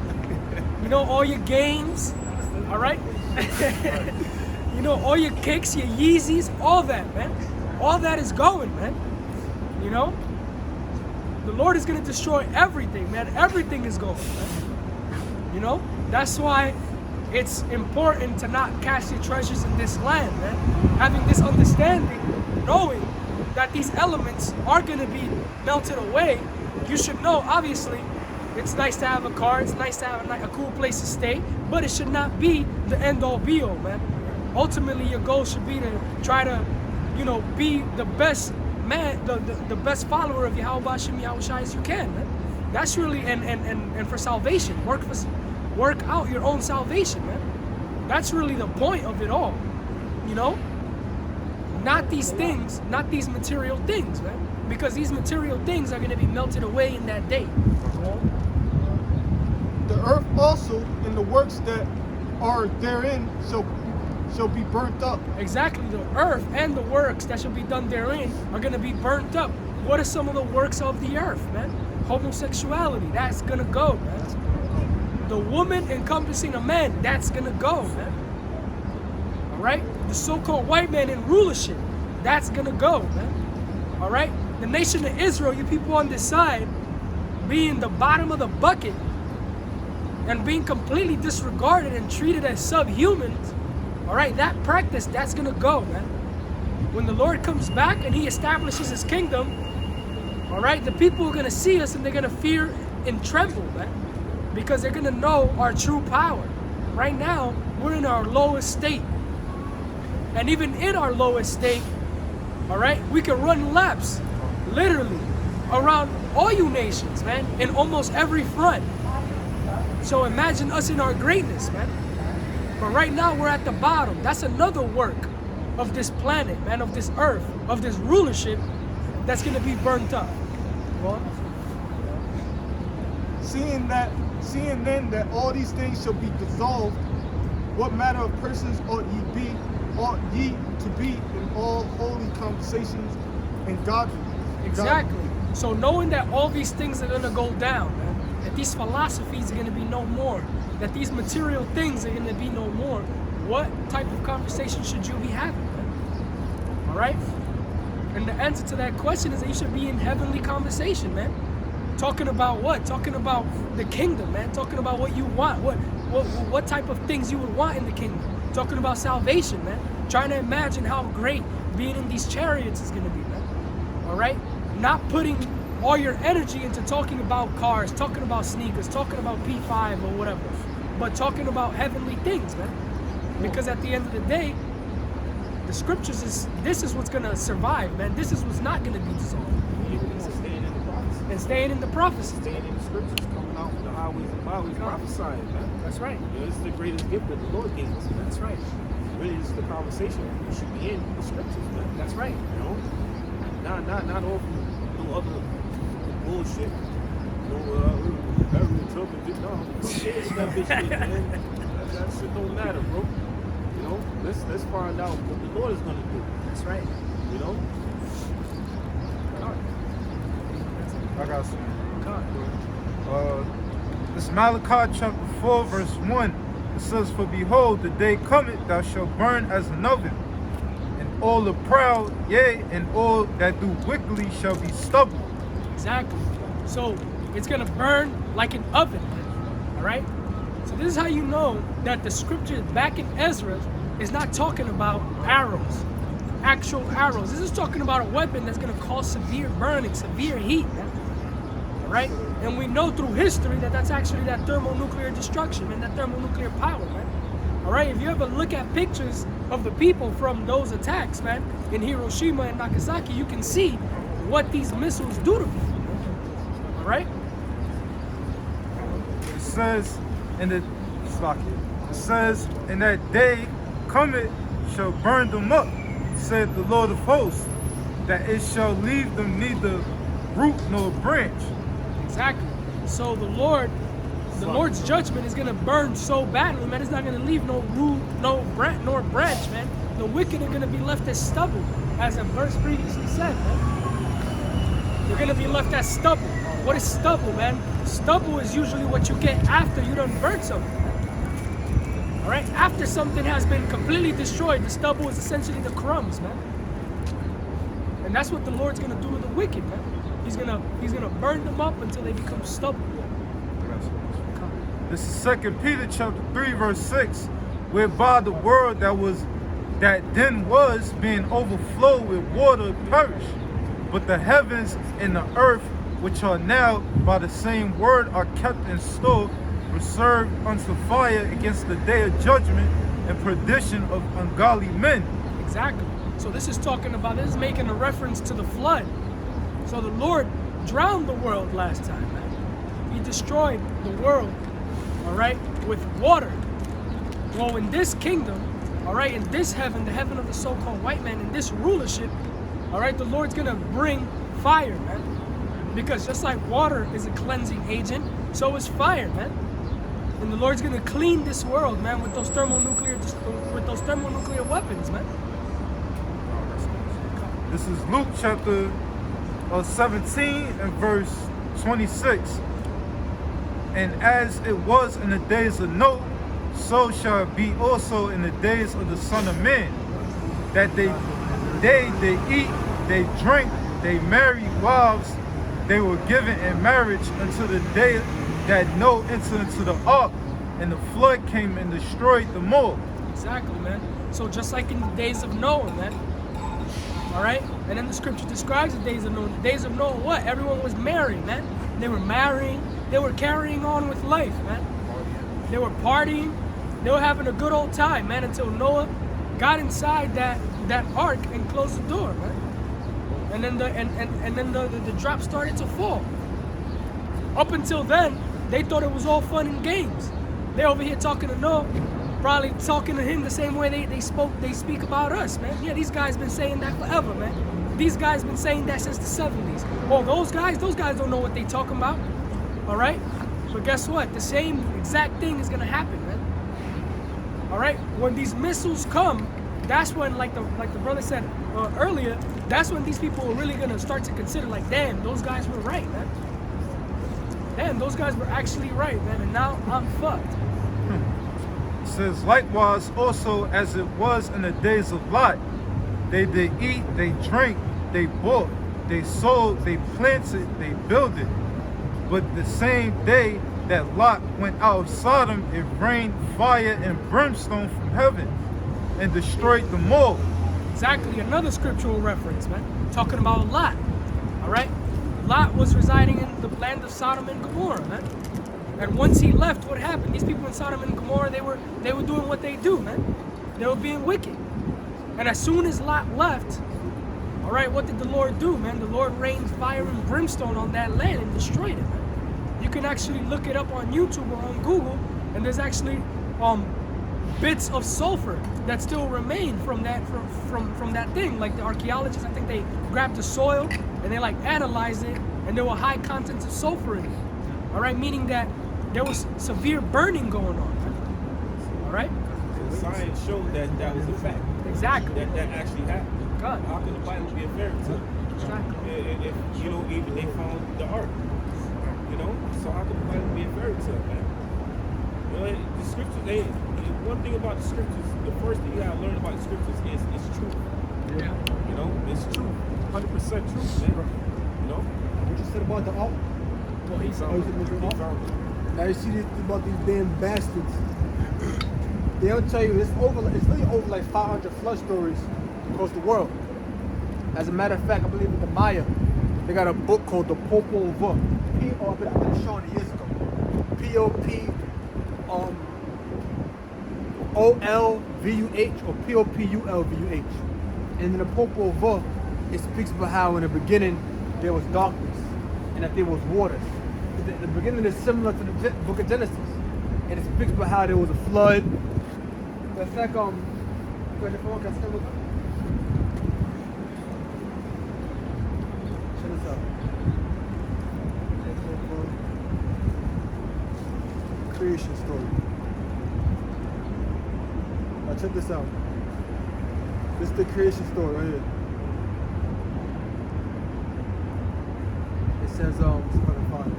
You know, all your games, all right? You know, all your kicks, your Yeezys, all that, man. All that is going, man. You know? The Lord is going to destroy everything, man. Everything is going, man. You know? That's why it's important to not cache your treasures in this land, man. Having this understanding, knowing that these elements are going to be melted away, you should know, obviously, it's nice to have a car, it's nice to have a cool place to stay, but it should not be the end-all be-all, man. Ultimately, your goal should be to try to, you know, be the best man, the best follower of Yahweh Hashem Yahushua as you can, man. That's really, and for salvation, work out your own salvation, man. That's really the point of it all, you know? Not these things, not these material things, man. Because these material things are going to be melted away in that day.
The earth also and the works that are therein shall be burnt up.
Exactly, the earth and the works that shall be done therein are going to be burnt up. What are some of the works of the earth, man? Homosexuality, that's going to go, man. The woman encompassing a man, that's going to go, man. All right? The so-called white man in rulership, that's going to go, man. All right? The nation of Israel, you people on this side, being the bottom of the bucket and being completely disregarded and treated as subhumans, all right, that practice, that's going to go, man. When the Lord comes back and he establishes his kingdom, All right, the people are gonna see us and they're gonna fear and tremble, man, because they're gonna know our true power. Right now, we're in our lowest state, and even in our lowest state, all right, we can run laps, literally, around all you nations, man, in almost every front. So imagine us in our greatness, man. But right now, we're at the bottom. That's another work of this planet, man, of this earth, of this rulership that's gonna be burnt up. Well,
Seeing then that all these things shall be dissolved, what manner of persons ought ye to be in all holy conversations and godliness?
exactly. So knowing that all these things are gonna go down, man, that these philosophies are gonna be no more, that these material things are gonna be no more, what type of conversation should you be having, man? All right? And the answer to that question is that you should be in heavenly conversation, man. Talking about what? Talking about the kingdom, man. Talking about what you want, what type of things you would want in the kingdom. Talking about salvation, man. Trying to imagine how great being in these chariots is gonna be, man. All right? Not putting all your energy into talking about cars, talking about sneakers, talking about P5 or whatever, but talking about heavenly things, man. Because at the end of the day, the scriptures this is what's gonna survive, man. This is what's not gonna be dissolved. And staying in the prophecy.
Staying in the scriptures, coming out from the highways and byways, prophesying, man.
That's right.
You know, this is the greatest gift that the Lord gave us, man.
That's right.
Really, this is the conversation we should be in the scriptures, man.
That's right.
You know, not all from no other bullshit. Every interpretation. No, that bitch shit, man. That shit don't matter, bro. You know, let's find out what the Lord is gonna do.
That's right.
You know.
I got some. This Malachi chapter 4, verse 1. It says, "For behold, the day cometh, thou shalt burn as an oven, and all the proud, yea, and all that do wickedly shall be stubble."
Exactly. So it's gonna burn like an oven. All right. So this is how you know that the scripture back in Ezra is not talking about arrows, actual arrows. This is talking about a weapon that's gonna cause severe burning, severe heat. Man. All right. And we know through history that that's actually that thermonuclear destruction and that thermonuclear power, man. All right. If you ever look at pictures of the people from those attacks, man, in Hiroshima and Nagasaki, you can see what these missiles do to people. All right.
It says in the it says, "In that day cometh shall burn them up, said the Lord of hosts, that it shall leave them neither root nor branch."
Exactly. So the Lord's judgment is gonna burn so badly, man. It's not gonna leave no root, no branch, nor branch, man. The wicked are gonna be left as stubble, as a verse previously said, man. They're gonna be left as stubble. What is stubble, man? Stubble is usually what you get after you done burnt something. All right. After something has been completely destroyed, the stubble is essentially the crumbs, man. And that's what the Lord's gonna do to the wicked, man. He's gonna burn them up until they become stubble.
This is 2 Peter chapter 3, verse 6, "Whereby the world that then was being overflowed with water perished, but the heavens and the earth, which are now by the same word are kept in store, reserved unto fire against the day of judgment and perdition of ungodly men."
Exactly. So this is making a reference to the flood. So the Lord drowned the world last time, man. He destroyed the world, all right, with water. Well, in this kingdom, all right, in this heaven, the heaven of the so-called white man, in this rulership, all right, the Lord's gonna bring fire, man. Because just like water is a cleansing agent, so is fire, man. And the Lord's gonna clean this world, man, with those thermonuclear weapons, man.
This is Luke chapter 17 and verse 26. "And as it was in the days of Noah, so shall it be also in the days of the Son of Man, that they eat, they drink, they marry wives, they were given in marriage until the day that Noah entered into the ark, and the flood came and destroyed them all."
Exactly, man. So just like in the days of Noah, man, All right? And then the scripture describes the days of Noah. The days of Noah, what? Everyone was married, man. They were marrying. They were carrying on with life, man. They were partying. They were having a good old time, man, until Noah got inside that ark and closed the door, man. And then the drop started to fall. Up until then, they thought it was all fun and games. They over here talking to Noah, probably talking to him the same way they speak about us, man. Yeah, these guys been saying that forever, man. These guys been saying that since the 70s. Well, those guys don't know what they talking about. All right? But guess what? The same exact thing is gonna happen, man. All right? When these missiles come, that's when, like the brother said earlier, that's when these people are really gonna start to consider, like, damn, those guys were right, man. Damn, those guys were actually right, man, and now I'm fucked.
It says, likewise also as it was in the days of Lot, they did eat, they drank, they bought, they sold, they planted, they builded. But the same day that Lot went out of Sodom, it rained fire and brimstone from heaven and destroyed them all.
Exactly, another scriptural reference, man. Talking about Lot, all right? Lot was residing in the land of Sodom and Gomorrah, man. And once he left, what happened? These people in Sodom and Gomorrah, they were doing what they do, man. They were being wicked. And as soon as Lot left, all right, what did the Lord do, man? The Lord rained fire and brimstone on that land and destroyed it, man. You can actually look it up on YouTube or on Google, and there's actually bits of sulfur that still remain from that thing. Like the archaeologists, I think they grabbed the soil and they like analyzed it, and there were high contents of sulfur in it. All right, meaning that there was severe burning going on. All right.
Science showed that was a fact.
Exactly.
That actually happened.
God.
How can the Bible be a fairy tale?
Exactly.
If you know, even they found the ark. You know, so how can the Bible be a fairy tale, man? You know, the scriptures. One thing about the scriptures, the first thing you gotta learn about the scriptures is it's truth.
Yeah.
You know, it's truth, 100% truth, man. You know.
What you said about the ark?
Well, he's
Now you see this about these damn bastards. They'll tell you it's really over like 500 flood stories across the world. As a matter of fact, I believe in the Maya, they got a book called the Popol Vuh. I've been showing it years ago. P-O-P-O-L-V-U-H or P-O-P-U-L-V-U-H. And in the Popol Vuh, it speaks about how in the beginning there was darkness and that there was waters. The beginning is similar to the book of Genesis. And it speaks about how there was a flood. That's like, check this out. Creation story. Now check this out. This is the creation story right here. It says, see if I can find it.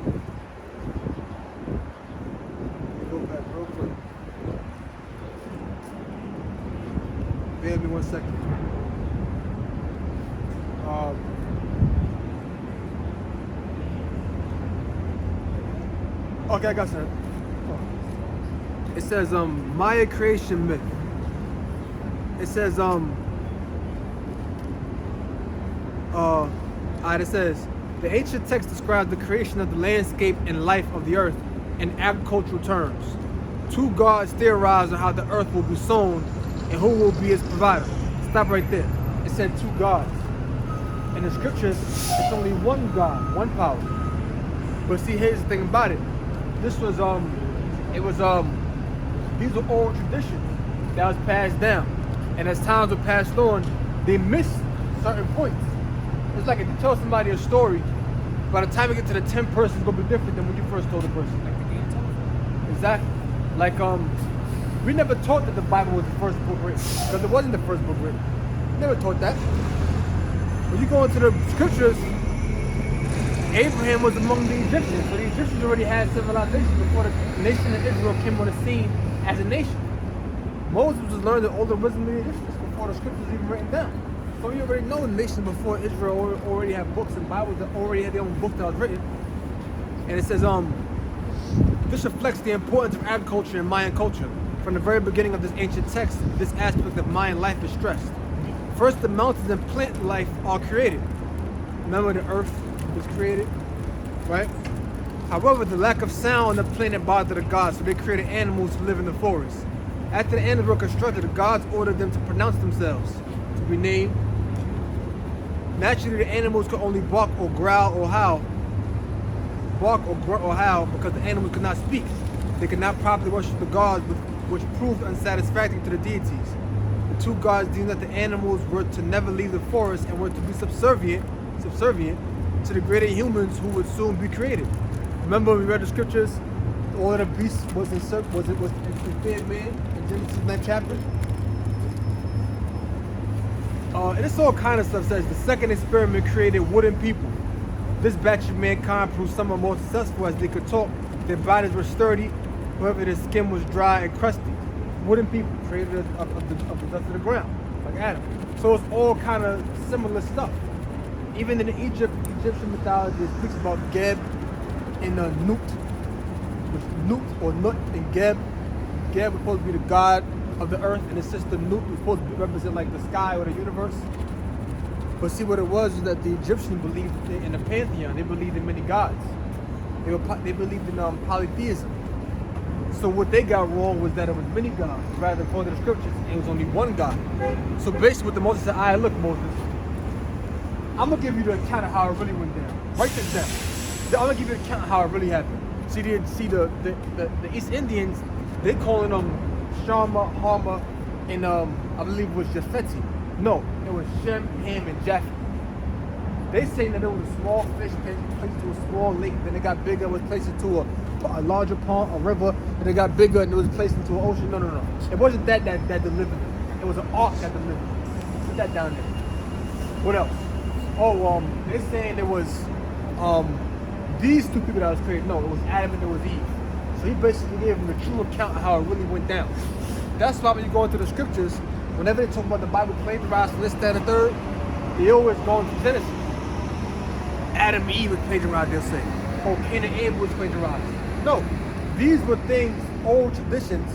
Let me go back real quick. Bear with me 1 second. Okay, I got that. It says Maya creation myth. It says it says the ancient text describes the creation of the landscape and life of the earth in agricultural terms. Two gods theorize on how the earth will be sown and who will be its provider. Stop right there. It said two gods. In the scriptures, it's only one God, one power. But see, here's the thing about it. This was these were oral traditions that was passed down. And as times were passed on, they missed certain points. It's like if you tell somebody a story, by the time you get to the 10th person, it's gonna be different than when you first told the person. Like the game told. Exactly. Like we never taught that the Bible was the first book written, because it wasn't the first book written. We never taught that. When you go into the scriptures, Abraham was among the Egyptians, so the Egyptians already had civilization before the nation of Israel came on the scene as a nation. Moses was learning all the wisdom of the Egyptians before the scriptures even written down. So you already know the nation before Israel already had books and Bibles that already had their own book that was written. And it says, this reflects the importance of agriculture in Mayan culture. From the very beginning of this ancient text, this aspect of Mayan life is stressed. First, the mountains and plant life are created. Remember, the earth was created, right? However, the lack of sound on the planet bothered the gods, so they created animals to live in the forest. After the animals were constructed, the gods ordered them to pronounce themselves, to be named. Naturally, the animals could only bark or growl or howl. Bark or grunt or howl because the animals could not speak. They could not properly worship the gods, which proved unsatisfactory to the deities. The two gods deemed that the animals were to never leave the forest and were to be subservient to the greater humans who would soon be created. Remember, we read the scriptures. All of the beasts was in fed man in Genesis 9th chapter. And it's all kind of stuff. Says the second experiment created wooden people. This batch of mankind proved some are more successful as they could talk. Their bodies were sturdy, however their skin was dry and crusty. Wooden people created of the dust of the ground, like Adam. So it's all kind of similar stuff. Even in the Egyptian mythology, it speaks about Geb and Nut, which Nut or Nut and Geb. Geb was supposed to be the god of the earth, and his sister Nut was supposed to represent like the sky or the universe. But see, what it was that the Egyptians believed in the pantheon. They believed in many gods. They believed in polytheism. So what they got wrong was that it was many gods, rather than according to the scriptures, it was only one God. So basically what the Moses said, look, Moses, I'm gonna give you the account of how it really went down. Write this down. I'm gonna give you the account of how it really happened. See the East Indians, they calling them Shama, Hama, and I believe it was Japheti. No, it was Shem, Ham, and Japheth. They say that it was a small fish placed to a small lake, then it got bigger, it was placed into a larger pond, a river, and it got bigger and it was placed into an ocean. No. It wasn't that delivered them. It was an ark that delivered them. Put that down there. What else? They're saying it was these two people that was created. No, it was Adam and it was Eve. So he basically gave them the true account of how it really went down. That's why when you go into the scriptures, whenever they talk about the Bible plagiarized from this, that, and third, they always go into Genesis. Adam and Eve was plagiarized, they'll say. Or Cain and Abel was plagiarized. No, these were things, old traditions,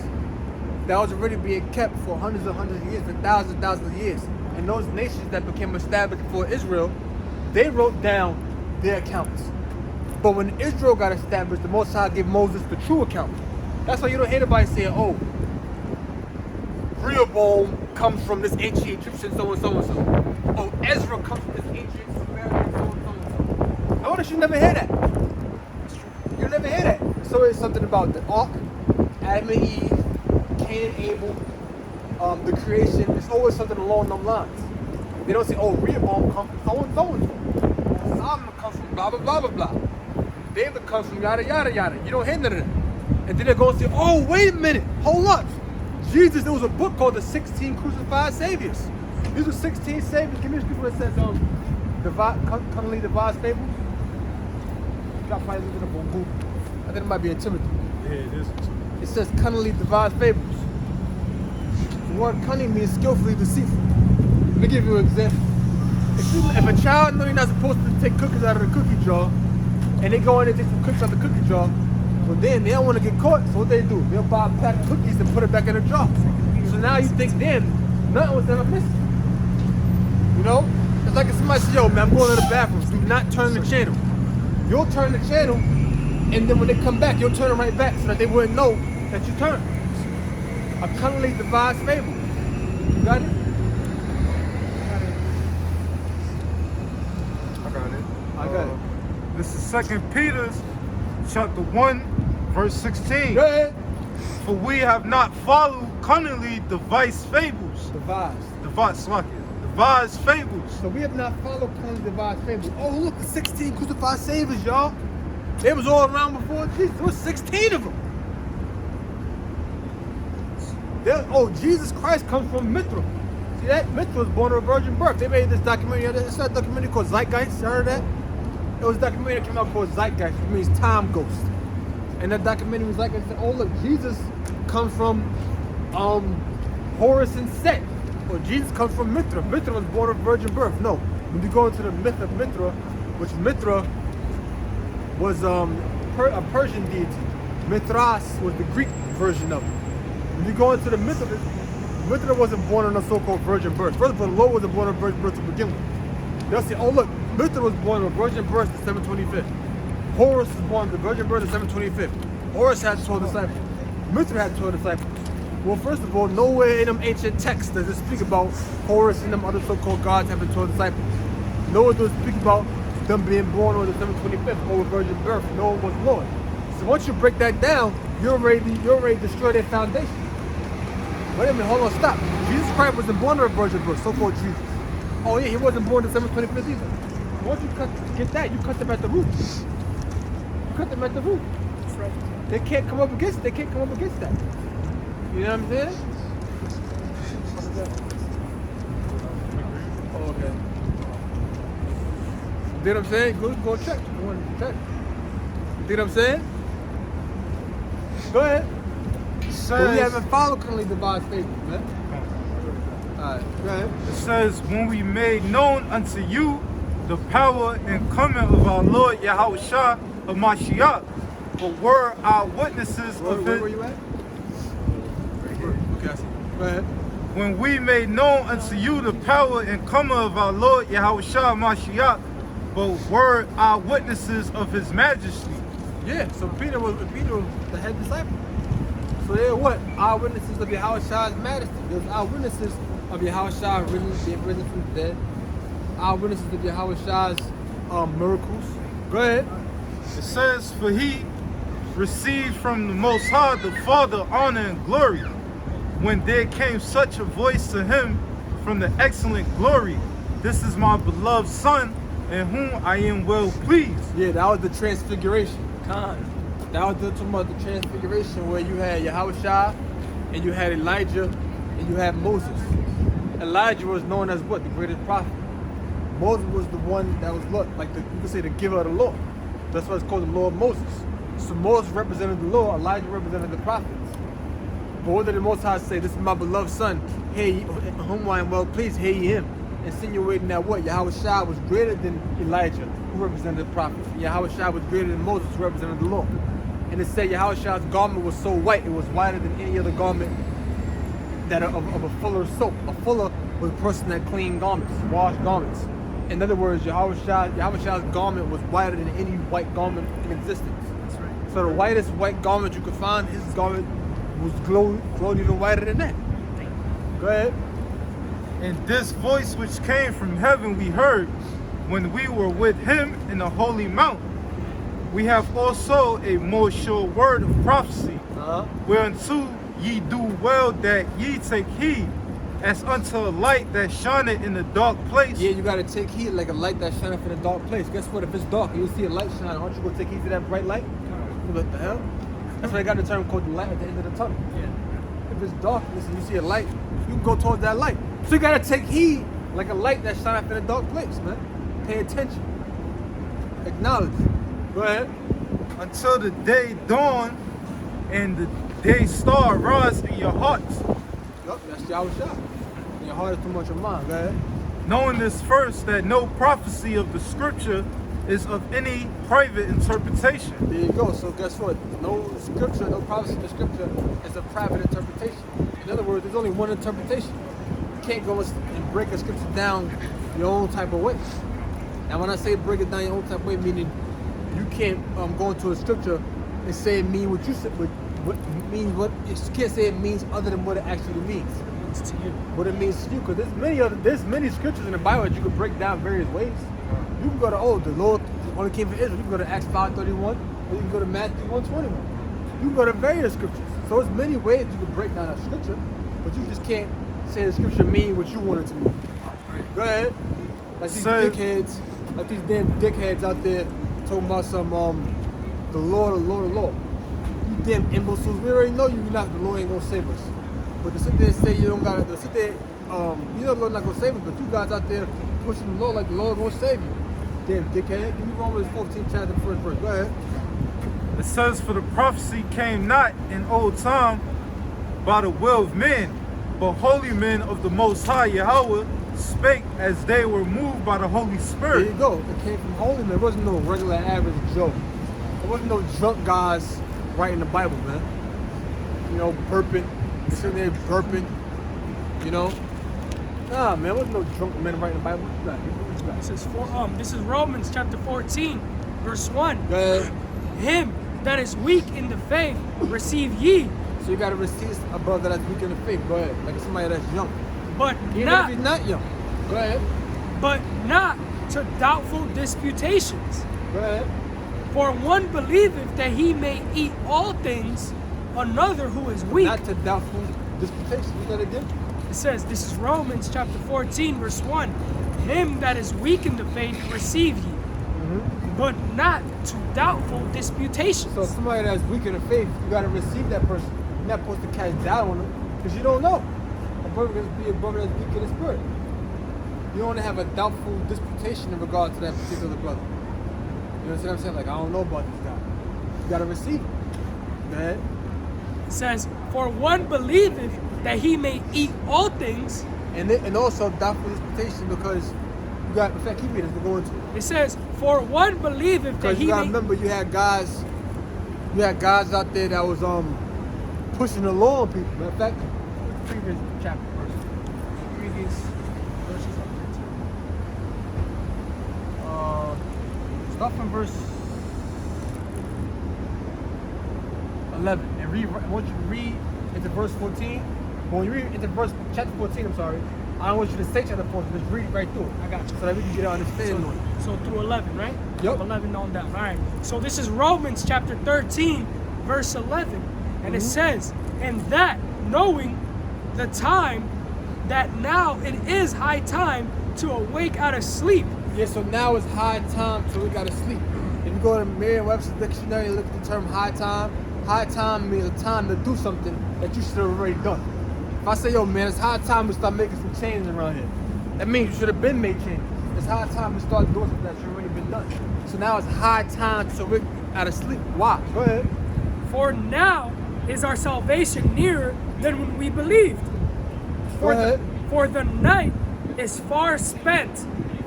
that was already being kept for hundreds of years, for thousands of years. And those nations that became established before Israel, they wrote down their accounts. But when Israel got established, the Most High gave Moses the true account. That's why you don't hear anybody saying, Rehoboam comes from this ancient Egyptian so-and-so and so. Oh, Ezra comes from this ancient Sumerian so-and-so. Notice you never hear that. You never hear that. So it's something about the ark, Adam and Eve, Cain and Abel, the creation. It's always something along those lines. They don't say, Rehoboam comes from so-and-so. Solomon comes from blah, blah, blah, blah, blah. David comes from yada, yada, yada. You don't hear none of that. And then they're going to say, wait a minute, hold up. Jesus, there was a book called The 16 Crucified Saviors. These are 16 saviors. Give me a scripture that says, cunningly devised fables. You got probably look it up on Google. I think it might be in Timothy.
Yeah, it is.
It says cunningly devised fables. The word cunning means skillfully deceitful. Let me give you an example. If a child knows you're not supposed to take cookies out of the cookie jar, and they go in and take some cookies out of the cookie jar, well then they don't want to get caught, so what they do? They'll buy a pack of cookies and put it back in the jar. So now you think, nothing was ever missing. You know? It's like if somebody says, yo, man, I'm going to the bathroom. Do not turn the channel. You'll turn the channel, and then when they come back, you'll turn it right back so that they wouldn't know that you turned. A cunningly devised fable. You got it?
I got it. This is 2 Peter chapter 1, verse 16.
Go ahead.
For we have not followed cunningly devised fables. Devised fables.
So we have not followed cunningly devised fables. Oh, look, the 16 crucified saviors, y'all. They was all around before Jesus. There was 16 of them. Jesus Christ comes from Mithra. See that? Mithra was born of a virgin birth. They made this documentary. It's not a documentary called Zeitgeist. You heard of that? It was a documentary that came out called Zeitgeist, which means time ghost. And that documentary was like, I said, look, Jesus comes from Horus and Set. Or Jesus comes from Mithra. Mithra was born of virgin birth. No. When you go into the myth of Mithra, which Mithra was a Persian deity. Mithras was the Greek version of it. When you go into the myth of it, Mithra wasn't born on a so-called virgin birth. First of all, the Lord wasn't born on a virgin birth to begin with. They'll say, oh look, Mithra was born on a virgin birth at 725. Horus was born on the virgin birth at 725. Horus had 12 disciples. Mithra had 12 disciples. Well, first of all, nowhere in them ancient texts does it speak about Horus and them other so-called gods having 12 disciples. Nowhere does it speak about them being born on the 725th or a virgin birth. No one was Lord. So once you break that down, you already destroy their foundation. Wait a minute, hold on, stop. Jesus Christ wasn't born on a virgin birth, so-called Jesus. Oh yeah, he wasn't born on the 725th either. Once you get that, you cut them at the root. You cut them at the root.
That's right.
They can't come up against that. You know what I'm saying? Oh, okay. You know what I'm saying? Go check. Go on, check. You know what I'm saying? Go ahead. Well, you haven't followed currently divine statements, man. Alright, go ahead.
It says, when we made known unto you the power and coming of our Lord Yahushua of Mashiach, but were our witnesses of
Where
his...
were you at? Okay, I see. Go ahead.
When we made known unto you the power and coming of our Lord Yahushua Mashiach, but were our witnesses of his majesty.
Yeah, so Peter was the head disciple. So they're what? Eyewitnesses of Yahushua's majesty. There's eyewitnesses of Yahushua being risen from the dead. Eyewitnesses of Yahushua's miracles. Go ahead.
It says, for he received from the Most High the Father honor and glory, when there came such a voice to him from the excellent glory, this is my beloved Son, in whom I am well pleased.
Yeah, that was the transfiguration. That was talking about the transfiguration where you had Yahushua and you had Elijah and you had Moses. Elijah was known as what? The greatest prophet. Moses was the one that was like you could say the giver of the law. That's why it's called the law of Moses. So Moses represented the law, Elijah represented the prophets. But what did the Most High say? This is my beloved Son, hey, whom I am well pleased, hear ye him. Insinuating that what? Yahushua was greater than Elijah, who represented the prophets. Yahushua was greater than Moses, who represented the law. And it said Yahushua's garment was so white, it was whiter than any other garment that of a fuller soap. A fuller was a person that cleaned garments, washed garments. In other words, Yahushua's garment was whiter than any white garment in existence. That's right. So the whitest white garment you could find, his garment was glowed even whiter than that. Go ahead.
And this voice which came from heaven we heard when we were with him in the holy mount. We have also a more sure word of prophecy, whereunto ye do well that ye take heed, as unto a light that shineth in the dark place.
Yeah, you gotta take heed like a light that shineth in a dark place. Guess what? If it's dark and you see a light shine, aren't you gonna take heed to that bright light? What the hell? That's why they got the term called the light at the end of the tunnel. Yeah. If it's dark, listen, you see a light, you can go towards that light. So you gotta take heed like a light that shineth in a dark place, man. Pay attention. Acknowledge. Go ahead.
Until the day dawn and the day star rise in your hearts.
Yup, that's Yahushua. Your heart is too much of mine. Go ahead.
Knowing this first, that no prophecy of the scripture is of any private interpretation.
There you go. So guess what? No scripture, no prophecy of the scripture is a private interpretation. In other words, there's only one interpretation. You can't go and break a scripture down your own type of way. Now when I say break it down your own type of way, meaning you can't go into a scripture and say it means what you said, what means what you can't say it means other than what it actually means.
It's to you.
What it means to you, because there's many scriptures in the Bible that you can break down various ways. You can go to the Lord only came for Israel. You can go to Acts 5:31, or you can go to Matthew 1:21. You can go to various scriptures. So there's many ways you can break down a scripture, but you just can't say the scripture mean what you want it to mean. Go ahead. Like these dickheads, like these damn dickheads out there talking about some the Lord. You damn imbeciles. We already know the Lord ain't gonna save us. But to sit there and say you don't gotta sit there, you know the Lord's not gonna save us, but you guys out there pushing the Lord like the Lord gonna save you. Damn dickhead. Give me Romans 14th chapter, first verse. Go ahead.
It says, for the prophecy came not in old time by the will of men, but holy men of the Most High Yahweh spake as they were moved by the Holy Spirit.
There you go. It came from holy men. It wasn't no regular average Joe. It wasn't no drunk guys writing the Bible, man. You know, burping, sitting there burping, You know? Nah, man, wasn't no drunk men writing the Bible. What you got? What you got?
This is Romans chapter 14, verse 1.
Go ahead.
Him that is weak in the faith, receive ye,
So you gotta receive a brother that's weak in the faith. Go ahead. Like somebody that's young.
but
Even
not
if he's not young. Go ahead.
but not to doubtful disputations.
Go ahead.
For one believeth that he may eat all things, another who is weak.
Not to doubtful disputation. You gotta get.
It says, this is Romans chapter 14, verse 1. Him that is weak in the faith receive ye, but not to doubtful disputations.
So somebody that's weak in the faith, you gotta receive that person. You're not supposed to cast doubt on them because you don't know. A brother can be a brother that's weak in the spirit. You don't want to have a doubtful disputation in regard to that particular brother. You know what I'm saying? Like, I don't know about this guy. You gotta receive it. Go ahead.
It says, for one believeth that he may eat all things.
And also doubtful disputation because you got, in fact, keep reading, we're going to it.
It says, for one believeth that
Because
he
you gotta
may...
remember, you had guys out there that was pushing the law on people. Matter of fact, previous chapter verses. Previous verses of 13. Start from verse 11 and read. I want you to read into verse 14. But when you read into chapter 14, I'm sorry, I don't want you to say chapter 14. Just read it right through it.
I got you.
So that we can get an understanding on it.
So through 11, right?
Yep.
From 11 on down. All right. So this is Romans chapter 13, verse 11. And it says, and that knowing the time, that now it is high time to awake out of sleep.
Yeah, so now it's high time, so we gotta sleep. If you go to Merriam-Webster's dictionary and look at the term high time means a time to do something that you should have already done. If I say, yo man, it's high time to start making some changes around here, that means you should have been made changes. It's high time to start doing something that should have already been done. So now it's high time to wake out of sleep. Why? Go ahead.
For now is our salvation nearer than when we believed.
Go ahead.
For the night is far spent,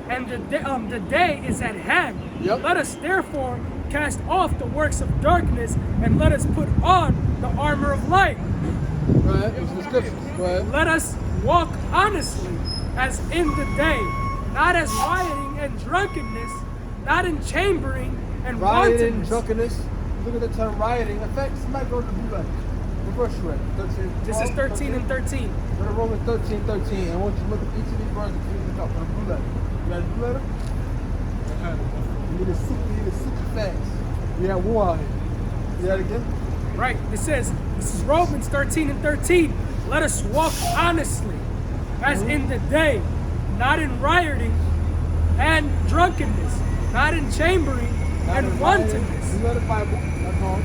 and the day is at hand.
Yep.
Let us therefore cast off the works of darkness, and let us put on the armor of light.
Go ahead. It's the scriptures. Go ahead.
Let us walk honestly as in the day, not as rioting and drunkenness, not in chambering and
Rioting,
wantonness.
drunkenness. Look at the term rioting. In fact, somebody go to the blue letter. What verse you at? 13.
This is 13 and 13.
Go to Romans 13, 13. And I want you to look at each of these verses and look up on the blue letter. You got a blue letter? You need to super fast. We have war out here. See that again?
Right. It says, this is Romans 13 and 13. Let us walk honestly, as in the day, not in rioting and drunkenness, not in chambering and wantonness.
You know the Bible. That's all.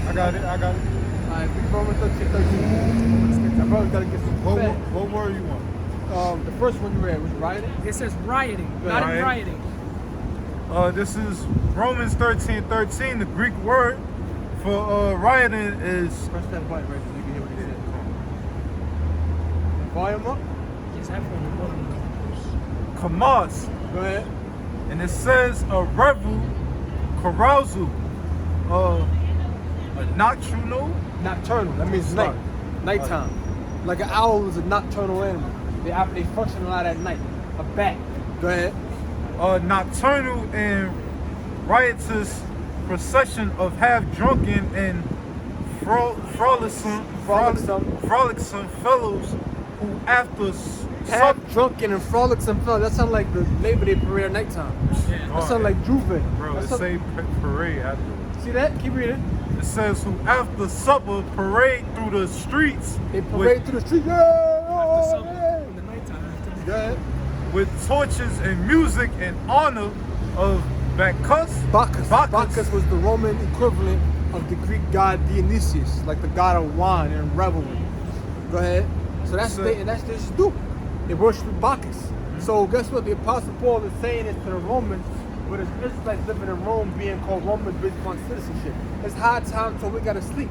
I got it.
Alright, read Romans 13, 13. I probably gotta get some fast.
What word you want?
The first one you read was rioting.
It says rioting, not in rioting.
This is Romans 13, 13. The Greek word for rioting is
Press that button right so you can hear what he said. Volume up.
Just have fun.
kamas,
Go ahead.
and it says a revel, carousal, a nocturnal.
Nocturnal. That means night. Nighttime. Like an owl is a nocturnal animal. They function a lot at night. A bat. Go ahead.
Nocturnal and riotous procession of half-drunken and frolicsome fellows who after
Half-drunken and frolicsome fellows. That sounds like the Labor Day parade at nighttime. That sounds like Juve.
Bro, it say parade after.
See that? Keep reading.
It says who after supper parade through the streets.
They parade through the street. Yeah!
In the nighttime.
Go ahead.
With torches and music in honor of Bacchus.
Bacchus was the Roman equivalent of the Greek god Dionysius, like the god of wine and revelry. Go ahead. So that's what they just do. They worship Bacchus. So guess what? The Apostle Paul is saying it to the Romans, but it's Israelites living in Rome being called Romans based upon citizenship. It's high time, so we gotta sleep.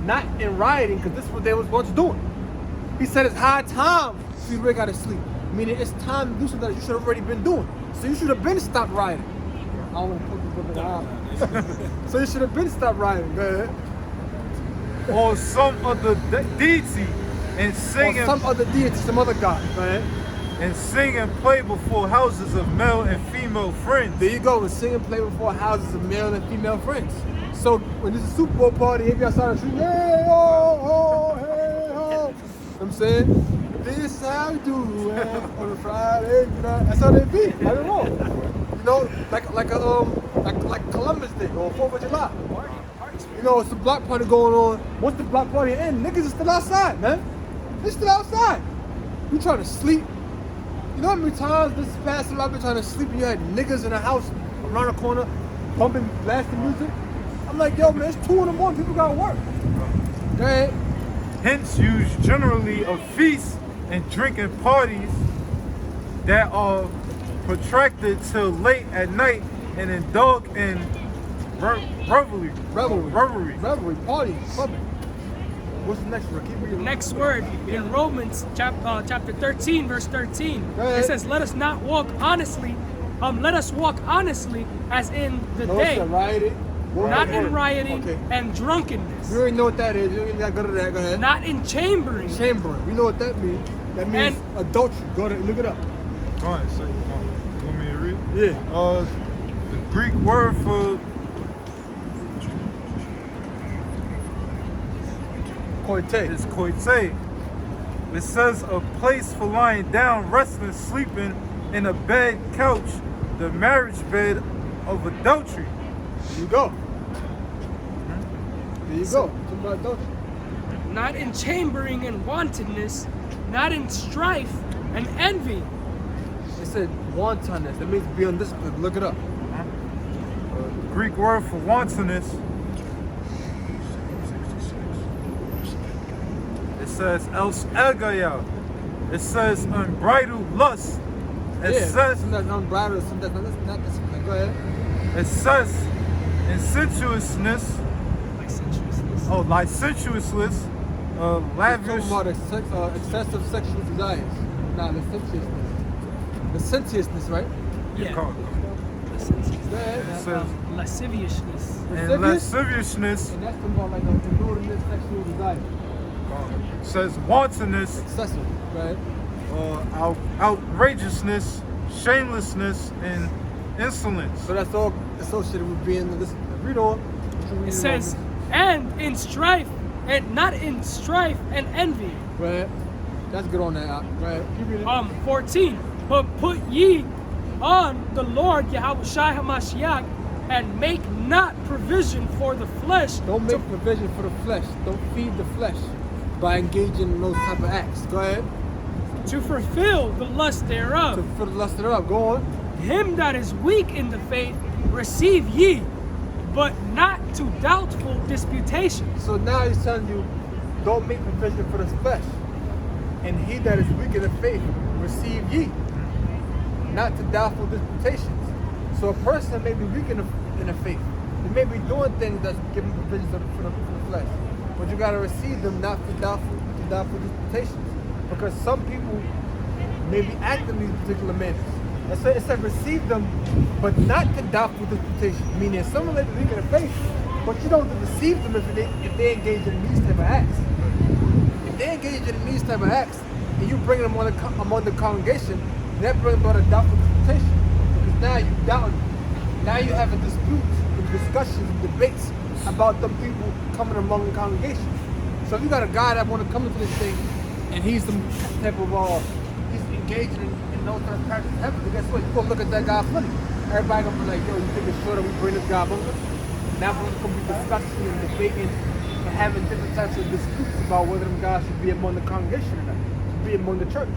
Not in rioting, because this is what they was once doing. He said it's high time, so we gotta sleep. Meaning it's time to do something that you should have already been doing. So you should have been stopped rioting. I don't want to put this in the eye. So you should have been stopped rioting. Go ahead.
Or some other deity and sing
or some other deity, some other god. Go ahead.
and sing and play before houses of male and female friends.
There you go, and sing and play before houses of male and female friends. So when there's a Super Bowl party, if y'all start shooting, hey ho, ho, hey ho. You know what I'm saying? This is how we do it on a Friday night. That's how they be. I don't know. You know, like Columbus Day or 4th of July. You know, it's a block party going on. Once the block party ends, niggas is still outside, man. They're still outside. You trying to sleep. You know how many times this past year I've been trying to sleep and you had niggas in the house around the corner bumping, blasting music? I'm like, yo, man, it's 2 in the morning. People gotta work. Go ahead.
Hence used generally of feasts and drinking parties that are protracted till late at night and indulge in revelry.
Parties, clubbing. What's the next word? Keep reading.
Next word in Romans chapter 13, verse 13. It says, let us walk honestly as in the day. Not in rioting and drunkenness.
You already know what that is. You ain't gotta go to that. Go ahead.
Not in chambering.
Chambering. We know what that means. That means adultery. Go ahead, look it up.
Go ahead, say it. You want me to read?
Yeah.
The Greek word for
Koite.
is koite. It says a place for lying down, resting, sleeping in a bed, couch, the marriage bed of adultery.
There you go. There you go. Talk about adultery.
Not in chambering and wantonness, not in strife and envy.
It said wantonness. That means be undisciplined. Look it up.
The Greek word for wantonness. It says els egaya. It says unbridled lust. It says
sometimes unbridled, sometimes not disciplined. Go ahead.
It says insensuousness. Licentiousness. Lavish.
Talking about excessive sexual desires. Nah, licentiousness, right?
Yeah.
Go ahead.
Lasciviousness.
And lasciviousness.
And that's about like inordinate sexual desire.
Says wantonness.
Excessive, right?
Outrageousness, shamelessness, and insolence.
So that's all associated with being undisciplined. Read on.
It says, and in strife, and not in strife and envy.
Right. That's good on that. Right. Keep reading.
14. But put ye on the Lord Yahushua HaMashiach, and make not provision for the flesh.
Don't make provision for the flesh. Don't feed the flesh by engaging in those type of acts. Go ahead.
To fulfill the lust thereof.
To fulfill the lust thereof. Go on.
Him that is weak in the faith, receive ye, but not to doubtful disputations.
So now he's telling you, don't make provision for the flesh. And he that is weak in the faith, receive ye, not to doubtful disputations. So a person may be weak in the faith. They may be doing things that's giving provision for the flesh. But you got to receive them not to doubtful disputations. Because some people may be acting in these particular manners. It said receive them, but not to doubtful disputation. Meaning someone may be weak in the faith, but you don't receive them if they engage in these type of acts. If they engage in these type of acts, and you bring them among the congregation, that brings about a doubtful disputation. Because now you doubt, now you have a dispute, and discussions, and debates about them people coming among the congregation. So if you got a guy that want to come into this thing, and he's some type of he's engaging in those kind of practices heavily, guess what? You gonna look at that guy funny. Everybody gonna be like, yo, you think it's sure that we bring this guy over? Now we're gonna be discussing and debating and having different types of disputes about whether them guys should be among the congregation or not, should be among the church.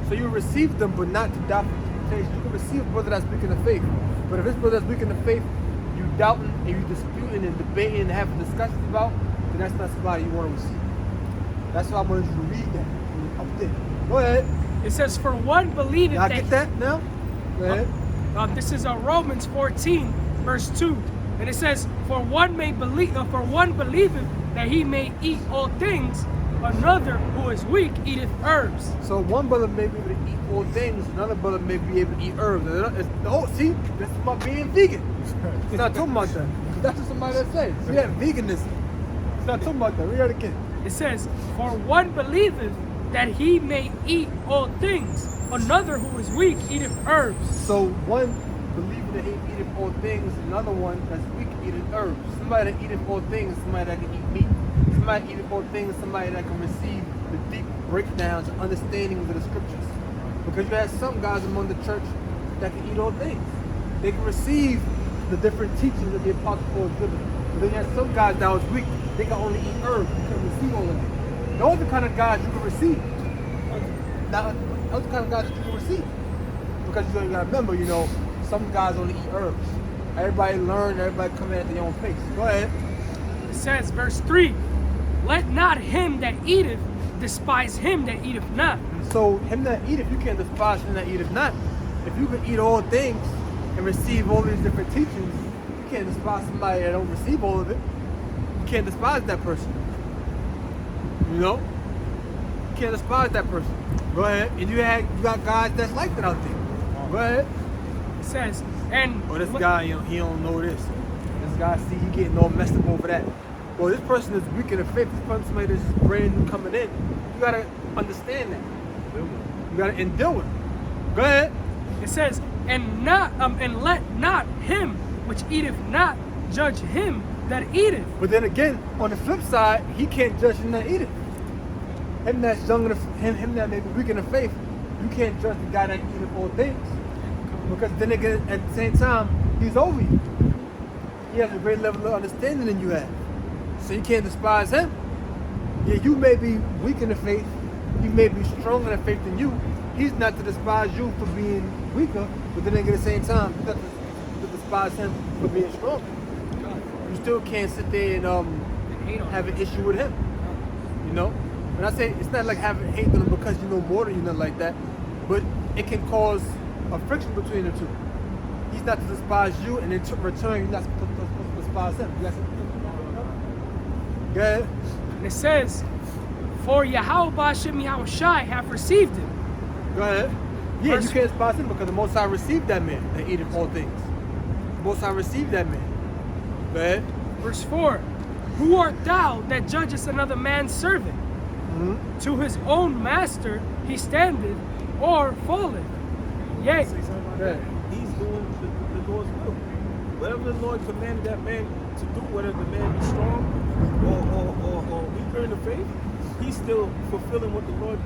So you receive them, but not to doubt the you can receive a brother that's weak in the faith. But if this brother that's weak in the faith, you doubting and you disputing and debating and having discussions about, then that's not somebody you want to receive. That's why I wanted you to read that up there. Go ahead.
It says, for one believeth
I get that now? Go ahead.
This is Romans 14, verse 2. And it says, for one believeth that he may eat all things, another who is weak eateth herbs.
So one brother may be able to eat all things, another brother may be able to eat herbs. See, this is about being vegan. It's not talking about that. That's what somebody that says. We have veganism. It's not talking about that. Read it again.
It says, for one believeth that he may eat all things, another who is weak eateth herbs.
So one believing that he eateth all things, another one that's weak eateth herbs. Somebody that eateth all things, somebody that can eat meat. Somebody eateth all things, somebody that can receive the deep breakdowns and understandings of the scriptures. Because you have some guys among the church that can eat all things. They can receive the different teachings that the Apostle Paul is giving. But then you have some guys that was weak, they can only eat herbs, they can receive all of it. Those are the kind of guys you can receive. Now, those are the kind of guys that you can receive. Because you gotta remember, you know, some guys only eat herbs. Everybody learn, everybody come in at their own pace. Go ahead.
It says, verse 3, let not him that eateth despise him that eateth not.
So him that eateth, you can't despise him that eateth not. If you can eat all things and receive all these different teachings, you can't despise somebody that don't receive all of it. You can't despise that person. You know? You can't despise that person. Go ahead. And you got guys that's like that out there. Go ahead.
It says, and
Oh, this guy, you know, he don't know this. This guy, see, he getting all messed up over that. Well, this person is weak in the faith. This person, somebody that's brand new coming in. You gotta understand that. You gotta and deal with it. Go ahead.
it says, and let not him which eateth not judge him that eateth.
But then again, on the flip side, he can't judge him that eateth. Him that's young in the, him that may be weak in the faith, you can't judge the guy that eateth all things. Because then again, at the same time, he's over you. He has a great level of understanding than you have. So you can't despise him. Yeah, you may be weak in the faith, he may be stronger in the faith than you. He's not to despise you for being weaker, but then again at the same time, you're not to despise him for being stronger. You still can't sit there and have an issue with him. You know? When I say it's not like having hate on him because you know more than you, nothing like that, but it can cause a friction between the two. He's not to despise you, and in return, you're not supposed to despise him. Go ahead.
And it says, for Yahweh Ba'ashem Yahushai have received him.
Go ahead. Yeah, you can't despise him because the Most High received that man that eateth all things. The Most High received that man. Go ahead.
Verse 4, who art thou that judgest another man's servant?
Mm-hmm.
To his own master he standeth or falleth. Yea.
Say something about that. He's doing the Lord's will. Whatever the Lord commanded that man to do, whether the man be strong or weaker in the faith, he's still fulfilling what the Lord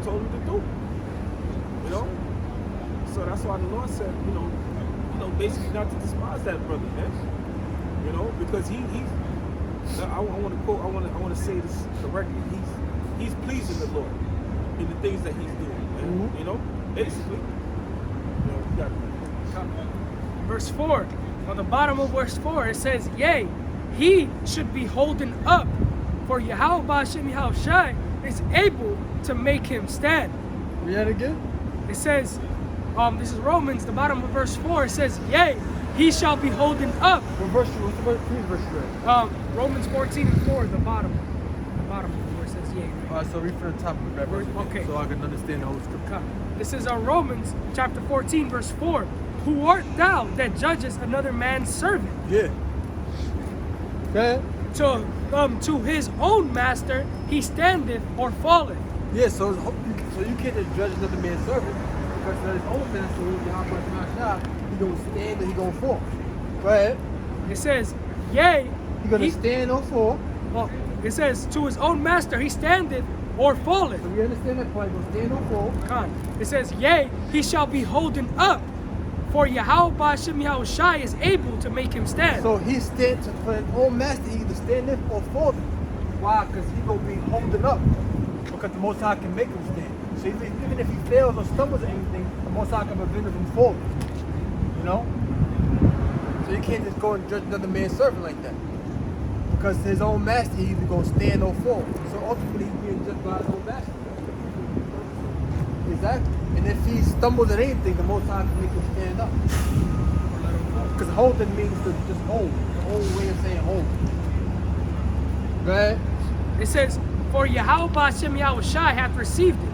told him to do. You know? So that's why the Lord said, you know, basically not to despise that brother, man. You know, because he's I want to quote, I want to say this correctly. He's pleasing the Lord in the things that he's doing, man.
Mm-hmm.
You know, basically. You know, we got
Verse 4, on the bottom of verse 4, it says, yea, he should be holden up, for Yahweh Ba'ashem Yahushai is able to make him stand.
Read that again.
It says, this is Romans, the bottom of verse 4, it says, yea, he shall be holden up.
What's the verse you read?
Romans 14:4, the bottom where it says yea.
All right, so read from the top of that verse.
Okay.
So I can understand the whole scripture.
This is Romans chapter 14, verse 4. Who art thou that judgest another man's servant?
Yeah. Okay.
To his own master he standeth or falleth.
Yeah, so you can't just judge another man's servant because his own master, who's Yahweh, he gonna stand or he gonna fall. Go ahead.
It says, yea.
He gonna stand or fall.
Well, it says, to his own master he standeth or falleth.
So we understand that part. He gonna stand or fall.
It says, yea, he shall be holden up, for Yahweh Ba'ashem Yahushai is able to make him stand.
So he stands for his own master. He either standeth or falleth. Why? Because he gonna be holding up. Because the Most High can make him stand. So even if he fails or stumbles or anything, the Most High can prevent him from falling. You know? So you can't just go and judge another man's servant like that. Because his own master, he's either going to stand or fall. So ultimately, he's being judged by his own master. Exactly. And if he stumbles at anything, the Most High can make him stand up. Because holding means to just hold. The whole way of saying hold. Go ahead.
It says, for Yahweh Ba'ashem Yahushai hath received it.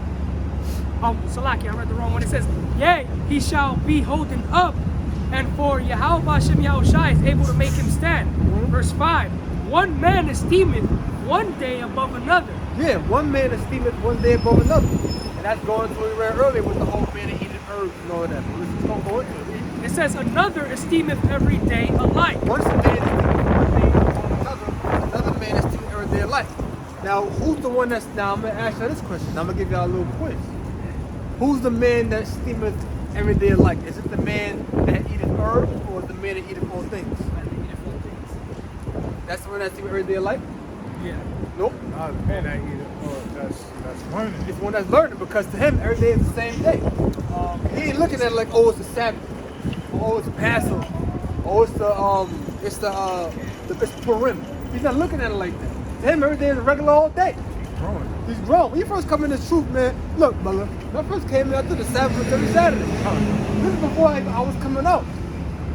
Oh, Salaki, I read the wrong one. It says, yea, he shall be holden up, and for Yahweh Ba'ashem Yahushai is able to make him stand. Verse 5, one man esteemeth one day above another.
Yeah, one man esteemeth one day above another. And that's going to what we read earlier with the whole man that eateth herbs and all that. But let's just don't go into it.
It says another esteemeth every day alike.
Once a man esteemeth one day above another man esteemeth every day alike. Now, who's the one that's, now I'm going to ask you this question. I'm going to give y'all a little quiz. Who's the man that esteemeth every day alike? Is it the man that eateth herbs or the man that eateth all things? That's the one that esteemeth every day alike?
Yeah.
Nope.
Nah, the man that eat it, that's learning.
It's the one that's learning because to him, every day is the same day. He ain't looking at it like, oh, it's the Sabbath, or oh, it's the Passover, or it's the Purim. He's not looking at it like that. To him, every day is a regular old day. He's grown. When you first come in this truth, man, look, brother, when I first came in, I thought the Sabbath was every Saturday. This is before I was coming out.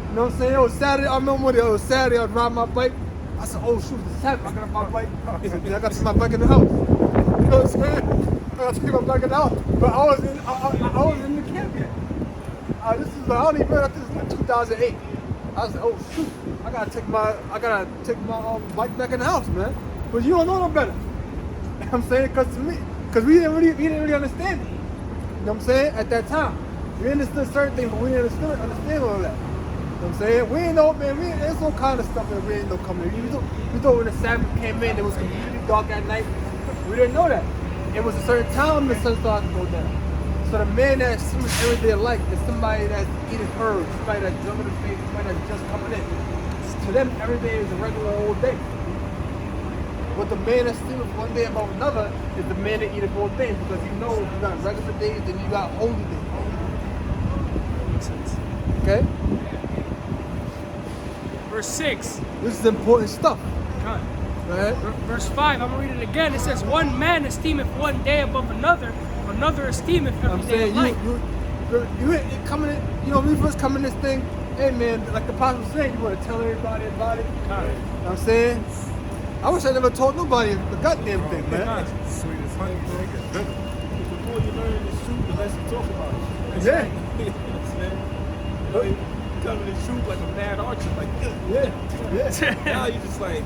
You know what I'm saying? It was Saturday. I remember when it was Saturday, I was riding my bike. I said, oh, shoot, it's Sabbath. I got my bike. I got to take my bike in the house. You know what I'm saying? I got to take my bike in the house. But I was in the camp yet. This is, I don't even know if this is like 2008. I was like, oh, shoot. I got to take my bike back in the house, man. But you don't know no better. I'm saying, because we didn't really understand it. You know what I'm saying? At that time, we understood certain things, but we didn't understand all that. You know what I'm saying? We didn't know, man. There's all kind of stuff that we didn't know coming in. We thought when the Sabbath came in, it was completely dark at night. We didn't know that. It was a certain time the sun started to go down. So the man that sees every day alike is somebody that's eating herbs, somebody that's jumping the faith, somebody that's just coming in. To them, every day is a regular old day. But the man that steals one day above another is the man that eateth all things, because he knows you got regular days and you got holy days.
Makes sense.
Okay?
Verse 6.
This is important stuff.
God.
Go ahead.
Verse 5, I'm going to read it again. It says, one man esteemeth one day above another, another esteemeth every
I'm
day
saying
alike.
you coming in, you know, when we first come in this thing, hey man, like the apostle said, you want to tell everybody about it.
God.
You know what I'm saying? I wish I never told nobody the goddamn thing, man.
Sweet as honey, nigga.
The more you learn the truth, the less you talk about it.
Yeah.
You know what I'm saying? You know, you telling the truth like a mad archer, like,
Yeah.
now you just like,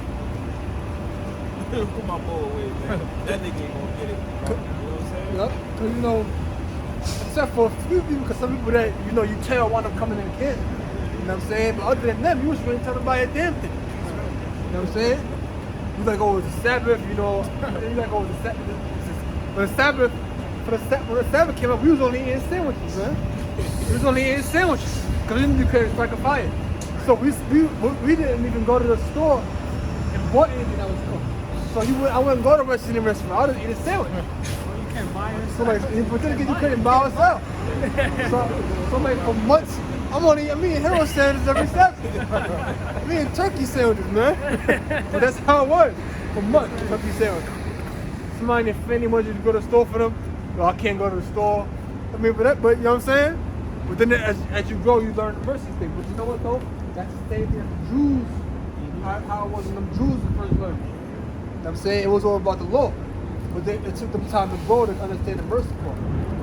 put my ball away, man. That nigga ain't gonna get it. You know what I'm saying?
Yeah. Because, you know, except for a few people, because some people that, you know, you tell wind up coming in again. You know what I'm saying? But other than them, you was really telling nobody a damn thing. You know what I'm saying? You like, oh, it's the Sabbath, you know. You like, oh, it's the Sabbath. When the Sabbath came up, we was only eating sandwiches, man. We was only eating sandwiches. Because we couldn't strike a fire. So we didn't even go to the store and bought anything that was cooked. So I wouldn't go to a Mexican restaurant. I would just eat a sandwich.
You can't buy it.
So like, but then again, you couldn't buy yourself. So like for months, I'm eating hero sandwiches every Saturday. I'm eating turkey sandwiches, man. But that's how it was. For months, turkey sandwich. Somebody in your family wants you to go to the store for them. Well, I can't go to the store. I mean, but you know what I'm saying? But then as you grow, you learn the mercy thing. But you know what though? That's the same thing as the Jews. How it was when them Jews first learned. You know what I'm saying? It was all about the law. But it took them time to grow to understand the mercy part,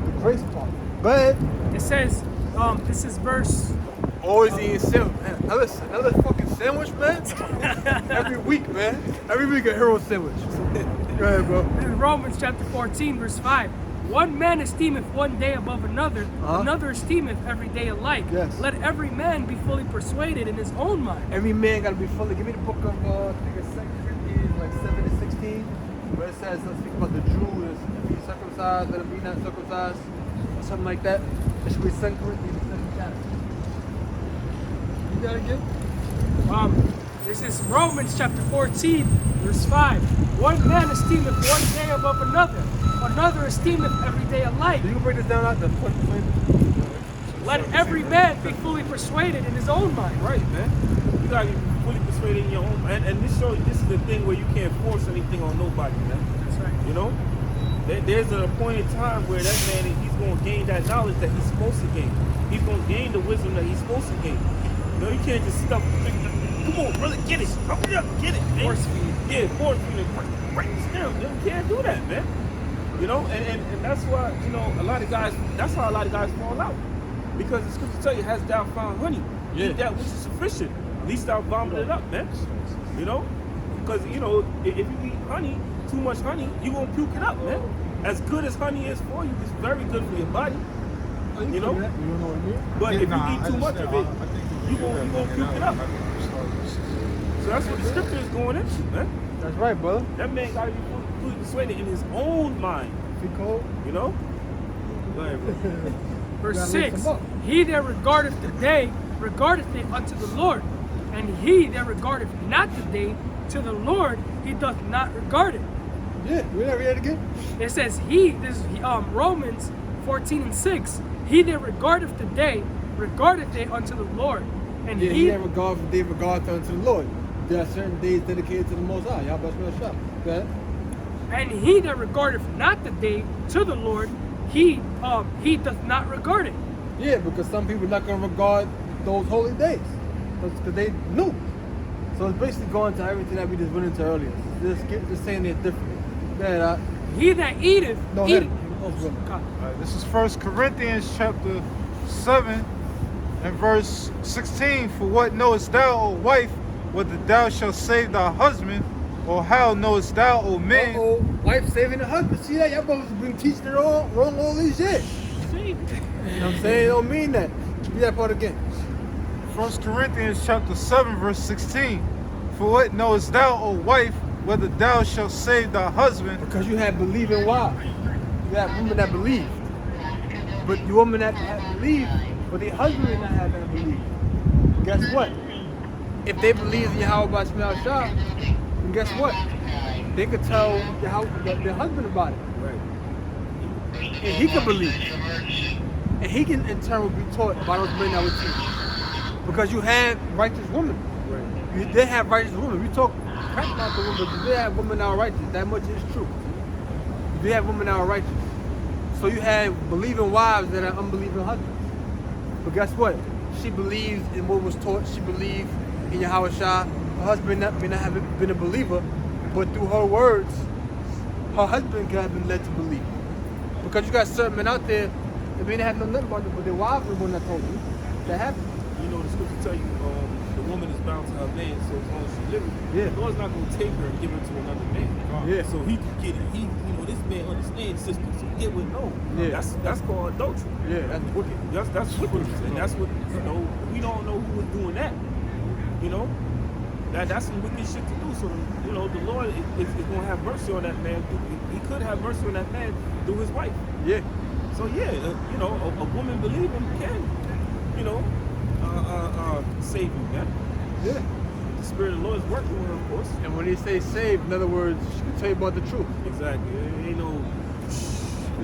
the grace part. Go ahead.
It says, this is verse.
Always eating sandwich, man. Another fucking sandwich, man. Every week, man. Every week a hero sandwich. Go ahead, bro.
This is Romans chapter 14, verse 5. One man esteemeth one day above another, another esteemeth every day alike.
Yes.
Let every man be fully persuaded in his own mind.
Every man got to be fully. Give me the book of, I think it's 2 Corinthians, like 7 and 16, where it says, let's speak about the Jews, be circumcised, let them be not circumcised, or something like that. It should be 2 Corinthians, 7th chapter. You got it again?
This is Romans chapter 14, verse 5. One man esteemeth one day above another, another esteemeth every day alike.
You can break this down out the foot.
Let every man be fully persuaded in his own mind.
Right, man. You gotta be fully persuaded in your own mind. And this is the thing where you can't force anything on nobody, man.
That's right.
You know? There's an appointed time where that man, he's gonna gain that knowledge that he's supposed to gain. He's gonna gain the wisdom that he's supposed to gain. You know, you can't just stop. Come on, brother, get it. Hurry up, get it, man.
Force feed.
Yeah, force feed. Break this down. You can't do that, man. You know, and that's why, you know, that's how a lot of guys fall out. Because the scripture tell you, hast thou found honey? Eat that which is sufficient. At least thou vomit it up, man. You know? Because, you know, if you eat honey, too much honey, you're going to puke it up, man. As good as honey is for you, it's very good for your body. You know?
You don't know what I mean?
But if you eat too much of it, you're going to puke it up. So that's what the scripture is going into, man.
That's right, brother.
That man got to be fully persuaded in his own mind.
Be cold.
You know? Go ahead, bro.
Verse 6, he that regardeth the day, regardeth it unto the Lord. And he that regardeth not the day to the Lord, he doth not regard it.
Yeah, read that again.
It says this is Romans 14:6. He that regardeth the day, regardeth it unto the Lord. And
Yeah,
he
that regard for day regard unto the Lord. There are certain days dedicated to the Most High. Y'all bust me a shot. Go ahead.
and he that regardeth not the day to the Lord, he doth not regard it.
Yeah, because some people not gonna regard those holy days because they knew. So it's basically going to everything that we just went into earlier. Just saying it differently. Go ahead,
He that eateth,
no,
eateth.
This is 1 Corinthians chapter 7 and verse 16. For what knowest thou, O wife, whether thou shalt save thy husband, or how knowest thou, O man?
Wife saving the husband. See that? Y'all supposed to been teaching it wrong all these years. You know what I'm saying? It don't mean that. Read that part again.
1 Corinthians chapter 7 verse 16. For what knowest thou, O wife, whether thou shalt save thy husband?
Because you have believing wives. You have women that believe. But you women that have believed, but their husband is not having believe. Guess what? If they believe in Yahweh by Shema Shah, then guess what? They could tell their husband about it.
Right.
And he can believe. And he can in turn will be taught by those men that would teach. Because you have righteous women. Right. They have righteous women. We talk crap about the women, but they have women that are righteous. That much is true. They have women that are righteous. So you have believing wives that are unbelieving husbands. But guess what? She believes in what was taught. She believes in Yahweh Shah. Her husband may not have been a believer, but through her words, her husband could have been led to believe. Because you got certain men out there that may not have no nothing about it, but their wives are the one that told you that happened.
You know, the scripture tell you the woman is bound to her man, so as long as she's living,
Yeah.
the Lord's not going to take her and give her to another man.
Yeah.
So he can get it. This man understands system, so get with no.
Yeah.
That's called adultery.
Yeah, that's wicked.
That's wickedness, and that's what we don't know who was doing that. That's some wicked shit to do. So the Lord is going to have mercy on that man. He could have mercy on that man through his wife.
Yeah.
So yeah, a woman believing can, save you, man.
Yeah.
The Spirit of the Lord is working with her, of course.
And when they say saved, in other words, she can tell you about the truth.
Exactly. It ain't no.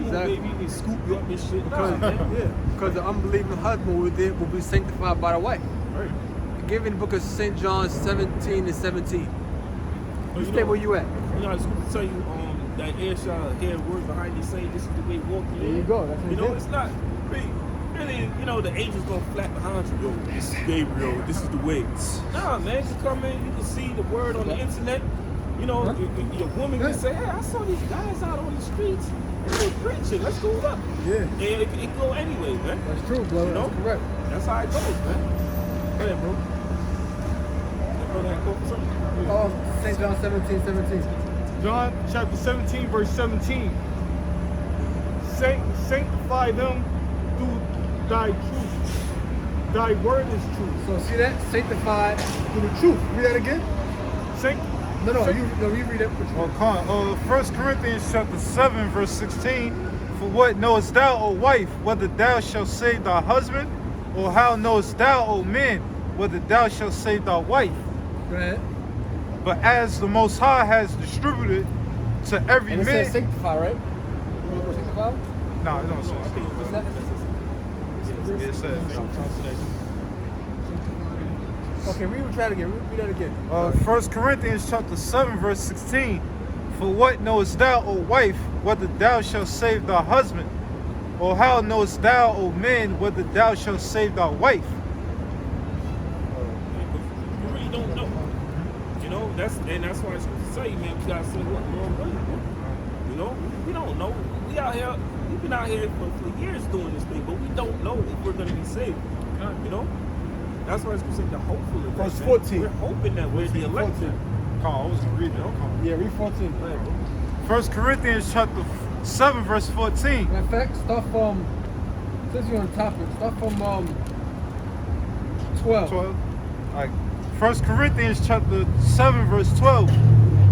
Exactly.
Maybe you can scoop you up and shit.
Because, because the unbelieving husband will be sanctified by the wife.
Right.
Given the book of St. John 17 and 17. You stay where you at.
I was going to tell you that air shot hear a word behind you saying this is the way walking.
There you go. That's what
it's not really, the angels gonna flap behind you. Yo, this is Gabriel. This is the way. Nah, man, you come in, you can see the word on the internet. Your woman can say, hey, I saw these guys out on the streets and they were preaching. Let's go up.
Yeah.
And it go anyway, man.
That's true, brother. That's correct.
That's how it goes, man. Go ahead, bro. That brother had quote something.
St. John 17.
John chapter 17, verse 17. Sanctify them through thy truth. Thy word is truth.
So see that? Sanctified through the truth. Read that again. You read it.
Oh, come on. 1 Corinthians chapter 7 verse 16. For what knowest thou, O wife, whether thou shalt save thy husband, or how knowest thou, O man, whether thou shalt save thy wife?
Go ahead.
But as the Most High has distributed to every
And it
man.
says sanctify, right? You want to go sanctify?
No, it don't say.
What's that?
It says.
Okay, read that again. Read that again.
1 Corinthians chapter 7 verse 16. For what knowest thou, O wife, whether thou shalt save thy husband, or how knowest thou, O man, whether thou shalt save thy wife?
You really don't know. That's why it's supposed to say, man, we gotta say what the Lord willing, man. We don't know. We've been out here for years doing this thing, but we don't know if we're gonna be saved. That's why it's supposed to say the hopeful.
Verse 14.
We're hoping that we're the elect.
Come on, I was gonna read that. Come on.
Yeah, read 14. Go ahead, bro.
1 Corinthians chapter 7, verse 14.
Matter of fact, start from, since you're on topic, start from 12.
12. Like 1 Corinthians chapter 7, verse 12.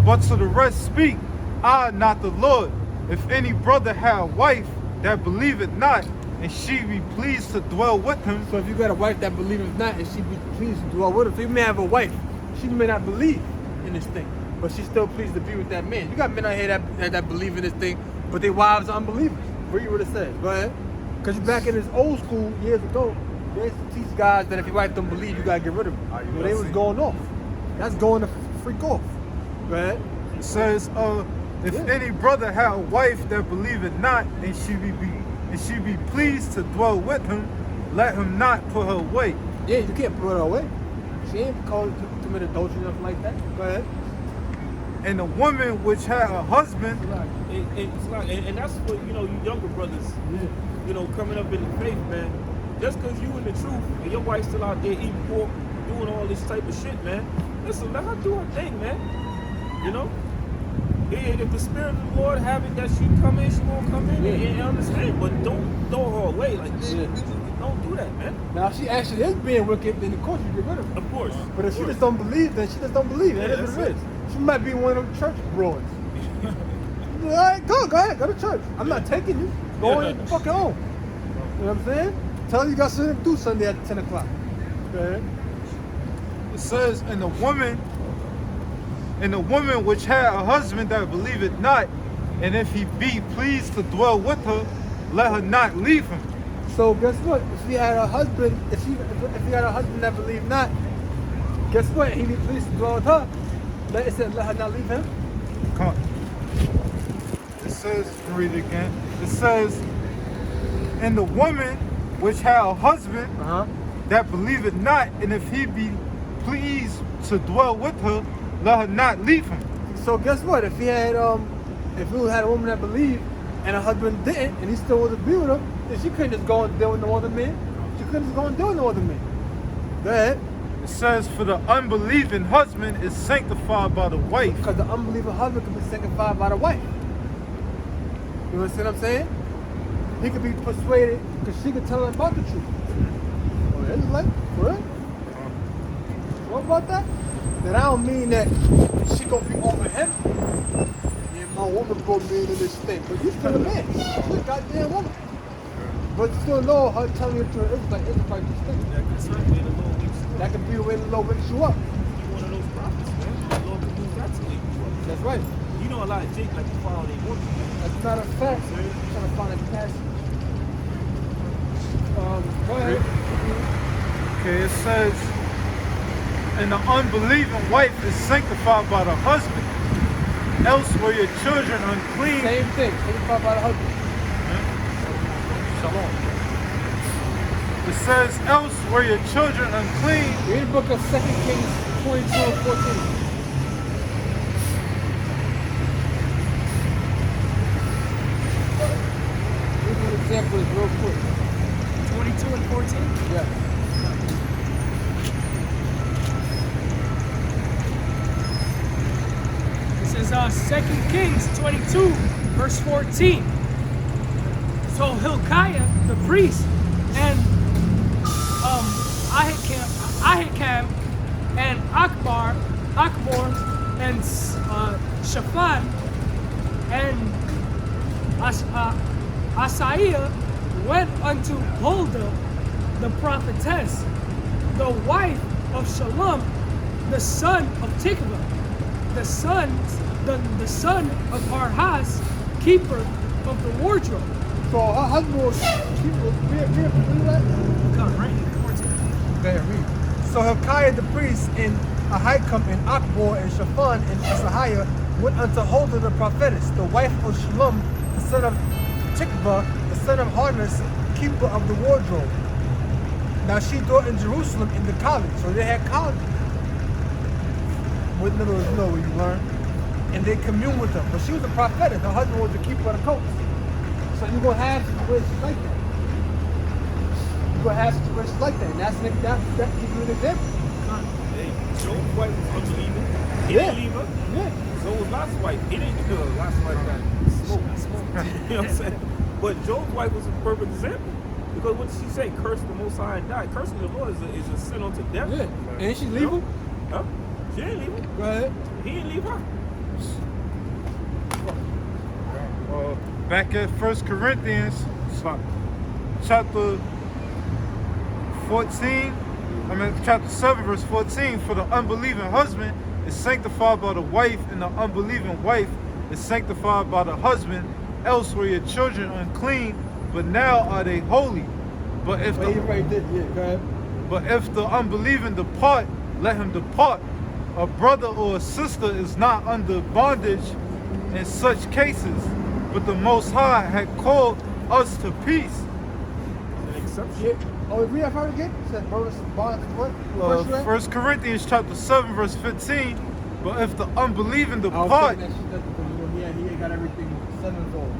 But to the rest speak, I, not the Lord. If any brother have a wife that believeth not, and she be pleased to dwell with him.
So if you got a wife that believeth not, and she be pleased to dwell with him, so you may have a wife, she may not believe in this thing, but she's still pleased to be with that man. You got men out here that believe in this thing, but their wives are unbelievers. What you would have said? Go ahead. Because back in this old school years ago, they used to teach guys that if your wife don't believe, you gotta get rid of her. Well, they was going off. That's going to freak off. Go ahead.
It says, if any brother have a wife that believeth not, and she be pleased to dwell with him, let him not put her away.
Yeah, you can't put her away. She ain't called to commit adultery or nothing like that. Go ahead.
And a woman which had a husband,
And that's for, you know, you younger brothers, you know, coming up in the faith, man. Just because you in the truth and your wife's still out there eating pork, doing all this type of shit, man. Listen, let her do her thing, man. You know? If the Spirit of the Lord have it that she come in, she won't come in and understand. But don't throw her away like this. Don't do that, man.
Now, if she actually is being wicked, then of course you get rid of her.
Of course.
But if she just don't believe, then she just don't believe. That is what it is. She might be one of them church broads. All right, go ahead, go to church. I'm not taking you. Go in fucking home. You know what I'm saying? Tell her you got something to do Sunday at 10 o'clock. Go ahead.
it says, and the woman which had a husband that believeth not, and if he be pleased to dwell with her, let her not leave him.
So guess what? If he had a husband, if he had a husband that believed not, guess what? He be pleased to dwell with her. It said let her not leave him.
Come on. It says, read it again. It says, and the woman which had a husband that believeth not, and if he be pleased to dwell with her, let her not leave him.
So guess what? If he had if he had a woman that believed and her husband didn't, and he still was to be with her, then she couldn't just go and deal with no other man. She couldn't just go and deal with no other man. Go ahead.
It says, for the unbelieving husband is sanctified by the wife.
Because the unbelieving husband can be sanctified by the wife. You understand what I'm saying? He could be persuaded because she could tell him about the truth. Oh, that's like, for real? What about that? Then I don't mean that she gonna be over him. Yeah, my woman gonna be in this thing. But you still a man. You're a goddamn woman. But still know her telling you the truth. It's like this thing. That can be the way the Lord wakes you up.
You're one of those prophets, man. The Lord can use that to wake you up.
That's right.
You know a lot of Jake like to follow their woman.
As a matter of fact, I'm trying to find a passage. Go ahead.
Okay, it says, and the unbelieving wife is sanctified by the husband. Else were your children unclean.
Same thing. Sanctified by the husband.
Shalom. It says, else were your children unclean.
Read the book of 2 Kings 22 and 14. Example is real quick.
22 and 14?
Yeah.
This is 2 Kings 22, verse 14. So Hilkiah, the priest, and Ahikam, and Akbor, and Shaphan, and Asaiah went unto Huldah, the prophetess, the wife of Shalom, the son of Tikvah, the son of Arhaz, keeper of the wardrobe.
So her husband was keeper. Read that.
Right in the 14.
Go ahead, read. So Hilkiah the priest and Ahikam and Akbor and Shaphan and Asaiah went unto Huldah the prophetess, the wife of Shalom, the son of Tikvah, the son of Harness, keeper of the wardrobe. Now she taught in Jerusalem in the college, so they had college. With little you know where you learn. And they communed with her. But she was a prophetess, her husband was the keeper of the coast. So you're gonna have situations like that. You're gonna have situations like that. And that gives you an example.
Hey, Job's wife was unbelieving. He
Yeah.
didn't leave her. Lot's wife. He didn't kill Lot's wife got smoked. You know what I'm saying? But Job's wife was a perfect example. Because what did she say? Curse the Most High and die. Cursing the Lord is a sin unto death.
Yeah. And she leave him?
Huh? She didn't leave him.
Go ahead.
He didn't leave her.
Back at 1 Corinthians chapter 7 verse 14, for the unbelieving husband is sanctified by the wife, and the unbelieving wife is sanctified by the husband. Else were your children unclean, but now are they holy. But if
Wait, right there. Yeah, go ahead.
But if the unbelieving depart, let him depart. A brother or a sister is not under bondage in such cases, but the Most High had called us to peace.
An exception.
Yeah. Oh, read that part again? It says brothers bond what? Verse you at?
1 Corinthians chapter 7 verse 15. But if the unbelieving
I was
depart,
thinking that she doesn't, he ain't got everything sevenfold.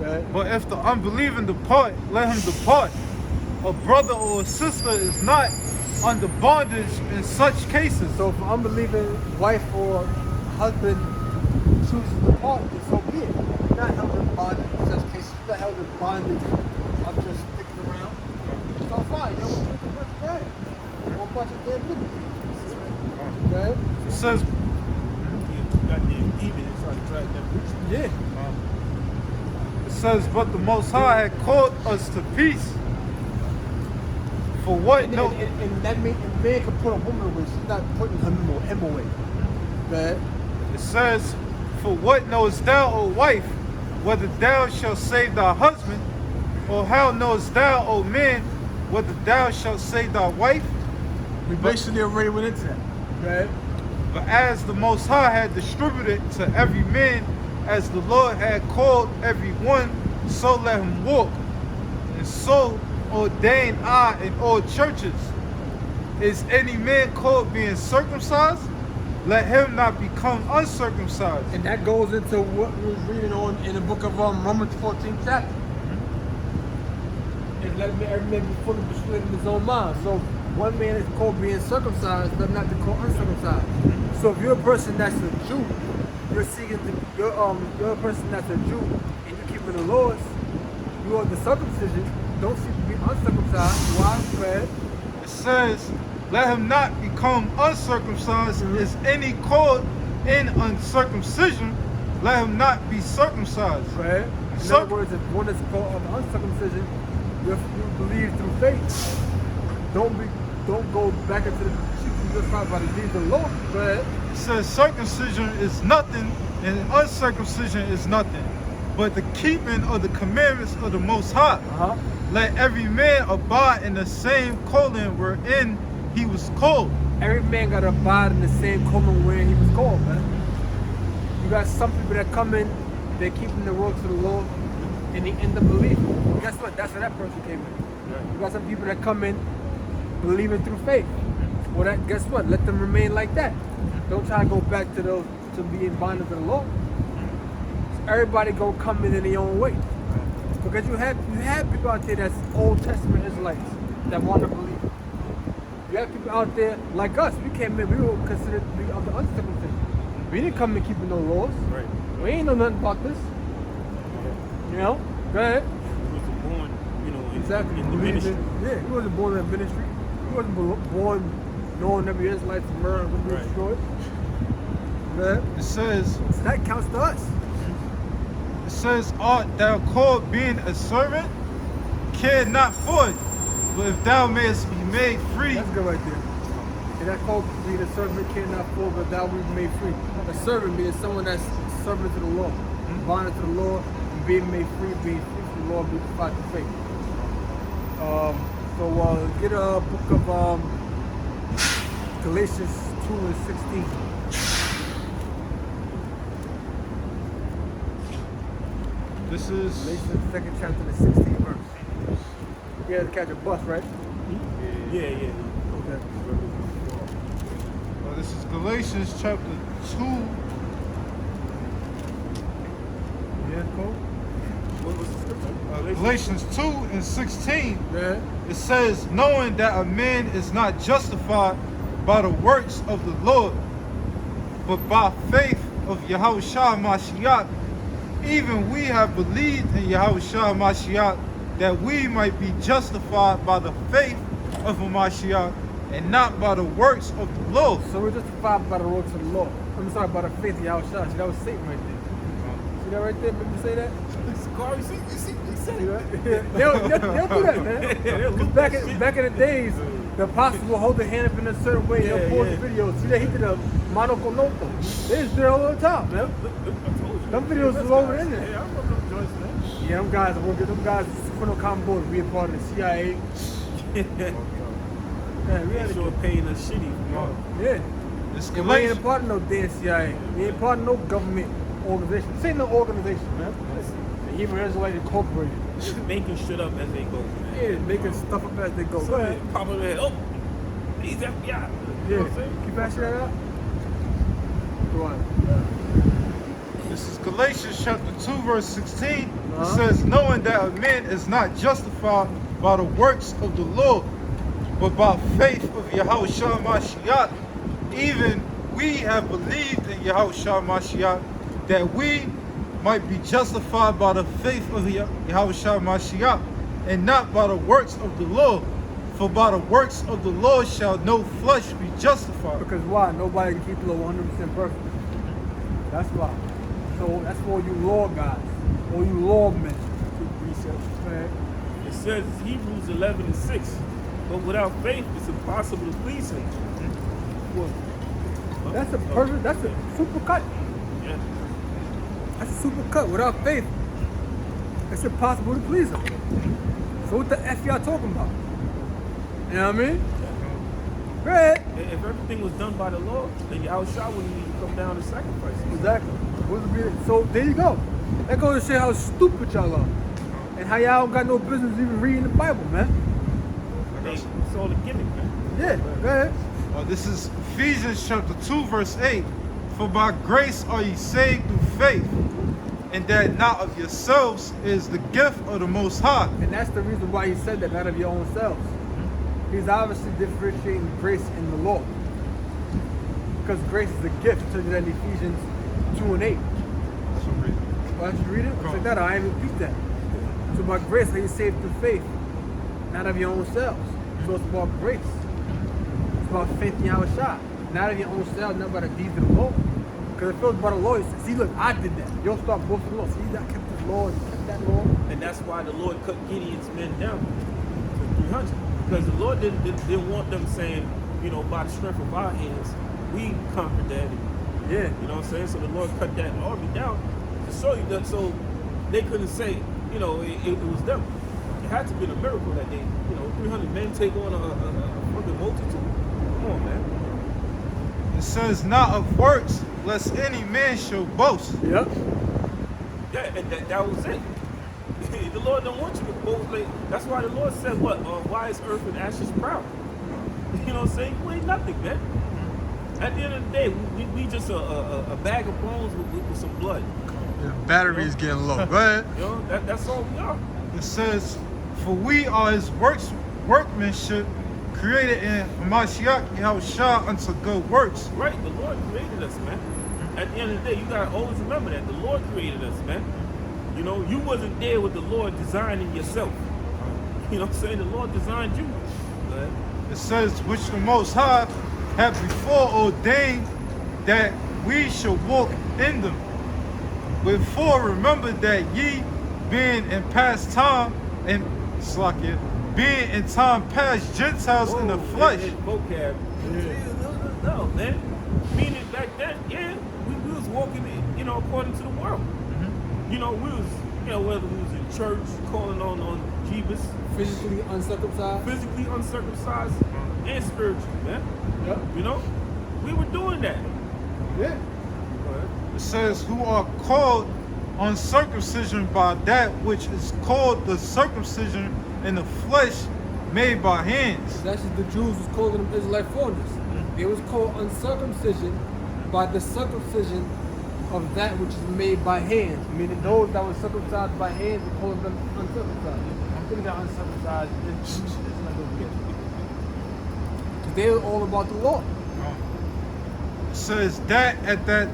Go ahead.
but if the unbelieving depart, let him depart. A brother or a sister is not under bondage in such cases.
So if an unbelieving wife or husband chooses to depart, then so be it. You're not held in bondage in such cases. You're not held in bondage of just sticking around. So fine, yo, what's that? One bunch of dead niggas. Okay?
It says,
Goddamn demon and try to drag that bitch.
Yeah.
it says, but the Most High had called us to peace. For what?
And,
No.
and that man can put a woman away. She's not putting him away. Okay?
It says, for what knowest thou, O wife, whether thou shalt save thy husband? Or how knowest thou, O man, whether thou shalt save thy wife?
We basically already went into that. Okay?
But as the Most High had distributed to every man, as the Lord had called every one, so let him walk. And so ordain I in all churches. Is any man called being circumcised? Let him not become uncircumcised.
And that goes into what we was reading on in the book of Romans 14 chapter. And let every man be fully persuaded in his own mind. So one man is called being circumcised, but not be called uncircumcised. So if you're a person that's a Jew, you're seeking you're a person that's a Jew and you're keeping the laws, you are the circumcision, don't seek to be uncircumcised. Why? Fred?
It says, let him not become uncircumcised. Is any called in uncircumcision, let him not be circumcised.
Right? In other words, if one is called uncircumcision, you believe through faith. Don't go back into the teaching just by the deeds of the Lord. Right?
It says circumcision is nothing and uncircumcision is nothing, but the keeping of the commandments of the Most High. Let every man abide in the same calling wherein he was called.
Every man got to abide in the same calling wherein he was called, man. You got some people that come in, they're keeping the works of the Lord, and they end up believing. Guess what? That's where that person came in. You got some people that come in believing through faith. Well, that, guess what? Let them remain like that. Don't try to go back to those to being bonded to the Lord. So everybody go come in their own way. Because you have people out there that's Old Testament Israelites that want to believe. You have people out there like us. We came in, we were considered to be of the uncircumcision. We didn't come in keeping no laws.
Right.
We ain't know nothing about this. You know? Go ahead.
He wasn't born,
Exactly.
in the ministry.
Yeah, he wasn't born in the ministry. He wasn't born knowing every Israelite from murder and be destroyed. Go ahead.
It says,
So that counts to us.
it says, art thou called being a servant? Care not for it, but if thou mayest be made free.
That's good right there. And that called being a servant cannot fall, but thou will be made free. A servant means someone that's servant to the Lord, bonded to the Lord, and being made free, being free from the Lord, being defied to faith. So get a book of Galatians 2 and 16.
This is
Galatians 2nd chapter, the 16th verse. You had to catch a bus, right?
Yeah.
Okay.
this is Galatians chapter 2.
Yeah, cool.
What was the scripture?
Galatians 2 and 16.
Yeah.
It says, knowing that a man is not justified by the works of the Lord, but by faith of Yahushua Mashiach, even we have believed in Yahushua Mashiach, that we might be justified by the faith of a Mashiach and not by the works of the law.
So we're justified by the works of the law. I'm sorry, by the faith of Yahushua. See, that was Satan right there. See that right there? Remember say that?
Corey, you see, he said
See
it.
that? They'll do that, man. Because back in the days, the apostles will hold their hand up in a certain way. They'll pause the videos. See that he did a monoconoto. They just do it all the time, man. Them videos is over in there.
Yeah, I remember them joints, man.
Yeah, them guys are working. Them guys for no common board. We a part of the CIA. Man, we had
They
to
sure paying us shitty.
Yeah.
It's
And we ain't a part of no damn CIA. We ain't part of no government organization. This ain't no organization, man. The Hebrew Israelite Incorporated.
Just making shit up as they go, man.
Yeah, making stuff up as they go. Go
So
ahead.
they pop up their head. Oh, he's FBI. You know
Yeah.
what I'm saying?
Keep that shit out. Go on.
This is Galatians chapter 2, verse 16.
Uh-huh.
It says, knowing that a man is not justified by the works of the law, but by faith of Yahushua Mashiach, even we have believed in Yahushua Mashiach, that we might be justified by the faith of Yahushua Mashiach, and not by the works of the law. For by the works of the law shall no flesh be justified.
Because why? Nobody can keep the law 100% perfect. That's why. So that's for you law guys. Or you lawmen. Right.
It says Hebrews 11:6. But without faith, it's impossible to please him.
Well, that's a perfect, that's a super cut.
Yeah.
That's a super cut. Without faith, it's impossible to please him. So what the F y'all talking about? You know what I mean? Right.
If everything was done by the law, then Yahushua wouldn't need to come down and sacrifice.
Exactly. So there you go. That goes to show how stupid y'all are. And how y'all don't got no business even reading the Bible, man.
It's all a gimmick, man.
Yeah, go ahead.
This is Ephesians chapter 2, verse 8. For by grace are ye saved through faith, and that not of yourselves is the gift of the Most High.
And that's the reason why he said that, not of your own selves. He's obviously differentiating grace and the law. Because grace is a gift, it tells you that in Ephesians 2 and 8. Why don't you read it? It's like that, I ain't even repeat that. So by grace are you saved through faith, not of your own selves. So it's about grace. It's about faith in Yahushua. Not of your own selves, not by the deeds of the law. Because if it was by the law, you say, see, look, I did that. You'll start boasting the law. See, I kept this law and you kept that law.
And that's why the Lord cut Gideon's men down to 300. Because the Lord didn't want them saying, you know, by the strength of our hands, we conquered that.
Yeah.
You know what I'm saying? So the Lord cut that army down to show you that, so they couldn't say, you know, it was them. It had to be a miracle that they, you know, 300 men take on a fucking multitude. Come on, man.
It says, not of works, lest any man shall boast.
Yep.
Yeah, and that was it. The Lord don't want you to boast. Like, that's why the Lord said, what? Why is earth and ashes proud? You know what I'm saying? You ain't nothing, man. At the end of the day, we just a bag of bones with some blood.
The battery is getting low. Go ahead.
You know, that's all we are.
It says, for we are his workmanship, created in Mashiach Yahushua unto good works.
Right, the Lord created us, man. At the end of the day, you gotta always remember that. The Lord created us, man. You know, you wasn't there with the Lord designing yourself. You know what I'm saying? The Lord designed you.
It says, which the Most High have before ordained that we should walk in them. Wherefore remember that ye, being in past time, and Slakia, being in time past Gentiles in the flesh.
Vocab. Yeah. No, man. Meaning back then, yeah, we was walking, you know, according to the world. Mm-hmm. You know, we was, you know, whether we was in church, calling on Jeebus.
Physically uncircumcised.
Physically uncircumcised and spiritually, man.
Yep.
You know, we were doing that.
Yeah.
It says, who are called uncircumcision by that which is called the circumcision in the flesh made by hands.
That's just the Jews was calling them Israelite foreigners. It was called uncircumcision by the circumcision of that which is made by hands. Meaning those that were circumcised by hands, we call them uncircumcised. I'm thinking that uncircumcised is not going together. Because they're all about the law.
It says that at that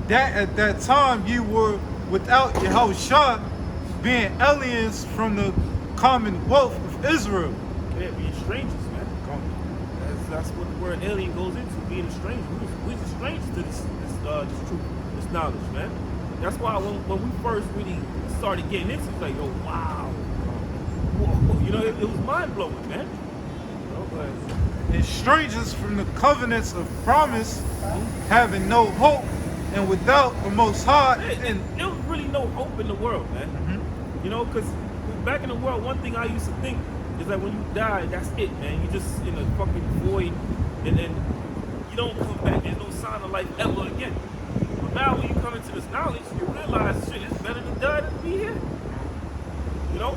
that at that time ye were without Yahushua, being aliens from the commonwealth of Israel.
Yeah, being strangers, man. That's what the word alien goes into, being a stranger. We're just strangers to this truth, this knowledge, man. That's why when we first really started getting into it, it's like, oh, wow. Whoa. You know, it was mind-blowing, man. You know, but,
And strangers from the covenants of promise, having no hope, and without the Most High.
and there was really no hope in the world, man. You know, because back in the world, one thing I used to think is that when you die, that's it, man. You just in a fucking void, and then you don't come back. There's no sign of life ever again. But now when you come into this knowledge, you realize, shit, it's better to die than to be here. You know?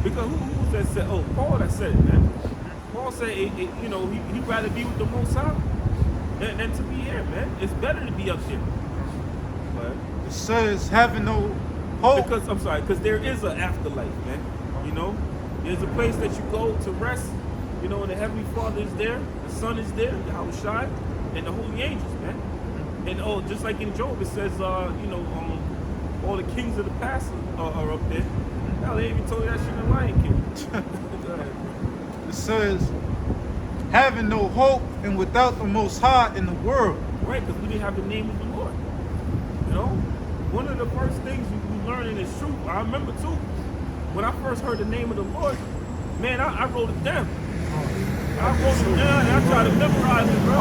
Because who was that said? Oh, Paul that said it, man. Paul said, you know, he'd rather be with the Most High than to be here, man. It's better to be up there. But
It says, having no hope.
because there is an afterlife, man. You know, there's a place that you go to rest. You know, and the Heavenly Father is there, the Son is there, Yahushua, and the holy angels, man. And just like in Job, it says, you know, all the kings of the past are up there. Hell, they even told you that shit in the Lion King. Go ahead.
It says, having no hope and without the Most High in the world.
Right, because we didn't have the name of the Lord. You know, one of the first things you learn in this truth, I remember too, when I first heard the name of the Lord, man, I wrote it down. I wrote it down and I tried to memorize it, bro.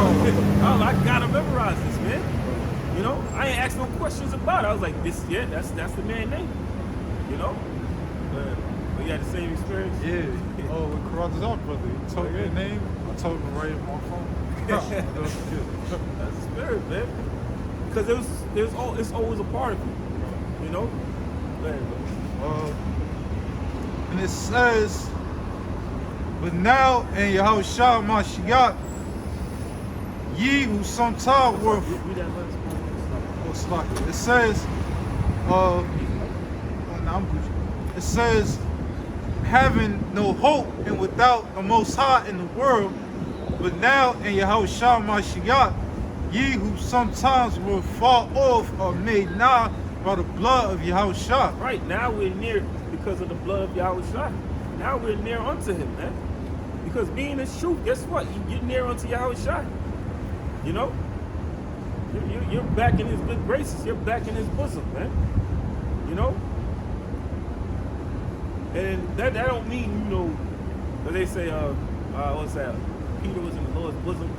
I gotta memorize this, man. You know, I ain't asked no questions about it. I was like, that's the man's name. You know? But you had the same experience?
Yeah. Oh, with Karad's out, brother. He told me your name. I told him to write it on my phone.
That's the spirit, man. Because it's always a part of you. You know?
And it says, but now in Yahushua Mashiach, ye who sometime were. It says, it says, having no hope and without the Most High in the world, but now in Yahushua Mashiach, ye who sometimes were far off are made nigh by the blood of Yahushua.
Right, now we're near because of the blood of Yahushua. Now we're near unto him, man. Because being his truth, guess what? You get near unto Yahushua. You know? You're back in his good graces. You're back in his bosom, man. You know? And that don't mean, you know, when they say, what's that? Peter was in the Lord's bosom.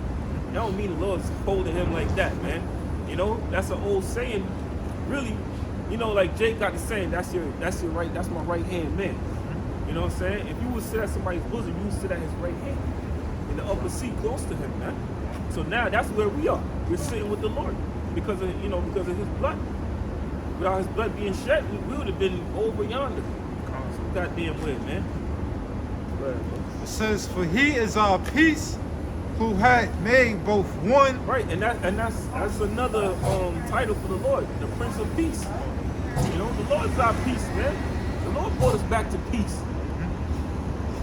That don't mean the Lord's holding him like that, man. You know, that's an old saying. Really, you know, like Jake got the saying, that's your right, that's my right hand man. You know what I'm saying? If you would sit at somebody's bosom, you would sit at his right hand in the upper seat close to him, man. So now that's where we are. We're sitting with the Lord because of his blood. Without his blood being shed, we would have been over yonder. So goddamn weird, man.
It says, for he is our peace, who had made both one.
Right, and that's another title for the Lord, the Prince of Peace. You know, the Lord is our peace, man. The Lord brought us back to peace.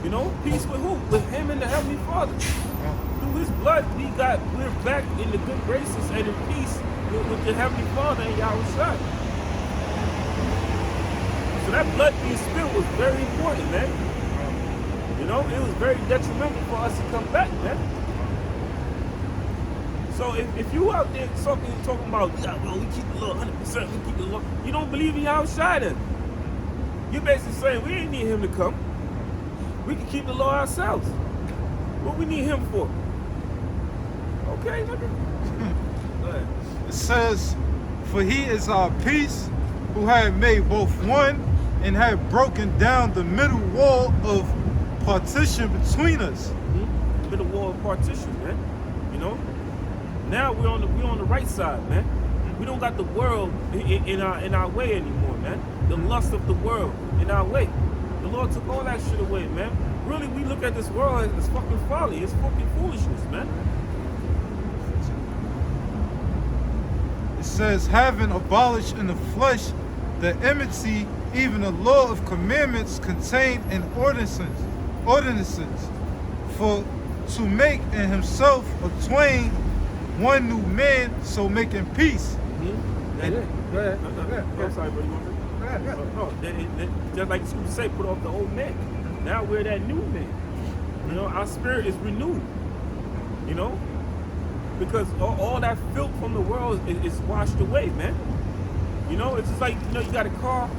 You know, peace with who? With him and the Heavenly Father. Through his blood, we're back in the good graces and in peace with the Heavenly Father and Yahushua. So that blood being spilled was very important, man. You know, it was very detrimental for us to come back, man. So if you out there talking about, we keep the law 100%, we keep the law, you don't believe in Yahushua then. You're basically saying we ain't need him to come. We can keep the law ourselves. What we need him for? Okay, nigga. Go ahead.
It says, for he is our peace, who had made both one, and had broken down the middle wall of partition between us.
Mm-hmm. Middle wall of partition, man. You know? Now we're on the right side, man. We don't got the world in our way anymore, man. The lust of the world in our way. The Lord took all that shit away, man. Really, we look at this world as fucking folly. It's fucking foolishness, man.
It says, having abolished in the flesh the enmity, even the law of commandments contained in ordinances, for to make in himself of twain one new man, so making peace,
Yeah, go ahead.
I'm sorry, buddy. You want to? No, just like the scripture say, put off the old man. Now we're that new man. You know, our spirit is renewed. You know, because all that filth from the world is washed away, man. You know, it's just like, you know, you got a car.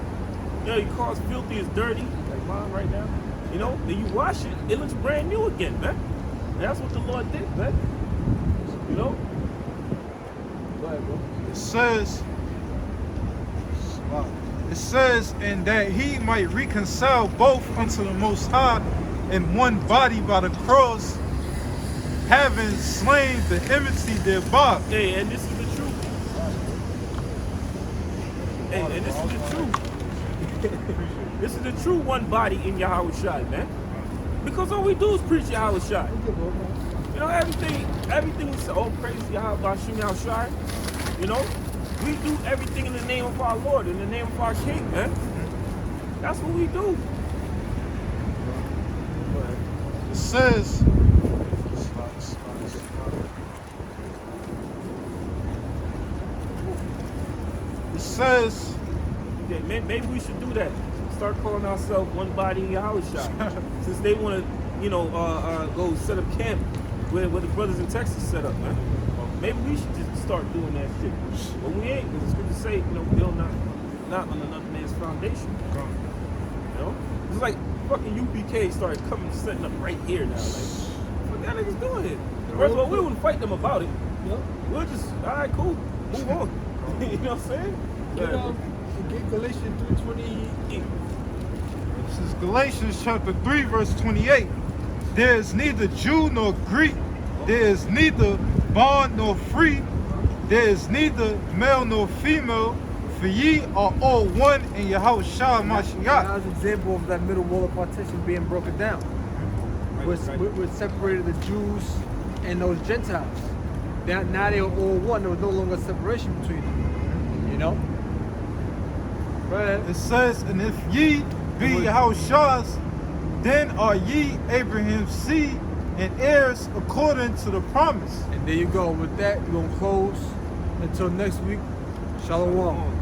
You know, your car's filthy, it's dirty, like mine right now. You know, then you wash it, it looks brand new again, man. And that's what the Lord did, man. You know? Go ahead, bro.
It says, and that he might reconcile both unto the Most High in one body by the cross, having slain the enmity thereby.
Hey, and this is the truth. Hey, and this is the truth. This is the true one body in Yahweh Shai, man. Because all we do is preach Yahweh Shai. You know, everything we say, oh, praise Yahweh Bashim Yahweh Shai. You know, we do everything in the name of our Lord, in the name of our King, man. That's what we do.
It says,
yeah, maybe we should do that. Start calling ourselves one body in Yahweh Shai. Since they want to, you know, go set up camp where the brothers in Texas set up, man. Maybe we should just start doing that shit. But we ain't, because it's good to say, you know, build not on another man's foundation. You know? It's like fucking UPK started coming, setting up right here now. Like, what that niggas doing here? First of all, we wouldn't fight them about it. We'll just, all right, cool, move on. You know what I'm saying?
Get Galatians 3:28.
this is Galatians chapter 3, verse 28. There is neither Jew nor Greek, there is neither bond nor free, there is neither male nor female, for ye are all one in Yahweh Shai Mashiach.
That's an example of that middle wall of partition being broken down. We're separated the Jews and those Gentiles. Now they are all one. There was no longer separation between them. You know? Right.
It says, and if ye be Yahweh Shai's, then are ye Abraham's seed and heirs according to the promise.
And there you go. With that, we're going to close. Until next week, Shalom.